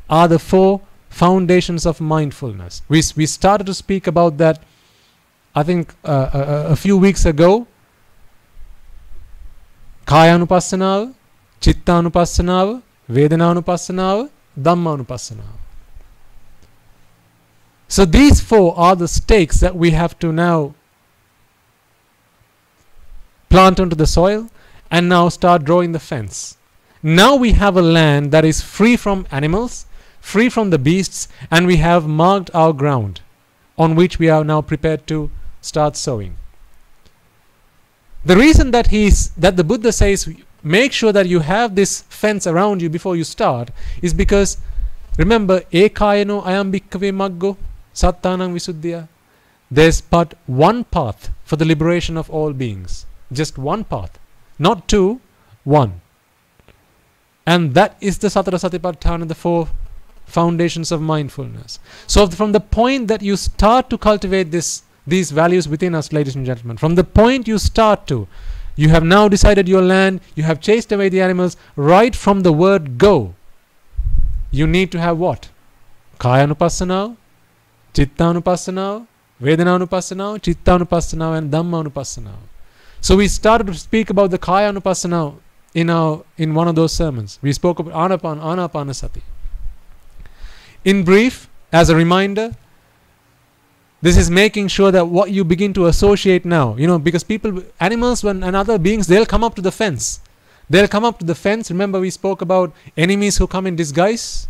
are the 4 foundations of mindfulness. We started to speak about that, I think, a few weeks ago. Kayanupassanav, Chittanupassanav, Vedananupassanav, Dhammanupassanav. So these 4 are the stakes that we have to now plant onto the soil and now start drawing the fence. Now we have a land that is free from animals, free from the beasts, and we have marked our ground on which we are now prepared to start sowing. The reason that the Buddha says make sure that you have this fence around you before you start is because, remember, ekayano ayam bhikkave maggo sattanam visuddhya. There's but one path for the liberation of all beings. Just one path. Not 2, 1. And that is the Satara Satipatthana, the 4 foundations of mindfulness. So from the point that you start to cultivate these values within us, ladies and gentlemen, from the point you start to, you have now decided your land, you have chased away the animals, right from the word go, you need to have what? Kayanupassanav, Chittanupassanav, Vedananupassanav, Chittanupassanav, and Dhammanupassanav. So we started to speak about the Kayanupassanav in one of those sermons. We spoke about Anapanasati. In brief, as a reminder, this is making sure that what you begin to associate now, because animals and other beings, they'll come up to the fence. They'll come up to the fence. Remember, we spoke about enemies who come in disguise?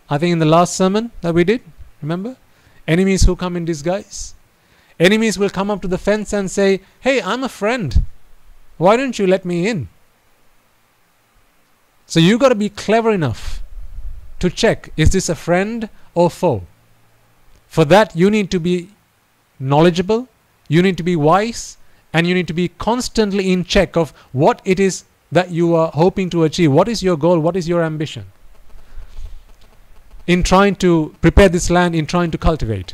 I think in the last sermon that we did, remember? Enemies who come in disguise. Enemies will come up to the fence and say, hey, I'm a friend. Why don't you let me in? So you got to be clever enough to check, is this a friend or foe? For that, you need to be knowledgeable, you need to be wise, and you need to be constantly in check of what it is that you are hoping to achieve. What is your goal? What is your ambition? In trying to prepare this land, in trying to cultivate.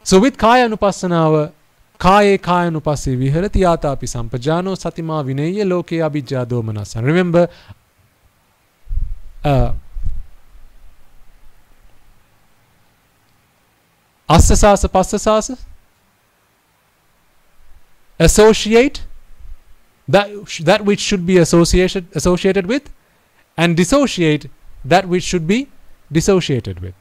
So with Kaya Anupassanawa, Kaye Kaya Anupassi Viharati Atapi Sampajano Satima Vinaya Loke Abhijja Domanasa. Remember, Assasasa Passasasa. Associate that which should be associated with, and dissociate that which should be dissociated with.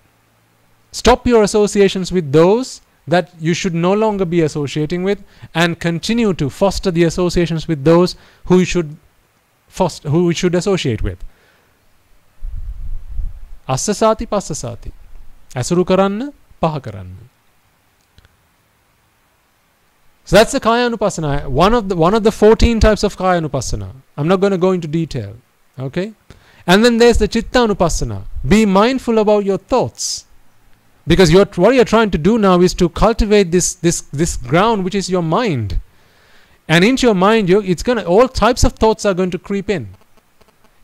Stop your associations with those that you should no longer be associating with, and continue to foster the associations with those who you should associate with. Assasati passasati. Asuru karanna, paha karanna. So that's the Kaya Anupassana. One of the 14 types of Kaya Anupassana. I'm not going to go into detail. Okay? And then there's the Chitta Anupassana. Be mindful about your thoughts. Because what you're trying to do now is to cultivate this ground, which is your mind. And into your mind, all types of thoughts are going to creep in.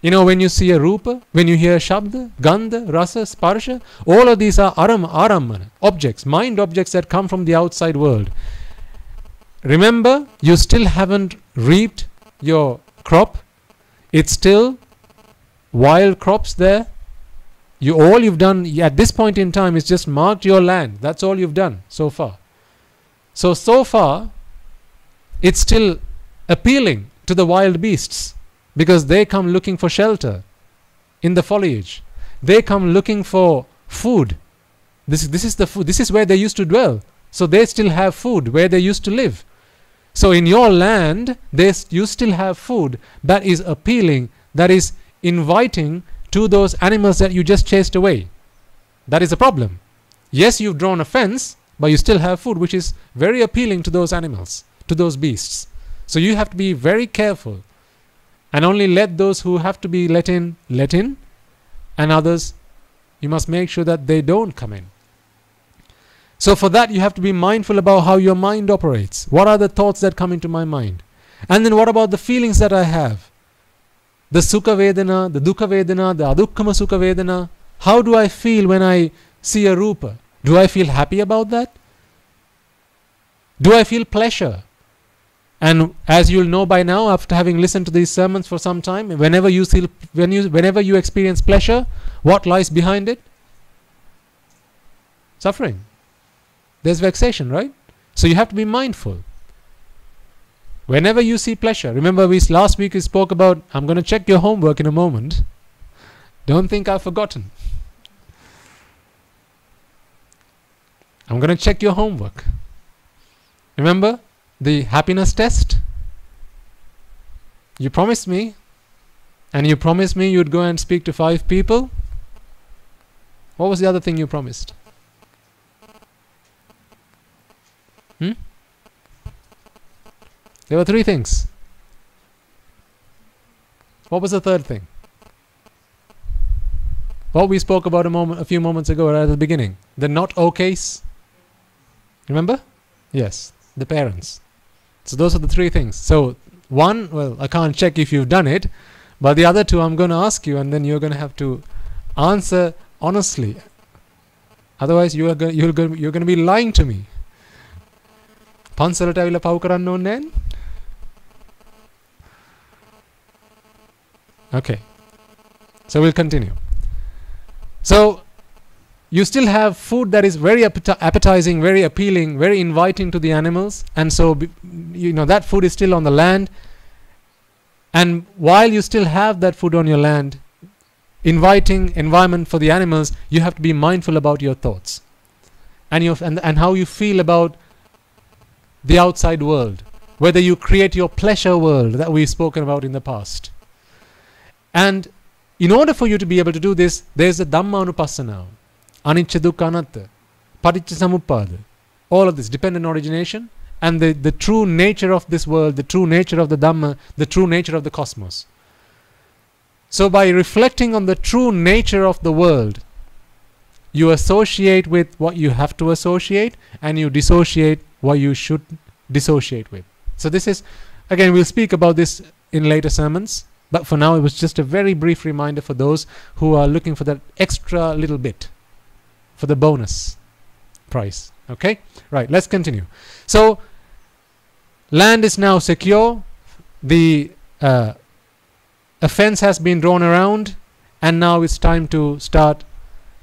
You know, when you see a rupa, when you hear shabda, gandha, rasa, sparsha, all of these are aramana, objects, mind objects that come from the outside world. Remember, you still haven't reaped your crop. It's still wild crops there. All you've done at this point in time is just marked your land. That's all you've done so far. So far, it's still appealing to the wild beasts, because they come looking for shelter in the foliage. They come looking for food. This is the food. This is where they used to dwell. So they still have food where they used to live. So in your land, you still have food that is appealing, that is inviting to those animals that you just chased away. That is a problem. Yes, you've drawn a fence, but you still have food which is very appealing to those animals, to those beasts. So you have to be very careful, and only let those who have to be let in, and others, you must make sure that they don't come in. So for that, you have to be mindful about how your mind operates. What are the thoughts that come into my mind? And then what about the feelings that I have? The sukha vedana, the dukkha vedana, the adukkama sukha vedana. How do I feel when I see a rupa? Do I feel happy about that? Do I feel pleasure? And as you'll know by now, after having listened to these sermons for some time, whenever you experience pleasure, what lies behind it? Suffering. There's vexation, right? So you have to be mindful. Whenever you see pleasure, remember last week we spoke about, I'm going to check your homework in a moment. Don't think I've forgotten. I'm going to check your homework. Remember the happiness test? You promised me, and you promised me you'd go and speak to 5 people. What was the other thing you promised? There were 3 things. What was the third thing? What we spoke about a few moments ago right at the beginning. The not okays. Remember? Yes. The parents. So those are the 3 things. So one, well, I can't check if you've done it, but the other 2 I'm going to ask you, and then you're going to have to answer honestly. Otherwise you're going to be lying to me. පන්සලට ඇවිල්ලා පව් කරන්න ඕනේ නැහැ. Okay. So we'll continue. So you still have food that is very appetizing, very appealing, very inviting to the animals, and so that food is still on the land. And while you still have that food on your land, inviting environment for the animals, you have to be mindful about your thoughts and how you feel about the outside world, whether you create your pleasure world that we've spoken about in the past. And in order for you to be able to do this, there's a Dhamma Anupassana, Anicca Dukkha Anatta, Paticca Samuppada, all of this, dependent origination, and the true nature of this world, the true nature of the Dhamma, the true nature of the cosmos. So by reflecting on the true nature of the world, You associate with what you have to associate, and you dissociate what you should dissociate with. So this is, again, we'll speak about this in later sermons, but for now it was just a very brief reminder for those who are looking for that extra little bit, for the bonus price. Okay? Right, let's continue. So, land is now secure, the a fence has been drawn around, and now it's time to start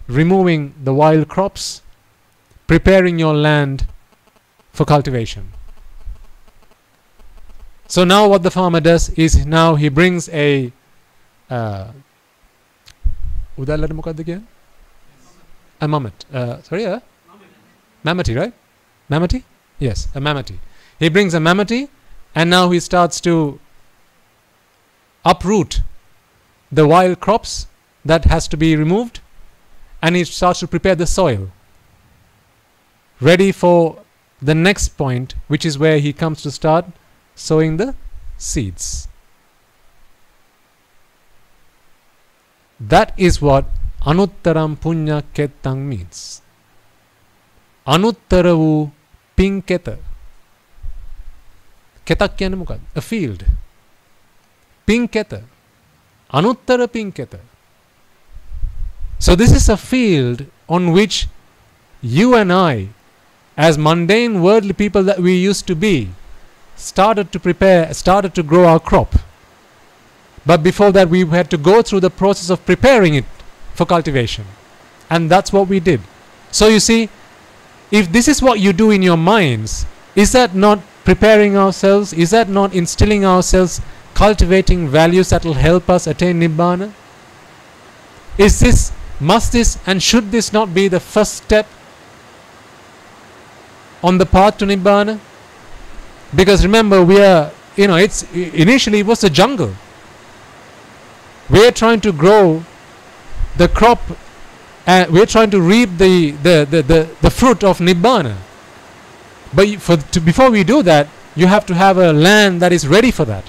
removing the wild crops, preparing your land for cultivation. So now what the farmer does is, now he brings a mammoth. Mammoth, right? Mammoth? Yes, a mammoth. He brings a mammoth, and now he starts to uproot the wild crops that has to be removed, and he starts to prepare the soil ready for the next point, which is where he comes to start sowing the seeds. That is what Anuttaram Punya Kettang means. Anuttaravu Pinketa. Ketak kiyane mokada? A field. Pinketa. Anuttara Pinketa. So this is a field on which you and I, as mundane worldly people that we used to be, started to prepare, started to grow our crop. But before that we had to go through the process of preparing it for cultivation. And that's what we did. So you see, if this is what you do in your minds, is that not preparing ourselves? Is that not instilling ourselves, cultivating values that will help us attain Nibbana? Is this, must this and should this not be the first step on the path to Nibbana? Because remember, we are, it's initially it was a jungle. We are trying to grow the crop, and we are trying to reap the fruit of Nibbana. But before we do that, you have to have a land that is ready for that.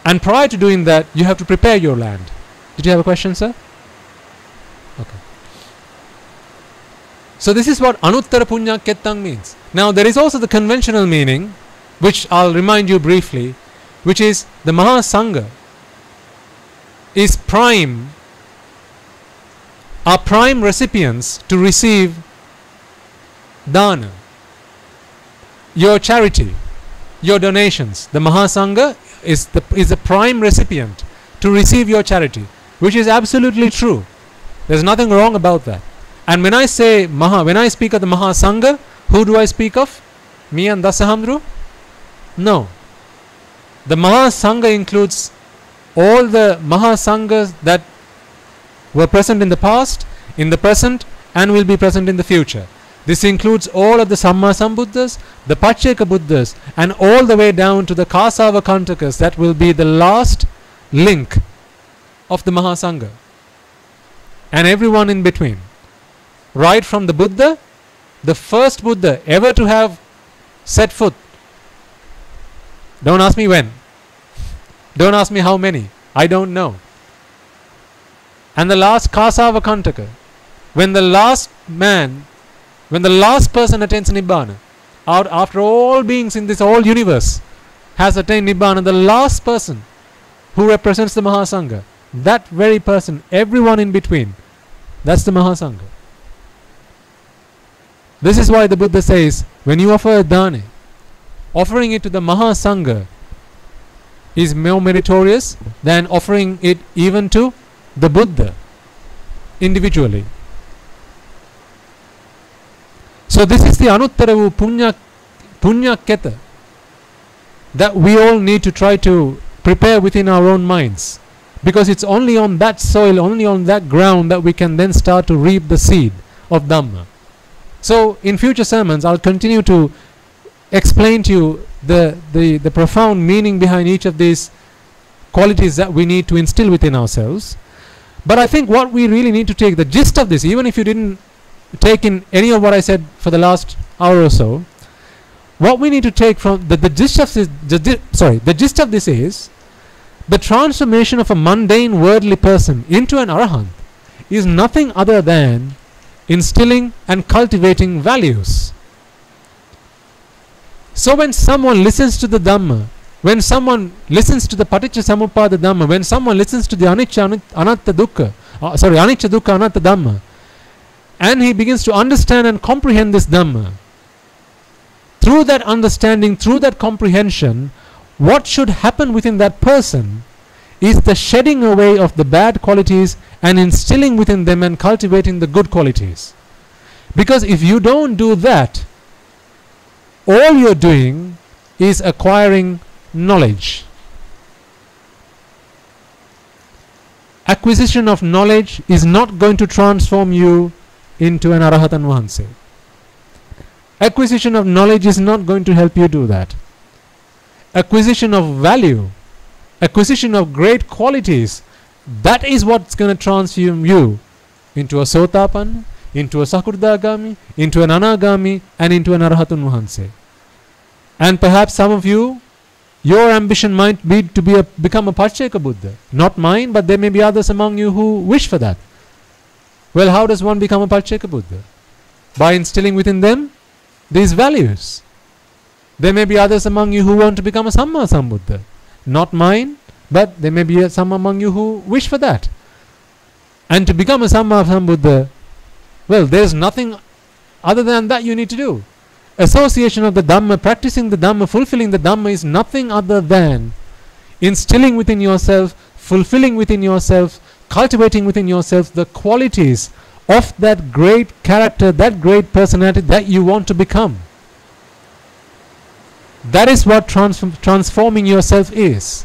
And prior to doing that, you have to prepare your land. Did you have a question, sir? Okay. So this is what Anuttara Punya Kettang means. Now there is also the conventional meaning, which I'll remind you briefly, which is the Mahasangha is are prime recipients to receive dana, your charity, your donations. The Mahasangha is the prime recipient to receive your charity, which is absolutely true. There's nothing wrong about that. And when I say when I speak of the Mahasangha, who do I speak of? Me and Dasahamdru? No. The Mahasangha includes all the Mahasanghas that were present in the past, in the present, and will be present in the future. This includes all of the Samma Sambuddhas, the Pacceka Buddhas, and all the way down to the Kasava Kantakas, that will be the last link of the Mahasangha. And everyone in between. Right from the Buddha, the first Buddha ever to have set foot. Don't ask me when. Don't ask me how many. I don't know. And the last Kasava Kantaka, when the last person attains Nibbana, after all beings in this whole universe has attained Nibbana, the last person who represents the Mahasangha, that very person, everyone in between, that's the Mahasangha. This is why the Buddha says, when you offer a dana, offering it to the Mahasangha is more meritorious than offering it even to the Buddha individually. So this is the Anuttaravu Punya Keta that we all need to try to prepare within our own minds, because it's only on that soil, only on that ground, that we can then start to reap the seed of Dhamma. So in future sermons I'll continue to explain to you the profound meaning behind each of these qualities that we need to instill within ourselves. But I think what we really need to take, the gist of this, even if you didn't take in any of what I said for the last hour or so, what we need to take from the gist of this, the gist of this is the transformation of a mundane worldly person into an arahant is nothing other than instilling and cultivating values. So when someone listens to the Dhamma, when someone listens to the Paticca Samuppada Dhamma, when someone listens to the Anicca Dukkha Anatta Dhamma, and he begins to understand and comprehend this Dhamma, through that understanding, through that comprehension, what should happen within that person is the shedding away of the bad qualities and instilling within them and cultivating the good qualities. Because if you don't do that, all you're doing is acquiring knowledge. Acquisition of knowledge is not going to transform you into an Arahatan Vahanse. Acquisition of knowledge is not going to help you do that. Acquisition of value, acquisition of great qualities, that is what's going to transform you into a Sotapanna, into a Sakurdagami, into an Anagami, and into an Arahatun Vahanse. And perhaps some of you, your ambition might be to become a Pacceka Buddha. Not mine, but there may be others among you who wish for that. Well, how does one become a Pacceka Buddha? By instilling within them these values. There may be others among you who want to become a Samma Sambuddha. Not mine, but there may be some among you who wish for that. And to become a Samma Sambuddha, well, there's nothing other than that you need to do. Association of the Dhamma, practicing the Dhamma, fulfilling the Dhamma is nothing other than instilling within yourself, fulfilling within yourself, cultivating within yourself the qualities of that great character, that great personality that you want to become. That is what transforming yourself is.